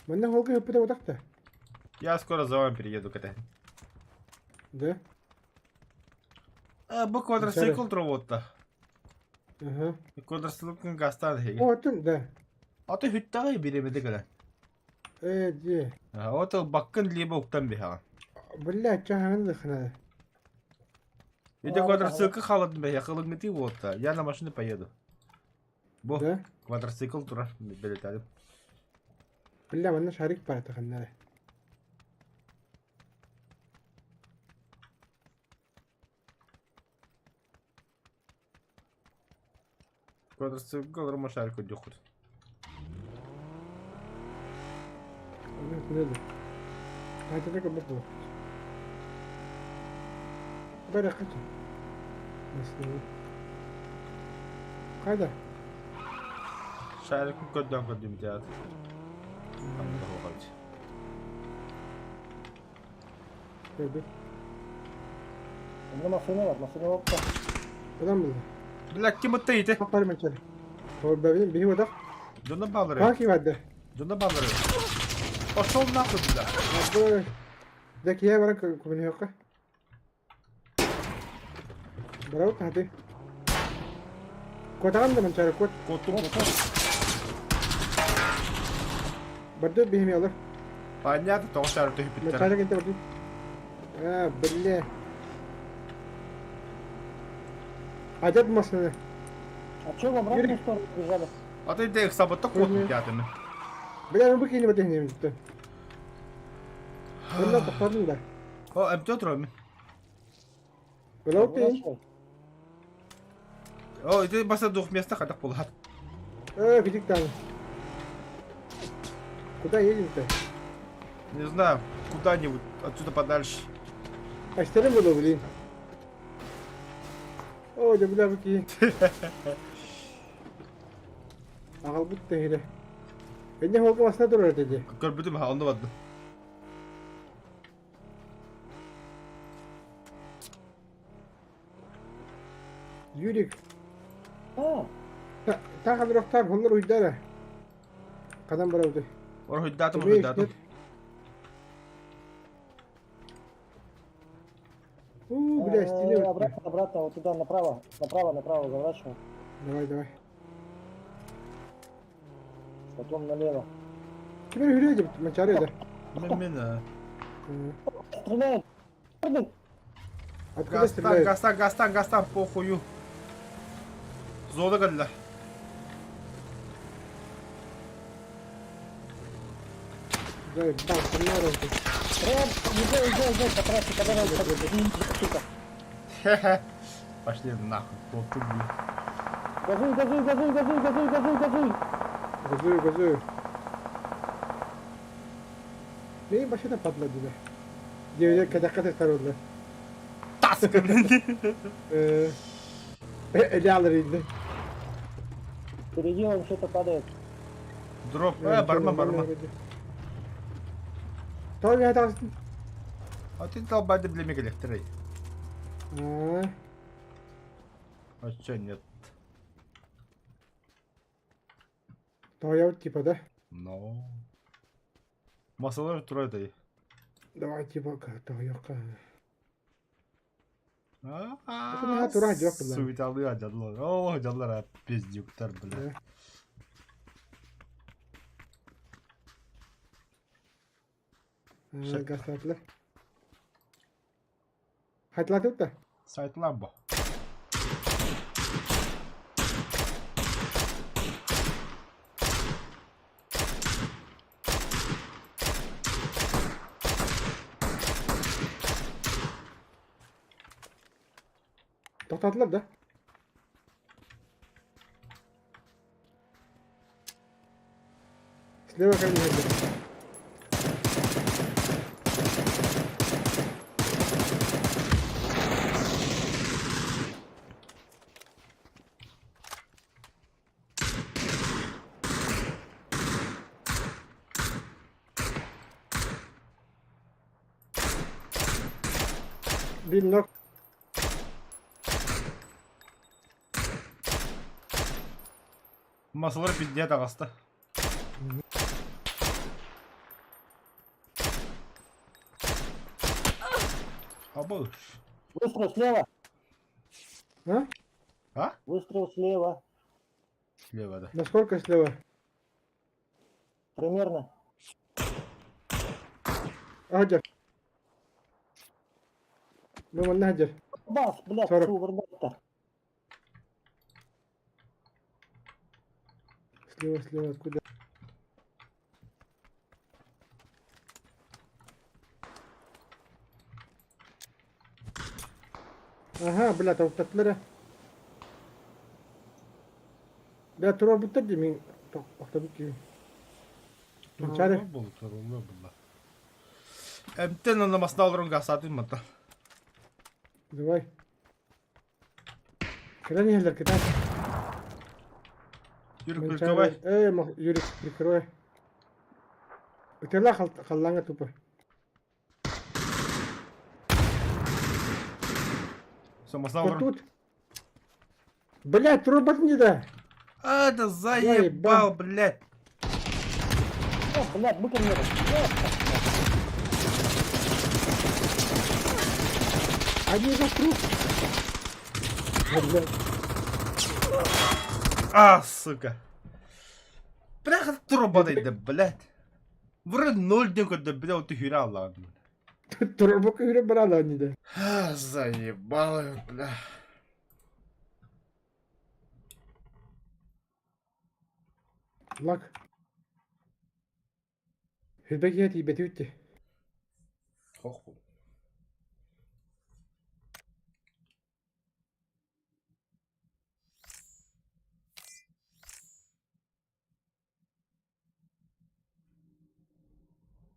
Mana холга yapıda odakta. Я скоро за вами перееду, Катя. Да. А, bu quadriciclo травотта. Ага. Quadriciclo гастан хей. О, это да. Аты хүттагы биремеди калан. Ди. Аты баккын либо уктан биха. Бля, чахан дыхна. Иде quadriciclo халат бе якылыңгыти вотта. Я на машине поеду. Бу Да. quadriciclo тура билетади. Бля, mana шарик бар таханна. Quadriciclo ромашарку дюхут. Ne oldu? Hadi ne kadar bu? Böyle kaç? Nasıl? Kayda? Шарик көдөн көдүм диат. Анда хогалж. Gördü. عندنا مصينة مصينة وقتها Adam buldu. Bilak kim itti? Kaparım içeri. O bebeğin biri orada. Dona balları. Kanki vardı. Dona balları. O sol naklı bilak. Bu Zekiye bana kumunu yok. Bravo hadi. Kotakan da mencari kot. Kotum. Berde bihimi alır. Понятно, то шарик төхүп биттер. Mencari gente vardı. Ha bille. Acayip masını. А чё вам Юрий. разные стороны бежали? А ты де саботок котум ятыны. Bile bu kini batehnim gitti. Bunda topladım da. О, эмтө турам. Böyle okuyun. Выращивай. О, иди баса двух местах адак булат. Gıcık tane. Kуда едем-то? Не знаю, куда-нибудь отсюда подальше. Açtırım bunu bileyim. O da bile bakayım. Ağal bu tehire. Bence holga masına durur dedi. Көрбүдүм, андабадым. Yürük. А, Ta kadar oktar onlar uydara. Kadın bıraktı. Ор хуйдатым, Тебе их хуйдатым. нет? Бля, стили вот. обратно, обратно, вот туда, направо, направо, направо, заворачивай. Давай, давай. Потом налево. Kime yürüyeceğim? Mançarı da. Мемена. Стреляет. Блин, Откуда Гастан, стреляют? Гастан, Гастан, Гастан, похую. Зода geldiler. Заебал, Канаров. прям, езжай, по трассе, когда нам сука. Хе-хе. Пошли нахуй, толпу бью. Газуй. Газую. Neyin başına patladı be? Diye kadar sarıldı. Таскан. Eli alır indi. Впереди он что-то падает. Дроп. Барма. Tamam ya taksın. А ты долбай блемек электрей. А чё нет? Tamam типа, да? Ну. Масалар турайды. Давай типа, tamam yok. Ааа. не тура жоқ бұлар. Суеталы ажалар. О, ажалар пиздюктар бля. Gazlatlı. Hatırlatıp da. Сайтлар бо. Toxtatdılar da. Слева ко мне. Bir nok. Масалар пиздец ағасты. Абыш. Выстрел слева. А? А? Выстрел слева. Слева, да. Насколько слева? Примерно. Hacer. Numara ne Hacer? Бас, блядь, 40. овербайта. Слева, откуда? Aha, блядь, avukatları. Блядь, турор bitti değil mi? Otobüs gibi. Mançarı. Турулы было. Эмтен намасына алырын гасатын мата. Давай. Когда не хелер, когда? Yürü kırkavay. Yürü, прикрой. Ütela kallanga topu. Самосына Вот алырын. тут. Блядь, турор batınca da. А, да заебал, блядь. О, блядь, быком Один вокруг. Блядь. А, сука. Бляха турбадайды, блядь. Вроде 0 декоды, блядь, вот ты хюра ладно. Турор boku yürü bana da önce de. Заебал, бля. Lak. Hürbek yeti beti ütti. Хох.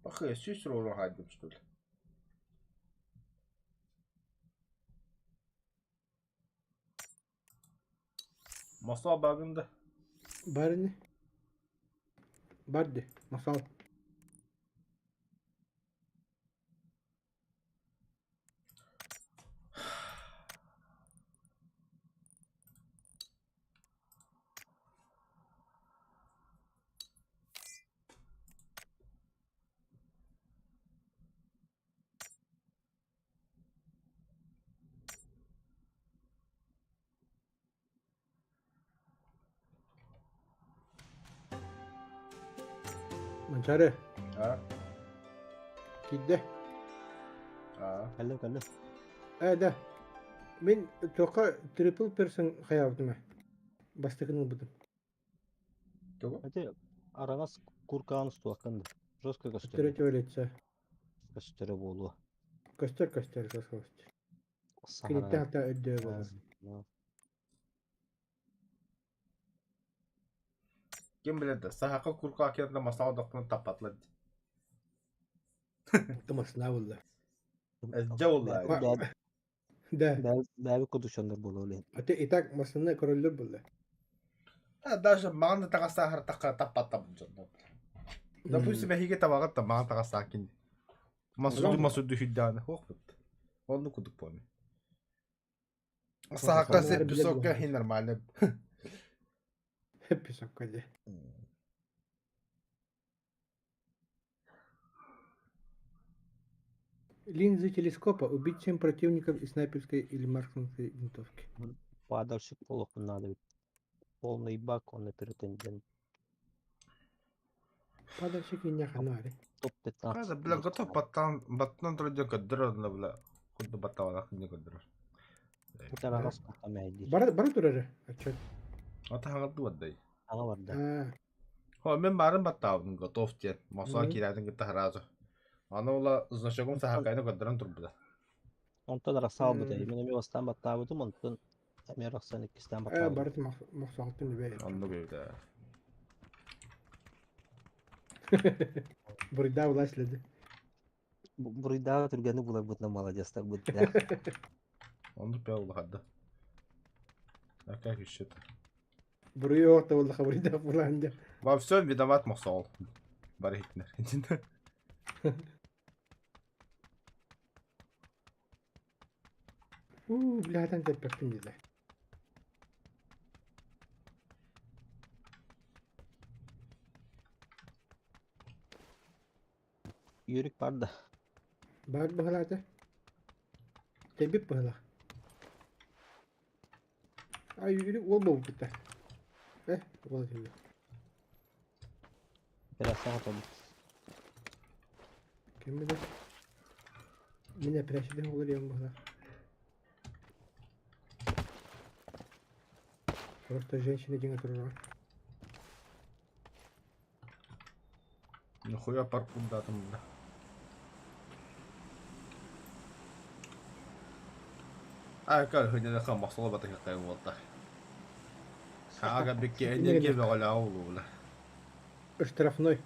Пахай, сюсру урагадим, что ли? Masa bagında. Bari ne? Bardi. Masal. Mançarı. Ha? Gidde. Ha? Kallo. Да. Мен тоқа triple person hayavdım. Bastıkını buldum. Tugu? Hadi aragaz kurkağın üstü hakkında. Жестко göster. Göstereti öğretse. Göstere bolu. Göster göster. Kilitten Sahara. hatta ödüyor bu. Kim biledi? Sahaka kurka kendine masal doktorunu tapatladı. Tımasına valla. Ezce vallahi. Da. Bäbi kuduşanlar bolu öyle. Ate itak masını korulur bulla. Ha, даже маңды таға сахар тақа таппаттам жонда. Допустим, хиге табағат та маған таға сакин. Масуду хидданы хоқпыт. Онды кудук поми. Сахака сеп писокка хи нормально. Hep bir sokkacı. Линзы телескопа убить 7 противников из снайперской или марксовской винтовки. Падальщик полох надо ведь. Полный бак он претендент. Падальщик и няханари. Топ-15. Каза, бля, готов баттан трудя каддыр, бля. Куды баттавана куды каддыр. Это арагаз куркамайды. Бара турары. Отчет. Ата хаңатты баддай. Ага бар да. Хо, мен барын баттавдың готов тен. Масуа кирайдың гитта харазы. Аны ола значогум сахакайны каддыран турбуда. Онтон арасал буда. Мен эми бастан баттабытым, онтон эми араксан иккистен баттабытым. Барат мақсағыттың бәйі. Анны бейді. Бұрыда улашлады. Бурайдага түргені булар бутна молодецтар бутта. Анны бей олы хадды. Ака күшет. Бұрый оғта олыға бұрыда бұланды. Во всем виноват Мосол. Барhitner. Білядан тәппәктің деді. Yörük var da. Bak bağladı. Tebip bağla. Ay yürü ol bu burada. Ol şimdi. Biraz sağa tabi. Kim bilir? Yine preşiden olur yan bağla. Просто женщина деньги турова. Нихуя паркун датым бля. Кал хыдыда хан Мосол бата кайын болта. Ага бекке энергия бегала аулу бля. Штрафной.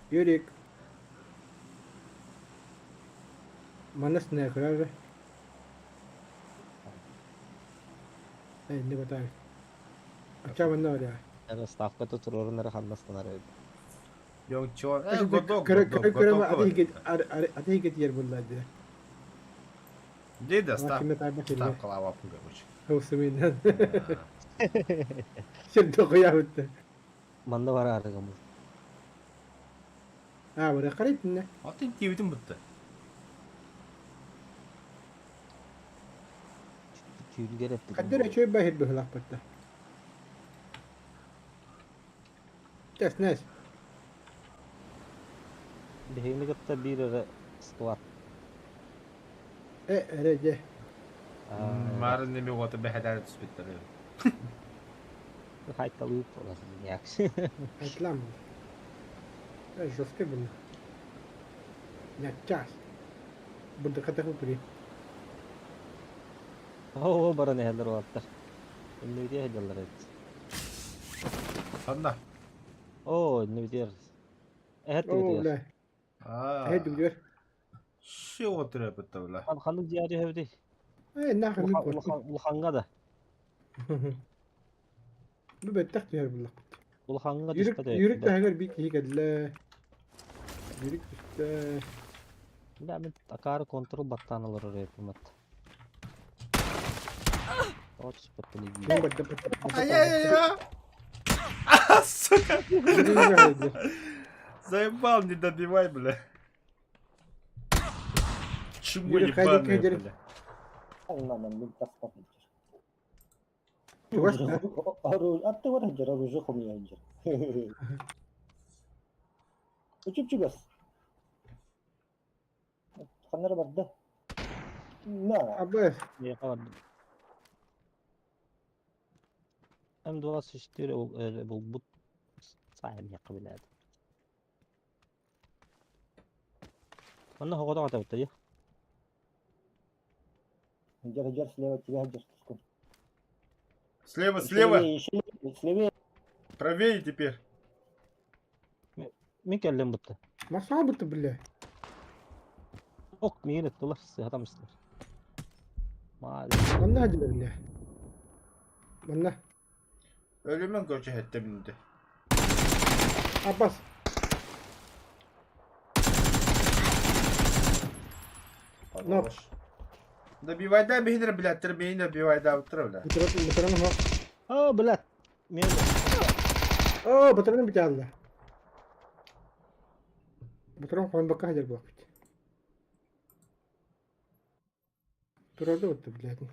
Юрик. Манас не краже. Ne batar. Açamın ne oraya? Yani stavka tutururlar hanmasınlar öyle. Yok çor. Godok. Ateş git yer bunlar diye. Dedi stav. Kime tabi ki? Stav kala vapun görmüş. Havsımından. Şimdi okuya bitti. Manda var arıgamız. Ha buraya karaytın ne? Atın TV'den bitti. Tüylüger hep. Kadir açıyor bahir bir hılak bitti. Kes nes? Behini gıtta bir ara squat. Erece. Marın nemi gota behedar tüspitleri. Haykalıyıp olasın yak. Reklam mı? Жестко было. Нет, час. Буду катать упри. Oo bara ne heller vardır. Nvidia heller et. Sanda. Oo Nvidia. Evet О, Nvidia. бля. Эй, дугер. Şey oturuyor bitti bля. Hanlık diyarı hevdi. Эй, нахуй не корти. Ulhanga da. Bu bettak diyor bu. Ulhanga Yürük, düştü de. yürük de heger bir kişi geldi. Yürük işte. Ben akar kontrol battanaları oraya yapılmadı. O çıkıp beni Ben giyiyor. battı. Ай-яй-яй! Сука! Заебал, не добивай, бля. Чему Юрий, ебаный, ходик, бля. Anladım bir tas kapatır. Чугас да? Атты бар хеджер, оружие хомия хеджер. Учуп чугас. Ханнар барды. На. Абай. İyi kavardım. Hem doğası işte öyle bu sahibi yakabiladı. Bana hava da atıyor ya. Хеджер, слева от тебя хеджер. Слева, слева! Слева. Правее теперь. Min kellim bitti. ما صعبت بالله. Ok min ettiler sıhhatam ister. Ma والله هجم بالله. والله. Ölümün göçü hette bindi. Abbas. Nok. Да бивайда бейнер билеттер бейнер бивайда утра бля. Bitirelim ha. Aa bilet. Min Bitirelim bir tane. Bitirelim falan bakka hacer bu vakit. Durardı bitti biletin.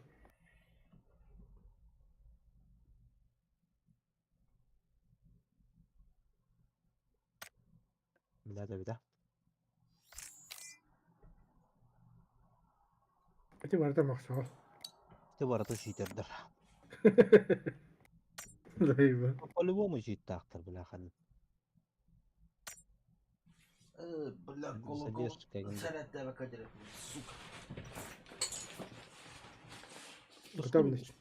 bilet bir de. Hadi var da maksağı. İşte bu arada şiiterdir. Zayıfı. По-любому şiit aktır bile hani. Бля, Садишь как-нибудь. Сарате бакадер. Сука. Готовность.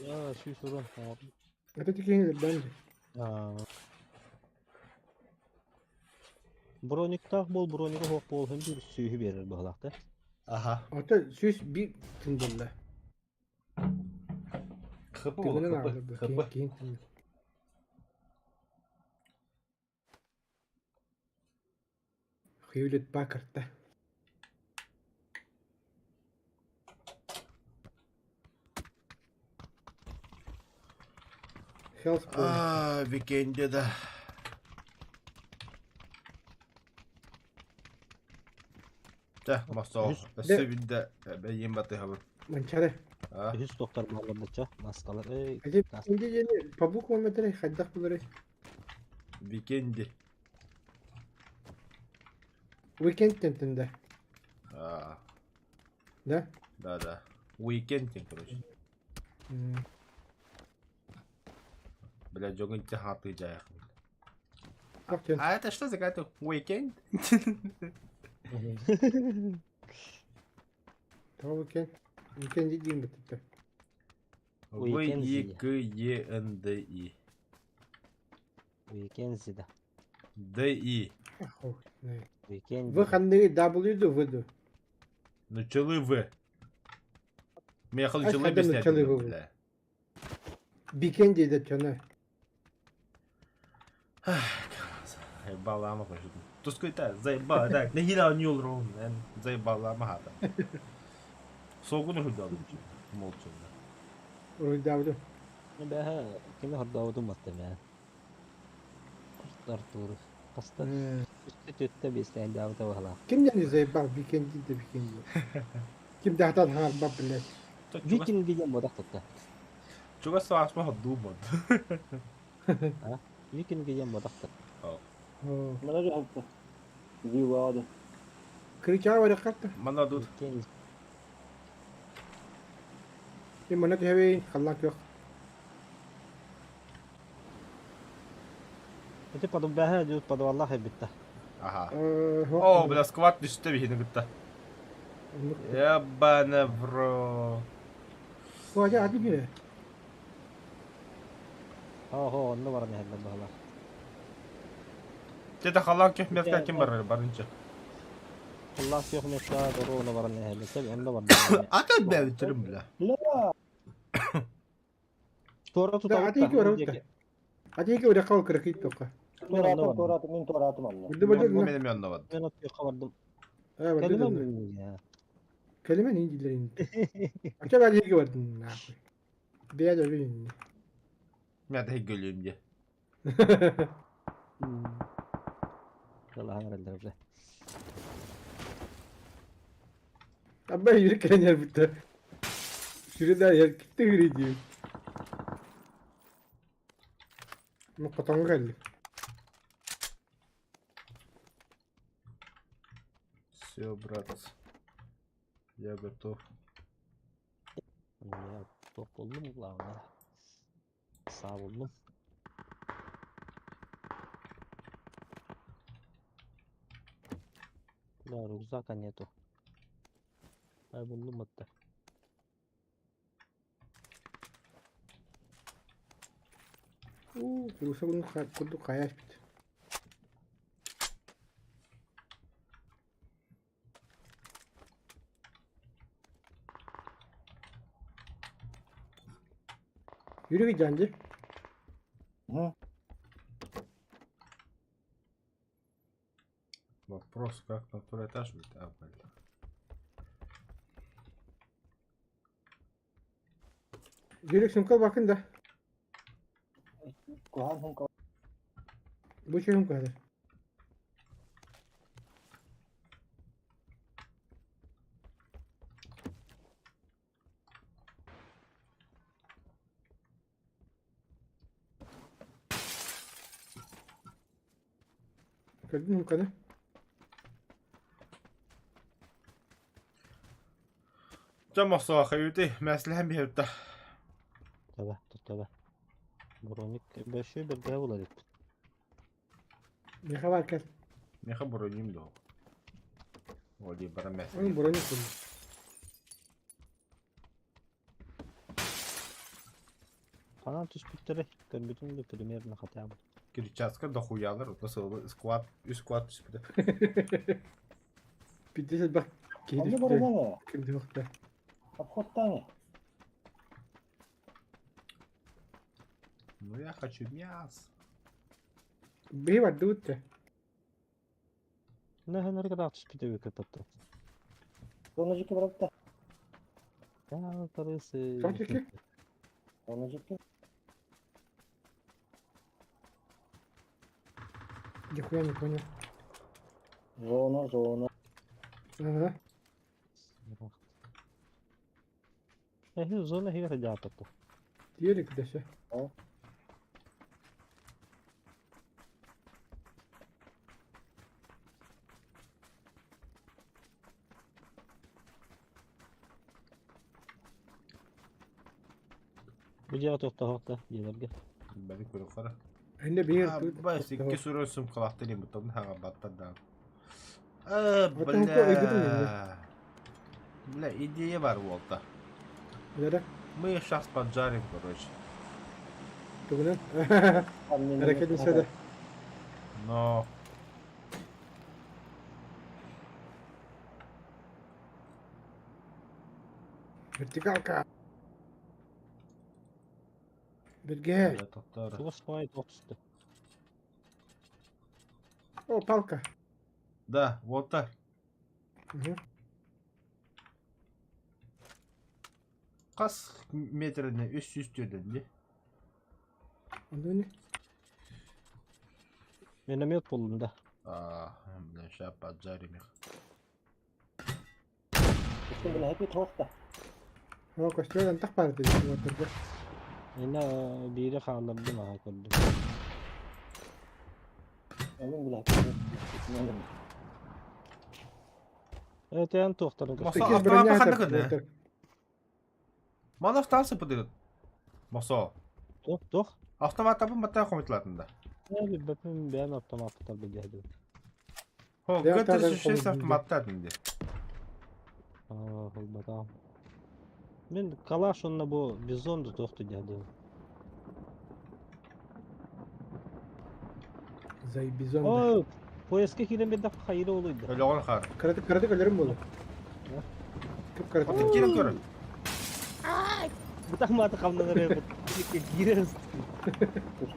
Ya şu sorun. Это такие бенди. Bronik tak bol, bronika hok bol. Hem bir süyü verir bu halakta. Aha. Ata süs bir tındırla. Kapı Tımının oldu ağırlığı. kapı. Kapı. Keyin tındır. Hewlett Packard'da. Hellspawn. Weekend'de de. Teh masa. Yüz- Sevinde ben yem batı haber. Mançare. Ha. Hüs doktor mallardaça maskalar. Acaba şimdi yeni pabuk mu metre haddak bunları. Weekend'i. Weekend tentinde. Ha. Ne? Да. Weekend тем, короче. Бля, джоган те хаты джаях. Bak can. А это что за какой-то weekend? Tamam weekend. Weekend dediğim bitti. Weekend W-E-K-E-N-D-I. Weekend'de. D-I. Oh, ne? Weekend. Ви ханны W'ду введу. Начали В. Мне А начали когда объяснять. начали В? Бля. Weekend de çana. Заебала ама хочет. Тускай-то, заебала, так. Не гилял не улром, заебала ама хата. Соğukunu hüddalı. Молча. Orayı davdu. Ben kimi hardavudum attım ya. Kurtlar doğru. Hasta. Üstte tütte bir isteyen davda var hala. Kim yani zayıf weekend de weekend. Kim de hatat har bab bile. Viking diyeceğim bu da tuttu. Чуга саашма хаддумад. Viking diyeceğim bu da tuttu. Mana jo hatta. View adı. Kriçar var katta. Мана тут. Viking. Kim mana tehevi kallak yok. Это потом бэхэ дют под Аллах битта. Ага. О, О, бля, скват düştü bir hine gitti. Ябана, bro. Bu acı adı gibi. Ho onu var ne helde bala. Dede halan köhmezken kim var barınca? Allah yok mesela doğru onu var ne helde. Tabii onda var. Akıl be bitirim bile. La. Sonra Da tutar. adı gibi orada. Adı gibi orada kal kırık toka. Min toratım Allah. Burada Bu böyle benim yanlamadım. Ben atıyor kavardım. Evet, Kelime burada. mi ya? Kelime ne indilerin? Acaba adı gibi vardı. Ne yapayım? Beyaz öyle indi. Ben de gülüyorum diye. Allah herhalde öyle. Abi ben yürürken yer bitti. Şurada yer gitti yürüyeceğim. Ну, потом галли. Все, братцы. Я готов. Ya top buldum главное. Sağ buldum. Да, рюкзака нету. Я buldum hatta. Курса курду каяш бит. Yürü git Cancı. Hı. Вопрос, как на второй этаж выйти? А, блин. Yürü şunka bakın da. Kuhan hunka. Bu şey şunka hadi. Gördün mü hunka'da? Jamassa xeyirdi. Məsləhəm bir evdə. Tabi, tabi. Bronik 5'i bir de buladık. Ne kadar gel. Ne xəbərliyim də o. O deyib bana Onun məsləhəm. buranı kurdu. Falan tüspütleri gördüm de примерно хотя бы. Кричатка дохуялар. Nasıl squat, üst squat üstüde. Bir de bak. Hadi burada ne? Kimdi yok da. Обход не. Ну я хочу мясо. Bir var dur da. Ne kadar tüspütleri kapattı. Sonraki bıraktı. Ya karısı. Sonraki? Sonraki. Нихуя не понял. Зона. Ага. Zona hier ребята-то. Diğeri kıdaşı. Bu cevap hafta gelirge. Beni kuyruklara. Önde bir yer dur. Бась, iki sürünsüm kulaktayım bu tabi haga battar da. Zaten hukuku öldürdün mü? Бля, идея var Volta. Nere? Мы их сейчас поджарим, короче. Dur Hareketini söyle. Но Vertikalka. Bilge. я татар. Şu sıkmayı tutuştu. O palka. Да, Volta. Hı hı. Kas metrine üst üste döndü. Ondan ne? Minomет buldum da. Бля, сейчас поджарим их. Üstün bile hep tosta. Hava koşturuyordan tak bana dedi. Oturdu. Yine biri kaldırdım ha gördüm. Emin bile hep. Evet yani tohtarı Masa Sekiz автомат bölümler bakanda takıldı. kadar. Mana avtası pıdırın. Masa. Toh. Avtomat tapın batta komitlarında. Ne bir bakayım ben otomatik tabi geldi. Ho, Ya, götür tabii, şu şey komitinde. avtomatta dindi. Bakalım. Ben kalaş onunla bu bizon da tohtu geldi. Zay bizon. Oo, bu eski kilim bir dakika hayırlı oluydu. Öyle onu kar. Karadık ölürüm bu. Kıp karadık. Gelin görün. Bu takma atı kamdan oraya gireriz.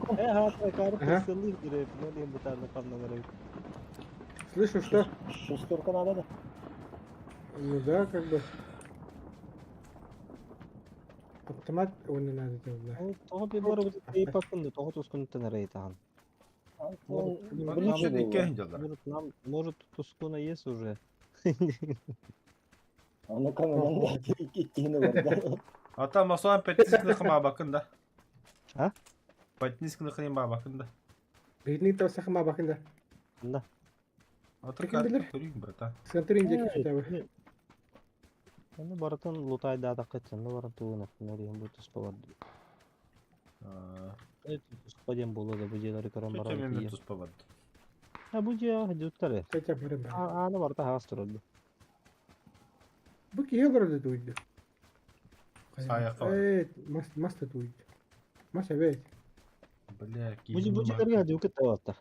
Hatta karı Aha. kısılır direkt. Ne diyeyim bu tane kamdan oraya. Слышь, что? Шестерка надо, да? Ну да, как бы. Автомат он не надо делать. Tohu bir bara bir teyip bakındı. Tohu tuskunu nereye tahan. Он Onun ближе için iki был. hincalar. Может tuskuna есть уже. А ну камеран да ikini var da. Hatta masanın petisini kıma bakın da. Ha? Патнисканы хрен ба бакында. Бейдник тавсақыма бақында. Да. Отыр Кім білер? көрейін, братан. Сантурин жеке шутабы. Енді баратын лутай да атақ кетсен, да баратын туғын ақтын өрейін бұл тұспа бар. Тұспа дем болу да бұл жерлері көрін Сөйте барады. мен тұспа бады. Бұл жер жүттары. Сәтя барым бар. Аны барда хағыз тұрады. Бұл кие олар да туйды. Саяққа бар. Маста туйды. Маса бәйт. Бля, Бұл жерлерге жүк кетті бақты.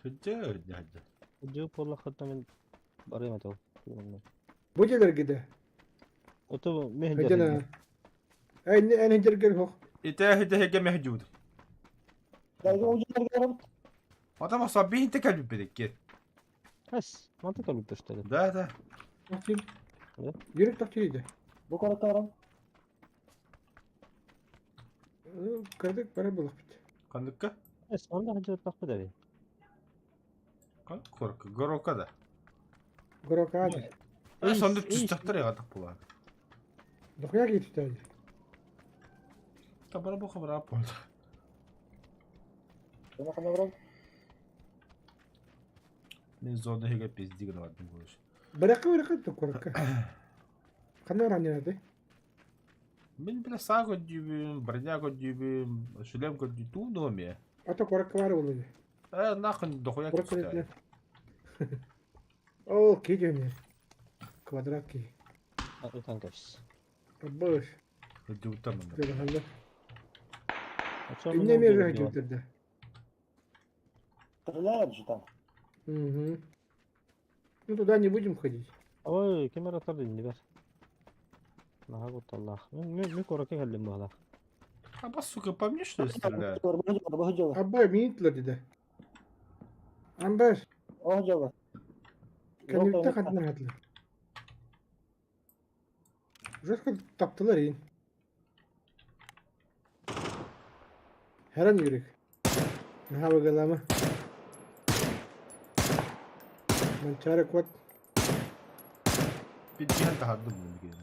Хыджы. Жүк болла қытта мен барайым атау. Бұл jelер гиде. Оты мен Хыджана. Әне жергер хоқ. Ите хеге мехджуд. Дайгы уҗылар гәрәп. Адам асаббин текәлүп бедек кет. Әс, манты калып төштәле. Да. Тахтил. Ne? Yürek tahtiydi. Бу каратарам. Kırdık para bulup bitti. Кандыкка? Әс, анда хаҗыр тақпы да бе. Корка, горока да. Горок hadi. Сонда түстәктер яга так була. Дохуя gitti. Та бара бу хабар апол. Шуны кана барам. Мен зонда хеге пиздигин бардым кош. Bırakı korka. Kanı öğreniyordu. Мен биле саго дибим, бардяго дибим, шулемко диту доме. Ata korka var oluyor. Нахуй дохуя Korka кистай. etme. Oo ki diyor ne? Kvadrat ki. Өтән кәпсіз. Boş. Дютам. Böyle halde. Açar Ne mi götürdü? Стреляют же там. Угу. Ну туда не будем ходить. Ой, кемер атарды инде бер. Наға құтталлах. Мен көрәке кәлдім бағда. А бас, сука, по мне что ли стреляет? Бу җылы. Abba minitler dedi. Amber. О җылы. Kendimde kadına attılar. Жестко taptılar yiyin. Her an yürek. Ne hava galama. Ben çare kuat. Bitkiyen tahaddım bunu bir kere.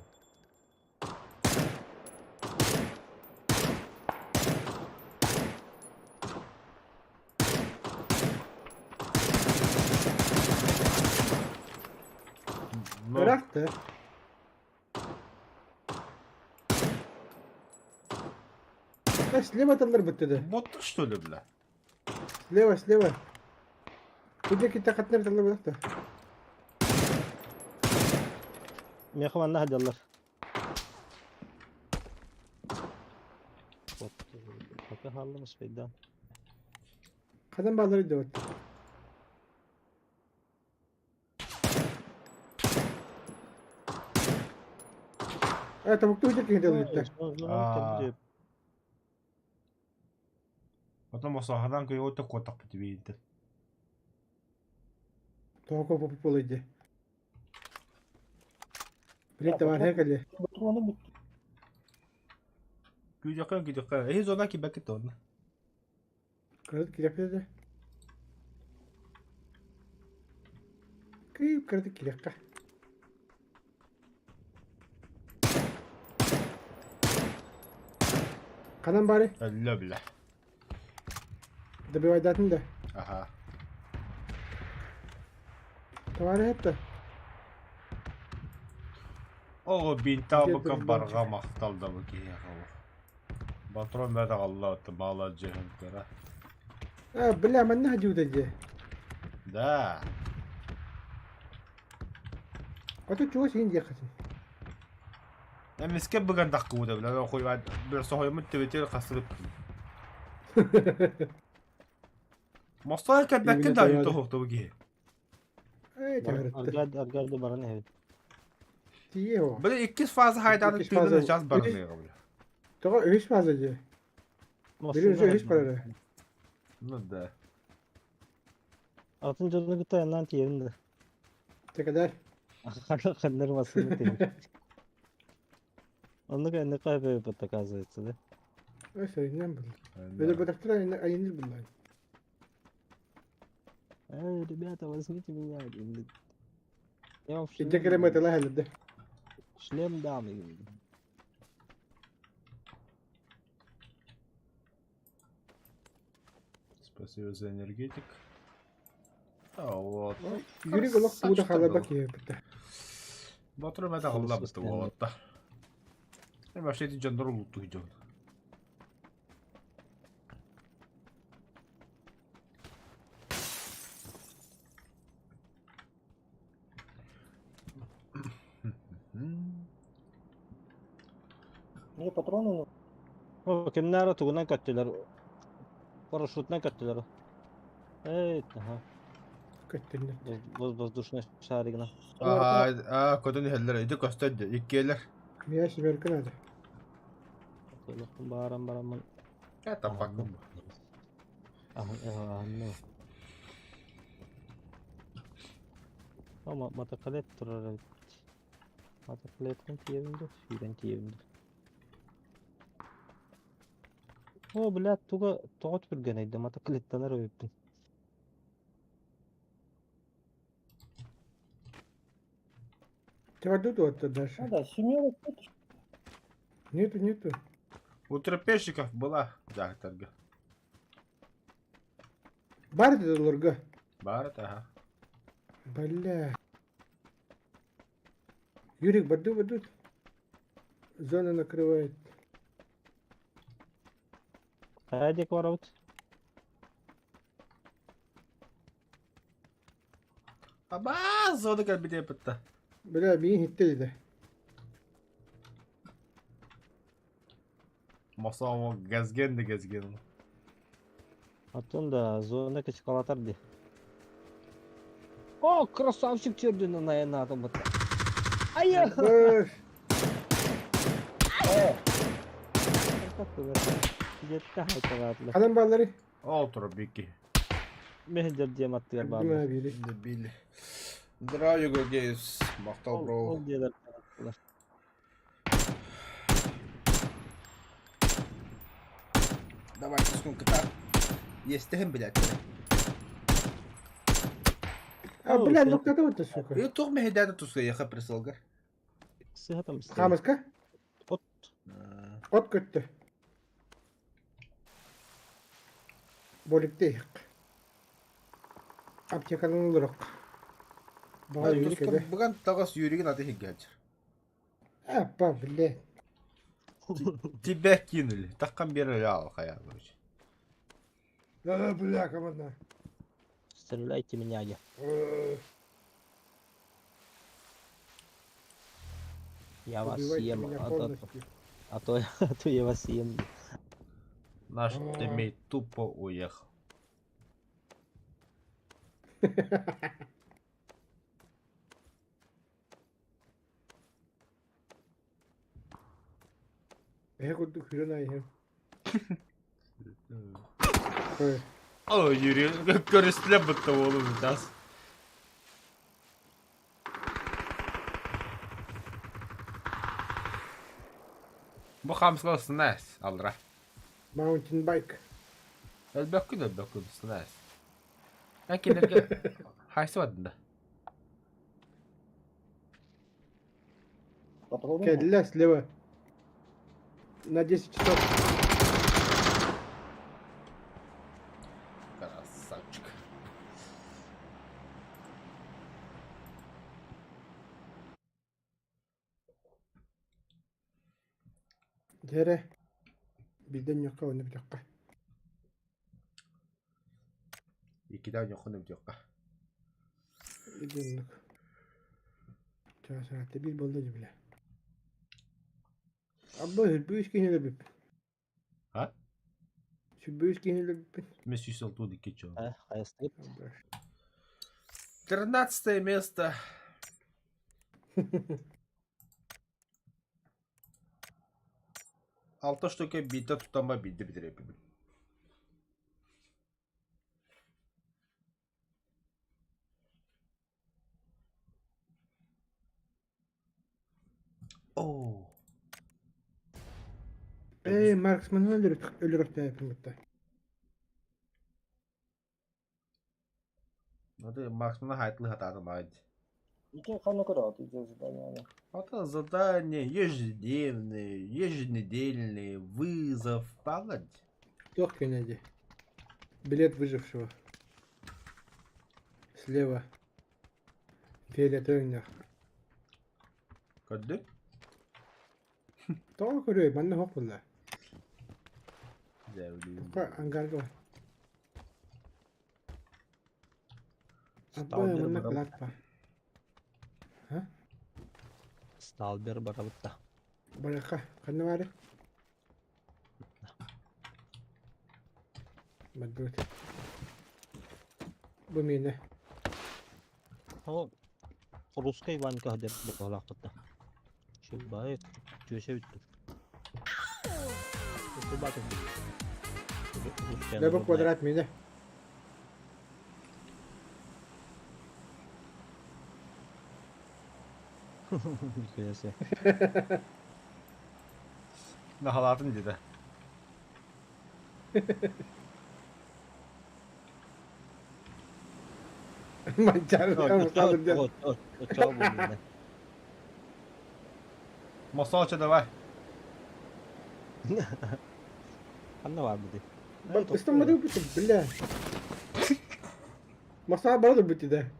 Bıraktı. Слева аталар бітті. Боттық что ли, бля? Слева. Бүдеки тақаттар аталар бырақты. Мен қыманна хаджалар. Көке халымыз бейдан. Kadın bağları da öttü. Evet, tavuklu hücret gibi de Потом осагадан көй өтө котак битип ийди. Tavuk popop olaydı. Bilek de var her kalli. Bunu bit. Güdükön. Zona ki bakit onu. Kırdık kirek de. Kırdık kirek. Kanan bari. Öyle bile. Da bir vaydatın da. Aha. Tavarı hep de. O bintabı barga maqtal da bu ki. Patron da Allah tımala cehim kara. Ha, bile men ne hacı udacı. Da. Atı çoğu şeyin diye kasın. Miske bugün dakika da bile. Koy var. Bir sohayımı Twitter'e kasırıp. Mostar kadar da yutu hoktu bu ki. Evet, evet. Argardı baran evet. Diye o. Böyle ikiz fazla haydanlık İkiz fazla- tüyünü şans barınıyor kabul. Tawa öğüş fazlacı. Birinci öğüş paraları. Ne de. Altın canını gıtta yandan yerinde. Ne kadar? Kanlar masını değil. Onu da ne kadar yapıp da kazanırsın da. Öyle ne bu? Böyle bıraktılar ayınız bunlar. Ребята, возьмите меня. Я вам İnce kere metala halinde. шлем дам. Союз энергетик. А вот. Юрий Голок туда халабак ебіті. Батыр мәді қылла бітті болатта. Башлайды жандар ұлытты үйден. Не патроны, О, кемнәре тугунан көттелер. Парашютнан көттелер. Эй, ага. Köttünler. Воздушный шаригна. Aha, kodun heller idi kösteddi. İkkeler. Niye şiberkin adı? Барам барам. Ya tapakım. No. Ama matakalet turar. Matakalet'in tiyevinde, şiren tiyevinde. O блядь, туга тоғыт бүрген айды, матакалеттанар өйіппін. Тебя тут вот дальше. да, семерок. Нету. У трапезчиков была жақтарга. Бар деді лұрға. Бар, ага. Бля. Юрик, баду. Зона накрывает. Әдек бар аут. Аба, зоны кәлбеде бітті. Бля, бейін хитті деді. Масамы gezgen. Атын да зона кечик калатар ди. О, красавчик чердин на атом бата. Ая! Баш. Жетті айталатлы. Adam balları. Otur Biki. Мехендер дием аттыгар Değil бабы. mi biri? Şimdi Billy. Здравия, Гогеевс. Мақтал, бро. Ол диелер. Давай, сколько так. Есть тем, блядь. Ha bля, noktada otur suka. И тух ме хедада туска яха присылгар. Сыгатам истер. Kamaska? От. Ot kötü. Bolikte yık. Aptekanın oluruk. Bana yürük ede. Бүгін тағас юригin аты хеггачыр. Апа, бля. Тебя кинули. Таққан бері ал қая. Да, бля, команда. Стреляйте меня, я. Я вас Убивайте съем. меня А полностью. то я вас съем. Наш тиммейт тупо уехал. Я курдук хирона йем. Ой. О, Юрий, көрістілеп бұтты олым жаз. Бұл қамсылы сынайыз, алдыра. Mountain bike. Әлбәккін сынайыз. Әкелерге хайсы бадында. Патроны. Кәділі слева. На 10 часов. Красавчик. Дере. Bizden yok onu bir dakika. İkiden yokunu bir yok. Gidinlik. Çağ saatte bir bolda bile. Abba bu iş kendiyle bir. Ha? Şu bu iş kendiyle bir. Вместе с оттуда кичо. Хайстык. 13 место. Алты штука биті тұтама биді бітіреппін. Ooo. Marksman'ı öldürük de yapayım hatta. Надо максимум хайтlı hatadım haydi. Иди хана карат, иди задание. Это задания ежедневные, еженедельные, вызов, паладь. Yok kenedi. Билет выжившего. Слева. Фиолетовый. Gördün? Doğru görüyor. Ben de hop bunlar. Zevliyim. Angarga var. Abba Stalber yanına bara kulak var. Stalber bara bitta. Baraka. Kanı var ya. Madut. Bu mine. О, русской Ванька деп бақалақ бітті. Шебай, жөше бітті. Ne bu kvadrat mine? Köse. Ne halatın dedi. Mancar. Kaldım ya. Çabuk bunu. Masa açı var. Anne var bir de. Bak İstanbul'da bu tip bile. Masa bana da bitti de.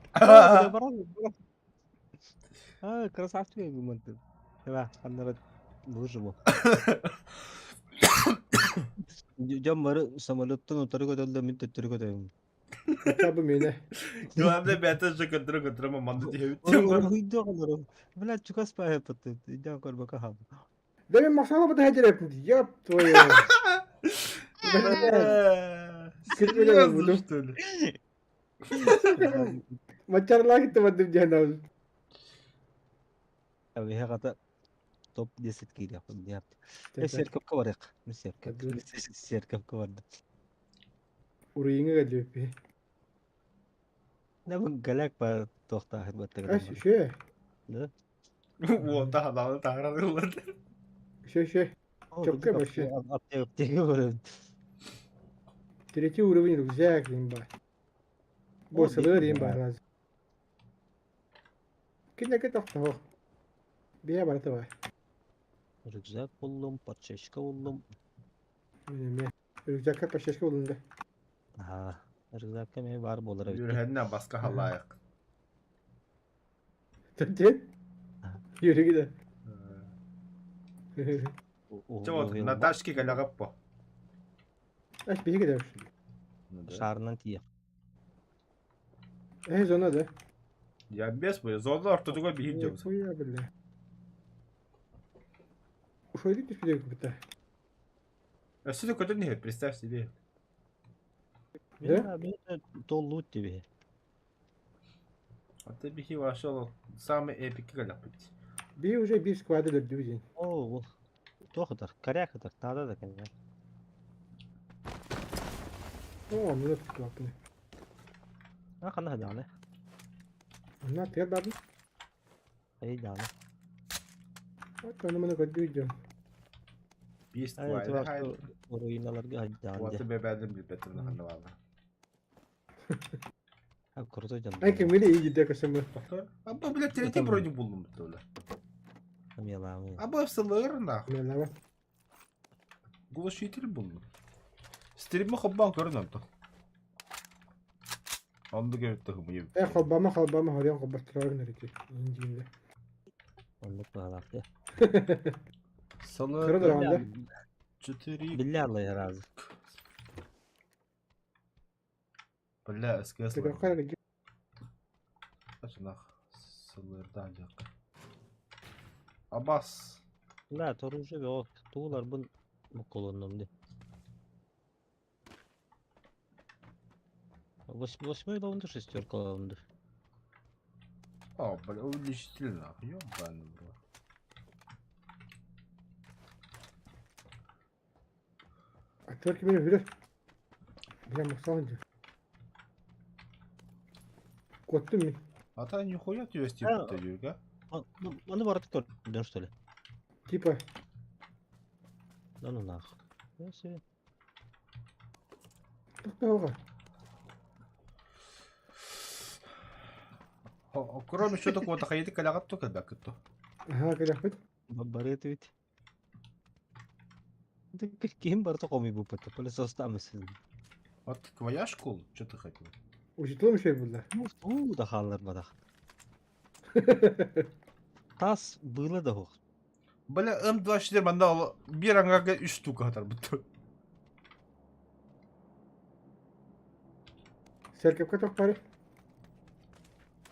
Красавчик гуманты. Да, аннара бужу. Жам бары самолеттен утарга дөлдө мин төттөргө дайым. Hatta bu mine. Göğümde bete şu götürü ama mandı diye Uydu kalır. Bela çukas pa yaptı. İddia kor baka ha. Demin masala bu da hecel yaptı. Yaptı o ya. Kırmızı var buldum. Maçarlığa gitti badım cehennem. Abi her kata top 10 kilo yaptım ne yaptı. Serkap kavarık. Serkap. Serkap kavardı. Uruyunu geliyor bir. Ne bu galak pa tohta hırbatta Ha kadar. şey. Ne? O da halalı tahranı Şey. Çok da başı. Apte apte var. Tretий уровень рюкзак имба. Босылır имба раз. Кине тохта. Bir barata var. Rükzak buldum, parçaşka buldum. Önemli. Rüzgar kaç yaşka olundu. Ha, rükzak kemi var bu olarak. Yüreğinden başka halayak. Tabii. Yürü gidelim. Çabuk Natashki galagap bu. Aç bir gidelim. Şarından tiye. Zona da. Ya без bu. Zorla ortada bir hit yok. Bu ya böyle. Ушойди ты вперед, капитан. А что такое нет? Представь себе. Ya bir de dolu gibi. А ты беги вошел самый эпик галапыч. Bir уже bir сквады da düzgün. Oo, tohtar, karyak atar, nada da kan ya. Oo, ne yaptık lan bunu? Ha kana hadi ale. Ne yaptık abi? Hey dane. Bak ben bunu gördüm. Beast Evet var. bak Hayır. oyunlarga hadi dane. Vatı bebeğden bir betim de valla. Ha kurtu can. Ay kimle iyi gidiyor kasımı. Ama bile tretий вроде buldum böyle. Yalan. Ama sılır nahı. Ne lan? Глушитель buldum. Stream'i hobban görün oldu. Onu da görüntü hımı gibi. Kalbama oraya kalbastırıyor nerede? İnciğinde. Onu bağlattı. Sılır. Kırılır anda. Çıtırı. Billahi Allah ya razı. Bля, eskisi. Tekrar karar. Açınak. Sılırda alaka. Abbas. La toruncu ve o tuğlar bu kolonumdu. Восьмой раунды шестерка раунды. О, бля, увеличитель нахуй, ёбаный в рот. Aktör kimin öbürü? Бля, масалınca. Kottun mu? А та нихуя тебя А. стипа-то, Юрга. Onu var artık gördün что ли? Типа. Да ну нахуй. Я себе. Много. Кроме что такого-то ходить калягат только да кто. Ага, когда хоть. Барет ведь. Kim baru tuh komi bupet, boleh sosok mesen. Вот твоя школа? Что ты хотел? Учитылmış şey bunlar. Да халлар бадах. Тас было да хох. Бля, М24 банда bir аңарға 3 штука атар бұтты. Serkep katok bari.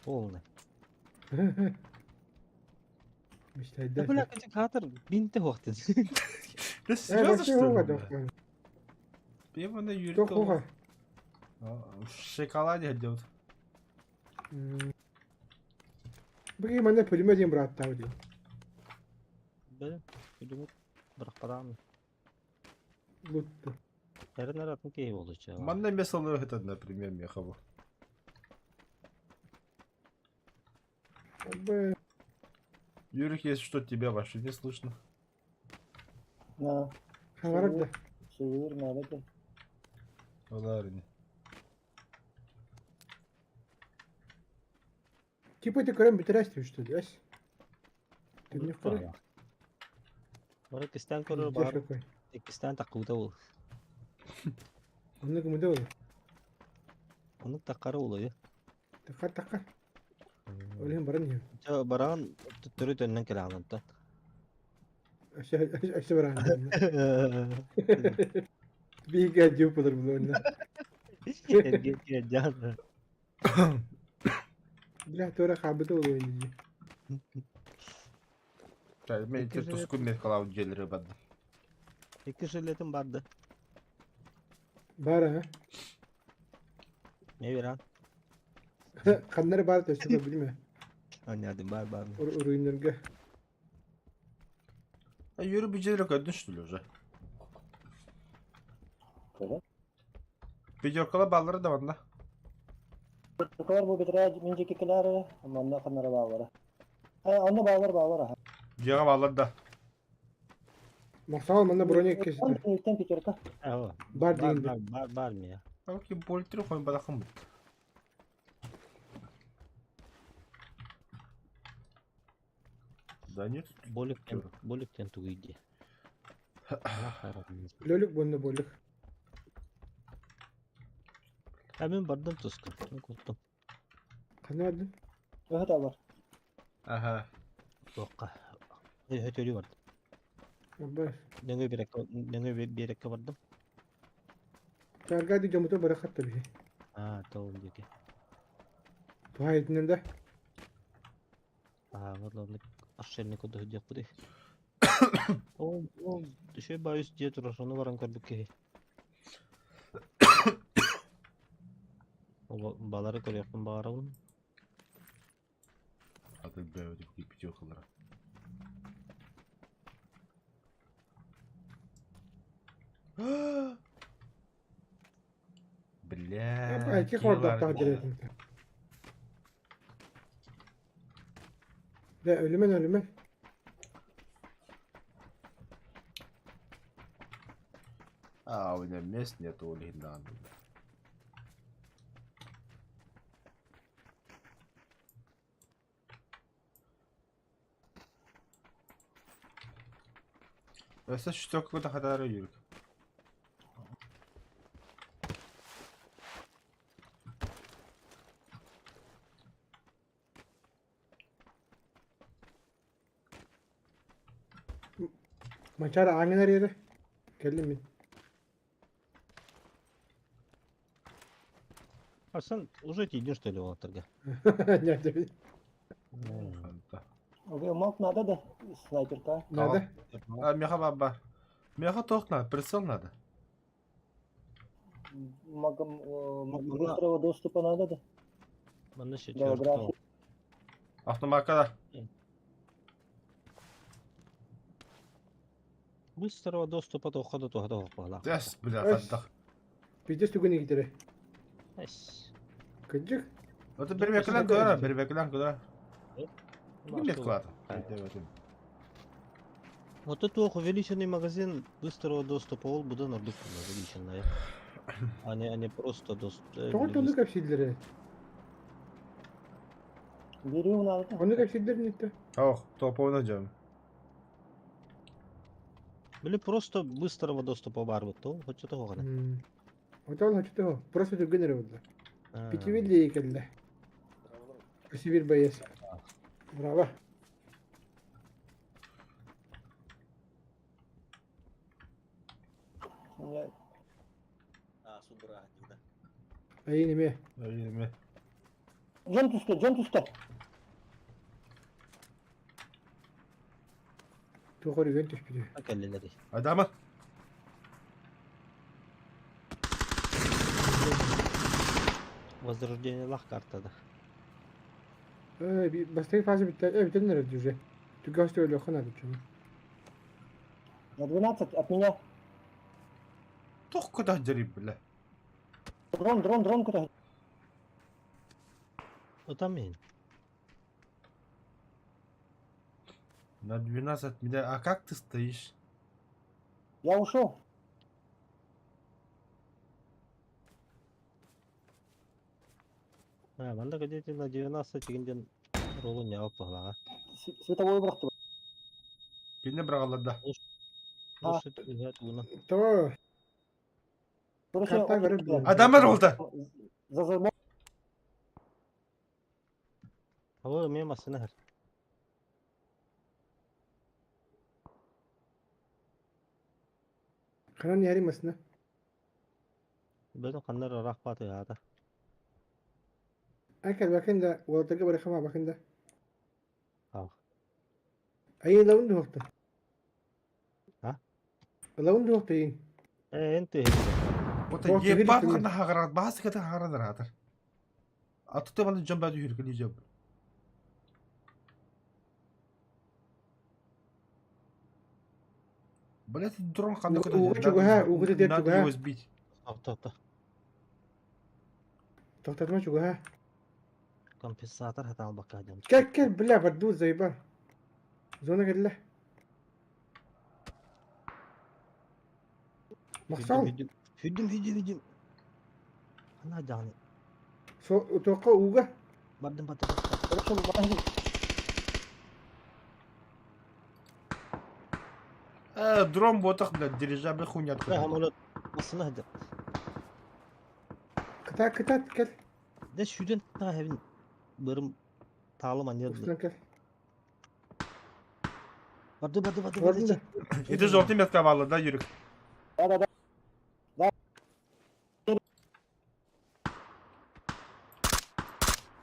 Полный. İşte Да бля, эти хатар бинте хох. Да He серьезно, başka что hoga ли? dok. бля? Я его на Dok Юрика hoga. в шоколаде делают. Bugün bana pülüme diyeyim bıraktı abi diyor. Да. Идем. Брахпадан. Luttu. Ярын аратын кей болду чаа. Манда месало этот, например, Мехову. Abi. Юрик, если что, тебя вообще не слышно. Na, Havarak da. sığır nerede? Ладно. Типа ты корем битирастив что ли, ась? Ты не в корем? Бара кистан көрөр Пиздец бар. какой. Кистан такууда бул. Onu kımıda olur. Аны таккары улой. Takar takar. Öyle baran yiyor. Жа баран төрө төннөн келе алынта. Aşağı baran. Bir hikaye diyor budur bu oyunda. Эрге жан. Bilah tora kabıda oluyor oyuncu. Мен тебе тускун мехалау делери бады. 2 жилетим барды. Bara ha. Не беран. Kanları bara taşıdı bilme. Анядым бар. Oyunlarga. А Юрий Беджерик один, что ли, уже? Böyle. Пятеркала баллары да ванда. Yukarı bu bitirer minceki kiler ama onda kanlara bağlar. Onda bağlar ha. Жиға баллары да. Masal bana bronya kesildi. Ondan piçerka. Ава. Бар deyince. Бар мия. А как больтер хойн бадахым. Да нет. Боликтен тугуйди. Lölük bunda bolluk. Мен бардым туска. Куттум. Kanadın. Evet alır. Ага. Тоққа. Hötөлү барды. Abba. Дөңгө берекке бардым. Karga di camuta bırakat tabii. Тоон деке. Tuha etinde. Варлы ашшелни коду хөдөк буди. Ол düşe bayus diye turasını varan kördük ki. O baları görüyorsun bağıralım. А ты, бля, вот эти пятеркалары. Бля. Abba erkek orada takdir ettim. De ölümen. А, у меня мест нету, надо. Mesela şu tokada kadar yürük. Maçara hangileri yeri? Geldim mi? Арсан, уже идешь что ли в Алатырга? Nerede bir? Abi mok nada da sniperka. Nerede? А, меха баба. Меха тох надо, прицел надо. Magam быстрого доступа надо да. Банда ще Голография. Автомакада. Быстрого доступа до хода погла. Дес, бля, Ой. хаддах. Bir de stügünü gitere. Эс. Kıcık. Это бербеклян куда? Бербеклян куда? Бербеклад. Вот это увеличенный магазин быстрого доступа ол будан ордук увеличенная. А не просто доступ. Çok dolu kapsilleri. Biri onu aldı. Onu kapsilleri netti? Ох, топовый найдем. Или просто быстрого доступа бар вот то, хоть что-то гана. Отал хачты просто түгенер булды. А, Питивилли келди. Сибирь боец. Браво. Мне Ай неме. Әйеме. жон түсті. Тухори ген түшпүдү. Әкелелері. Адамы. Возрождение лах картада. Бастаги фаза битти. Битенер уже. Түгөстө өлө хана дичү. На 12 от меня. Тух куда жарип биле. Дрон куда? Это мен. На 12 меня. А как ты стоишь? Я ушел. А, манда где-то на 90 дегенден ролу не оппала. Световой бырақты. Кине брагаларда. Лучше играть уна. Того карта көрүп бил. Адамдар болду. За забор. Ало, мен масына хэр. Канан яри масына. Бөтөн кандар рахпаты ята. Акел бакында уолтага бара хама бакында. Ау. Айын лаун духта. А? Лаун духта ин. Энте. Бота О, тигри ебап тигри. кана хагарат. Баас ката хагарадар атар. Атты бана жамбаdı yürükeli jab. Блять, дрон кандай куда. Уга чуга, уга дед Надо чуга. его сбить. Авто. Токтатма чуга. Компенсатор хата албак адам. Кел бля баду зайба. Зона келла. Максал. Видим. Ана жаны. Со тока уга. Бардым. Короче, магазин. Дрон ботах, блядь, дирижабль хуйня. Хамолот. Масына хадыр. Кытат кел. Де шүден та хевин. Бырым таалым анерді. Устан кел. Барды. Ордында. Это желтый метка валла, да, Юрик? Да.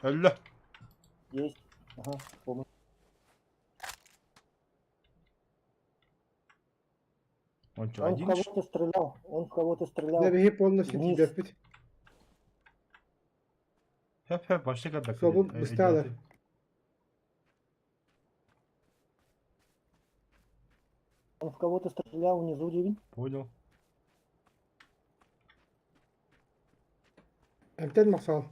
Ölü. Есть. Ага, помню. Он что, Он в один? кого-то стрелял. Да беги полностью Вниз. тебя впить. Hep başka kadar. Sobu bıstalar. Он в кого-то стрелял внизу, Дивин. Понял. Эмтен Максал.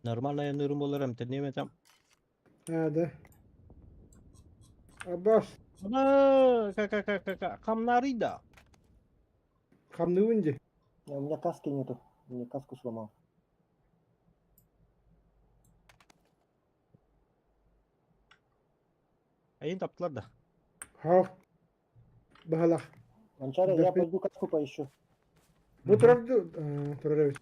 Нормально я нырым болар эмте неме там. Да. Аббас. Ана, камнарида. Хамны унди. У меня каски нету. Мне каску сломал. Айын таптылар да. Хав. Бахалах. Манчара, Да я ты- пойду каску поищу. Bu tarafta Turarevич.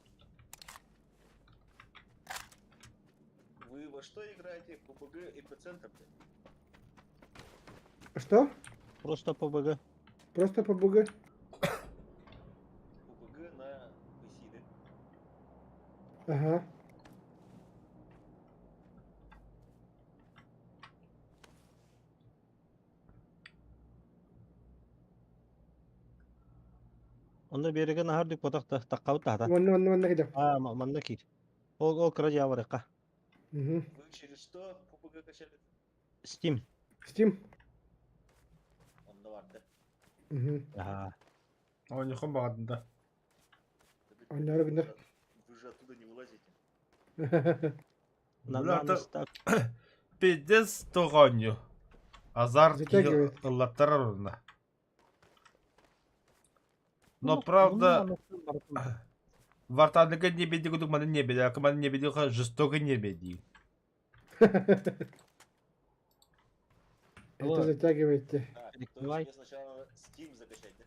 Вы во что играете? В ППГ Эпицентр? Что? Просто ПБГ. Просто по БГ. ППГ на ПСИ, да? Ага. Онда береге нахардык потакта таккабыт тахта. Вон гидем. А, манда кит. Ол кыра жабарыкка. Угу. Вы через что ППГ качали? Steam. Steam. Он да var да? Угу. Ага. Он не хомбадында. Onları gündür. Вы же оттуда не вылазите. Буларда пиздец тоғаню. Азарт Затягивает. ыллаттар орында. Но правда, вартадыга не беди гудук маны не беди, а команда не беди жестоко не беди. Это затягиваете. Давай. Тебе сначала Steam закачать, да?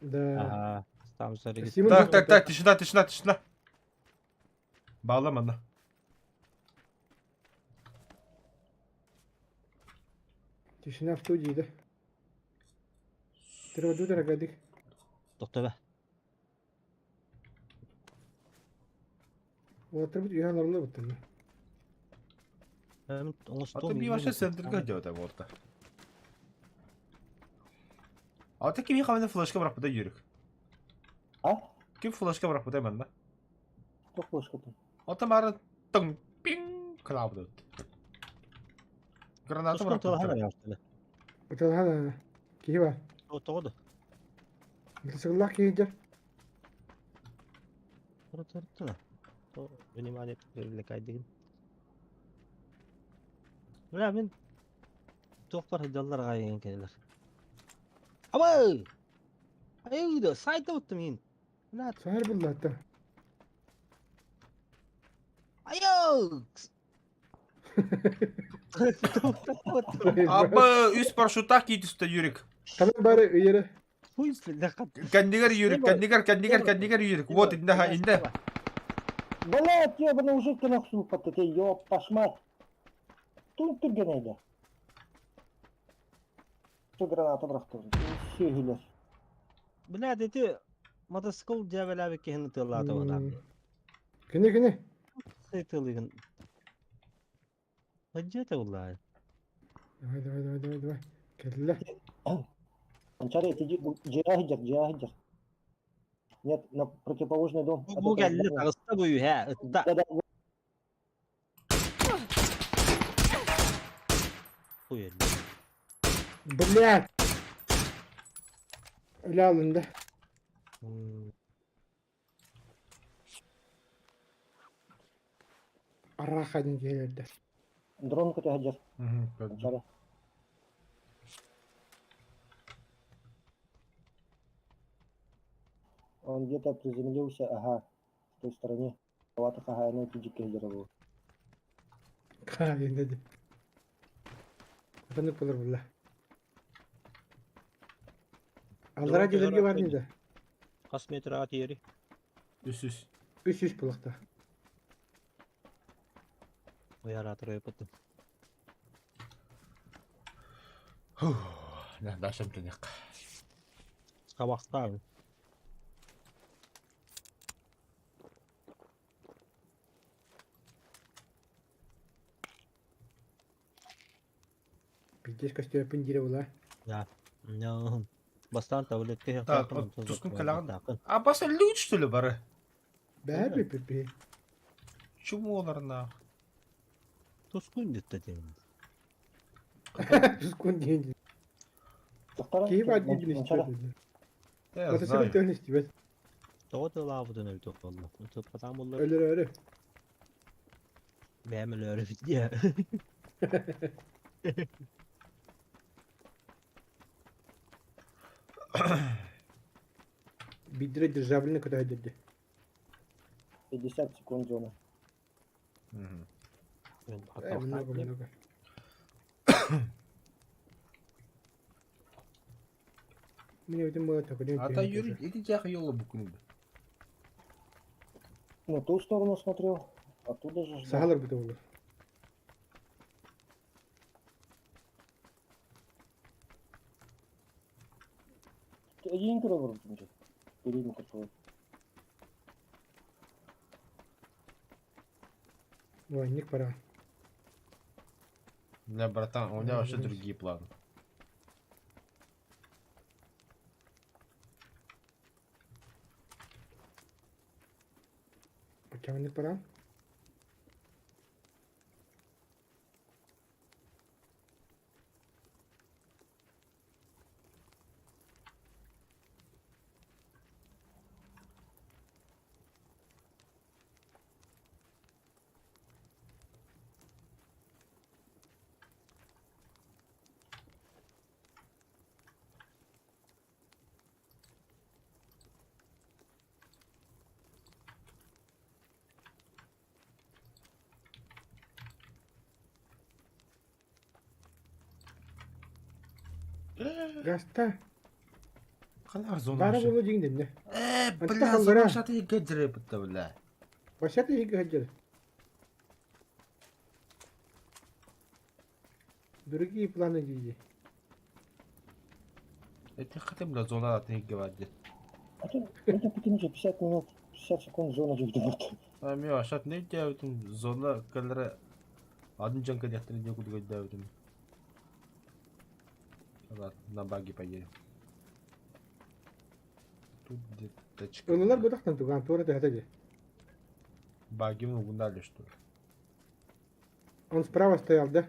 Да. Ага. Там Симон, зарегистрирован. Так, тишина. Bağlama lan. Тишина в студии, да? Тырваду дорогадик. Тоқта бе. Вот тут я нормально вот там. А ты мне вообще сендерге делать orada. Ata kim yıkamada flashka bırak bu da yürük. А? Kim flashka bırak bu da ben de. Кто флешка-то? Ata mara tung ping kılav da. Granatı bırak. Тоқта хана яштылы. Это هذا كيف Тоқта. انت سغلا كيجر Тұрды. Внимание, привлекай. Мына мен тоқпар жалларға еген келер. Абай! Айда, сайта өттім мен. Мына سهر بالله تا айо! Abi üst paraşütak giydi üstte yürük. كمان باري يره Хуйсли, дақат. Kendiler yürük, kendiler yürük. Вот inde. Блядь, ёбаный уже ты нахуй ты ёб пошмать. Тут генейда. Что граната брахту? Сигилер. Бля, дети, мотоцикл дявеля беке хені тыллаты олам. كني Сайтылыгын. Хаджата улай. давай كلا Анчаре, ты джихаджар. Нет, на противоположный дом. Bu geldi tağısta boyu he. Da. Да, Хуй. блядь لا ده الراحة نجي ده дрон катаджар. Анчаре. Он где-то приземлился, ага, в той стороне. Вата ага, ну ты джикаджар был. خاين ده بنك بضرب الله الله راجل اللي ورني ده Kaç metre at yeri? Üst. üst bulakta Uyarator yapıttım. Ne daha şimdi ne? Kabakta abi. пиздец костюм пиндира была Ya. No. Bastante öğretti. Так, Tuskun kalan. Aa basa loot stülü var. бэби пипи Чему оларна? Tuskun gitti dedim. скун деньги Второй. киев один не Анчаре. стоит Ya мотоцикл знаю. тёрнись тебе Doğru lavudun öldü valla. Çok adam olur. ölür Benim öyle video. бидра державленный куда идет 50 секунд зона. много мне это было так Ata yürü gidecek yolu bugün. На ту сторону смотрел. Оттуда же ждал. сахалар бите olur Один килограмм уже. Передний свой. ой ник пора Бля, братан, у меня вообще другие планы. почему ник пора Гаста. Қалар зона Бара ашы. болу жеңден не. Бля, қалдыра. зона ашаты еге жірі бұтты, бля. Башаты егі хаджар. Другие планы диди. Это хотя бля, зона атын еге бәді. Это покинуть 50 минут, 50 секунд зона жигді болды. Мен ашат не дәуітім, зона кәлірі адын жанка дәқтірін де күдігі дәуітім. На баги поедем. Тут где-то тачка. Onlar budaktan tugan tuğra da hataji. Баги мы угнали, что ли? Он справа стоял, да?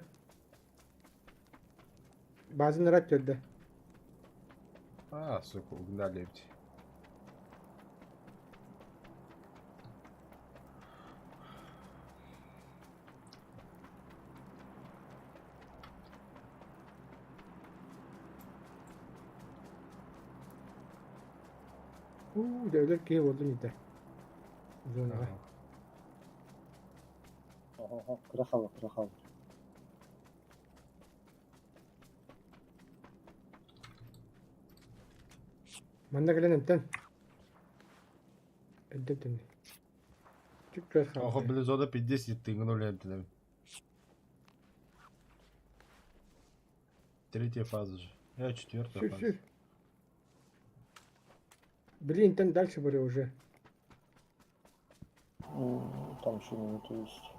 Базы растет, да? Сука, угнали эти. Devlet ki oldu nite. Zona. Ага, крахало, крахало. Manda gelen emten. Eddetin. Çık göz Ого, kaldı. блин, зона 50 тыгнули это. Третья фаза же. Четвертая Сür фаза. sür. Блин, там дальше были уже. Там еще минуты есть.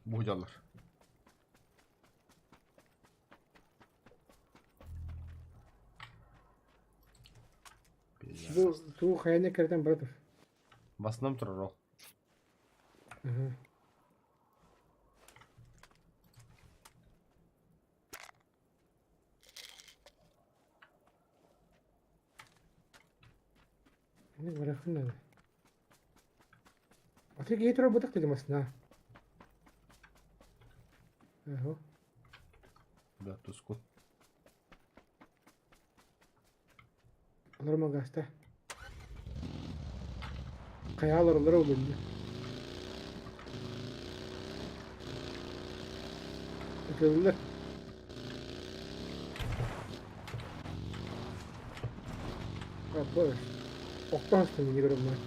Будялар. Bu hayalini kerden bırakır. В основном тророл. Aha. Ne bırakın ne? Atı getir budak dedim aslında. Aha. Да, туску. Alırım o gazete. Kayalar olur o bölümde. Ötürürler. Abi. Oktan üstüne gidiyorum ben.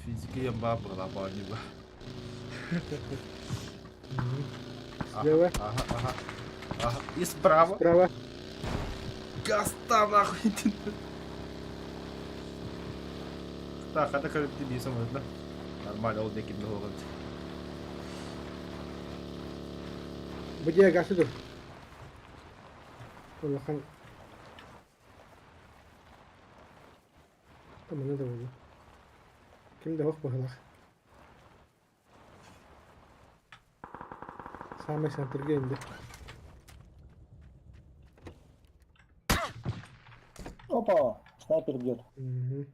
Физика я бабу лабанива. Слева. Ага. И справа. Справа. Гаста нахуй. Так, это как ты бисом видно. Нормально, вот таким много. Bıcıya karşı dur. Dur bakalım. Tamam ne de oldu? Kimde hok bakalım. Sami Center indi. Опа! Снайпер бьет. Hı.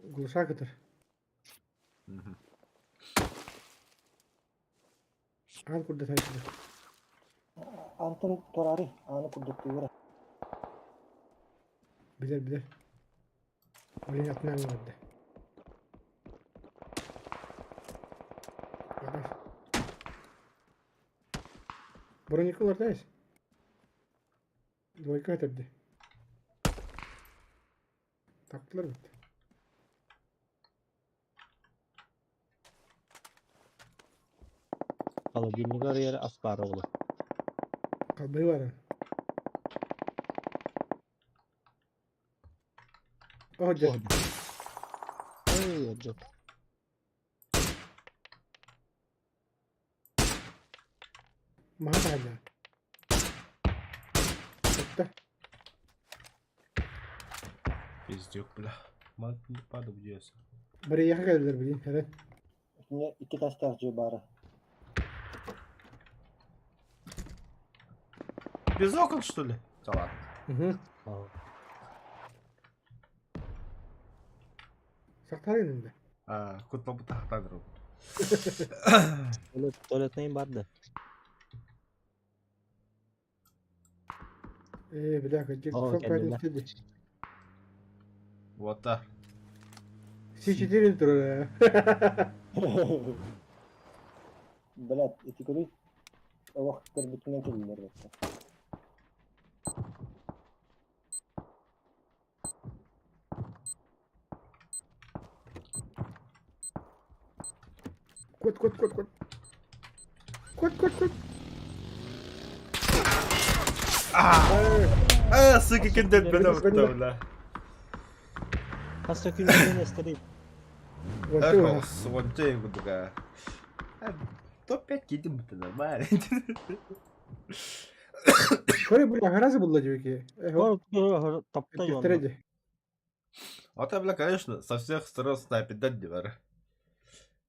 Глушак это. An kurda taşıdı. Антон Торари, аны курдукту бара. Bilir. Oraya atmayan vardı. Arkadaş. Броника вартайız. Двойка ötebdi. Taktılar bitti. Kalau di negara ya Asparo lah. Kalbayı var ha. Oh canım. Iya, Jok. Mahat hala. Bitti. Пиздюк, бля. Мат не падал где я. Buraya yakın geldiler bileyim her an. Üstünde 2 taş tercih bari. Без окон, что ли? Да ладно. Hı hı. Oh. Saktar önünde. Kutlu bu tahtadır o. Tuvalet neyim vardı? Бляха, где О, сколько правильно kendime. стыди. Вот так. C4 туры. Блядь, эти курить. Вақыттар бүтінен келділер бәтті. Кот. Кот. Сука, кендет бена вставля. Hasta gün yine istedim. Вот С вон тем такая. Топ-5 кидим, это нормально. Кори була гараза була дівки. Tapta yolda. Третє. Вот бля, конечно, со всех сторон снайпит даддивар.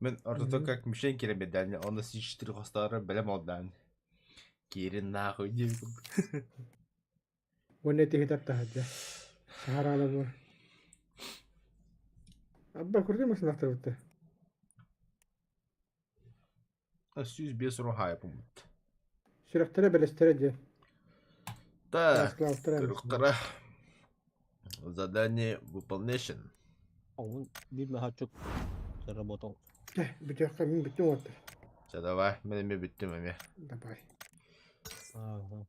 Мен ортото как мишень керебеден, он на C4 хостары белем олдан. Кирин нахуй дивкум. Вон эти хитап тахаджа. Сахара аламор. Абба курди мас нахтарбытты. Сюз без рухая помут. Сюрахтара белестере де. Так, Клауфтара. Кырыктара. Задание выполнен. Onun bir daha çok заработал. Битяхка мин биттим отыр. Все, давай, менеме биттим эме. Давай. Ага.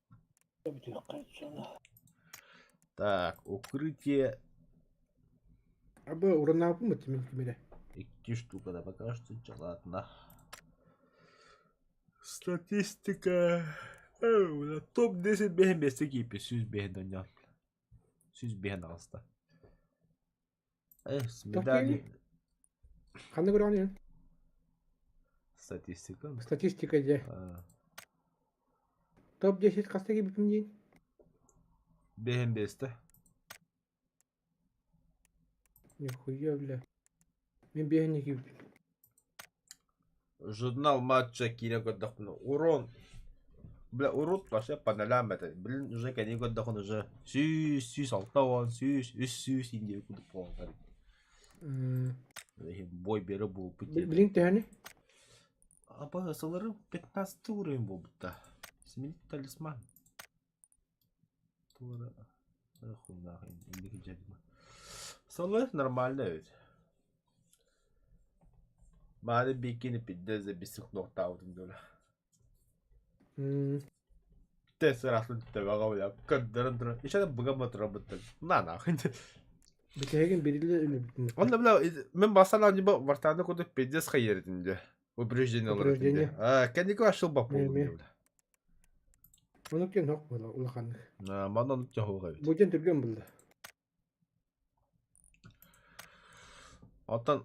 Так, укрытие Абба урана мыт мин кимеле. 2 штука, да пока что ладно. Статистика. Топ-10 бehen beste gibi. Süz behen dönüyor. Süz behen alsta. Медали. Қандай көрген? Статистика. Статистика де. Топ 10 қастаги битим дейін. Бehen beste. Нихуя, бля. Мен бегенне киб. Журнал матча кире годдахын. Урон. Бля, урод вообще панорамата. Блин, уже кани годдахын уже. Süz алтауан, süz инде кудуп болған. Бой бері болып бітеді. Блин тәне? Аба, солары 15 уровень болып бітті. Сменить талисман. Солары нормально ведь. Мады бекені підді за бесік нокта аудым дөлі. Те сырасын тәбі ағау көндірін тұры. Ешеді бұғама тұры бұттын. На нахын. Битеген бериле өлі битим. Онда бля, мен басала не был вартаны куда 50 хайердинде. Упреждение Упреждение. лоротинде. Кәнеге ашыл бап Мен. болу бля. Оны кен хоқ бола улахан. Мана нутча хоға бит. Буден түрген болды. Отан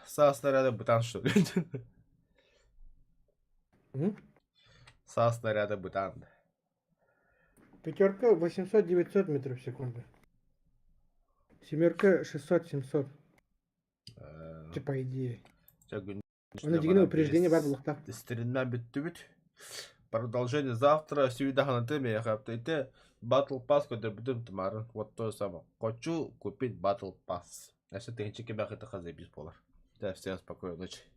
саа снаряда бутан что ли? Саа снаряда бутан. Пятерка 800-900 метров в секунду. Семерка 600-700. По идее. Она дегенерация упреждение бар булакта. Стрельна бит. Продолжение завтра. Сюда на я хаптайте. Battle Pass, когда будем тмаран. Вот то самое. Хочу купить Battle Pass. Если ты не чеки бях, это хазы без полар. Да, всем спокойной ночи.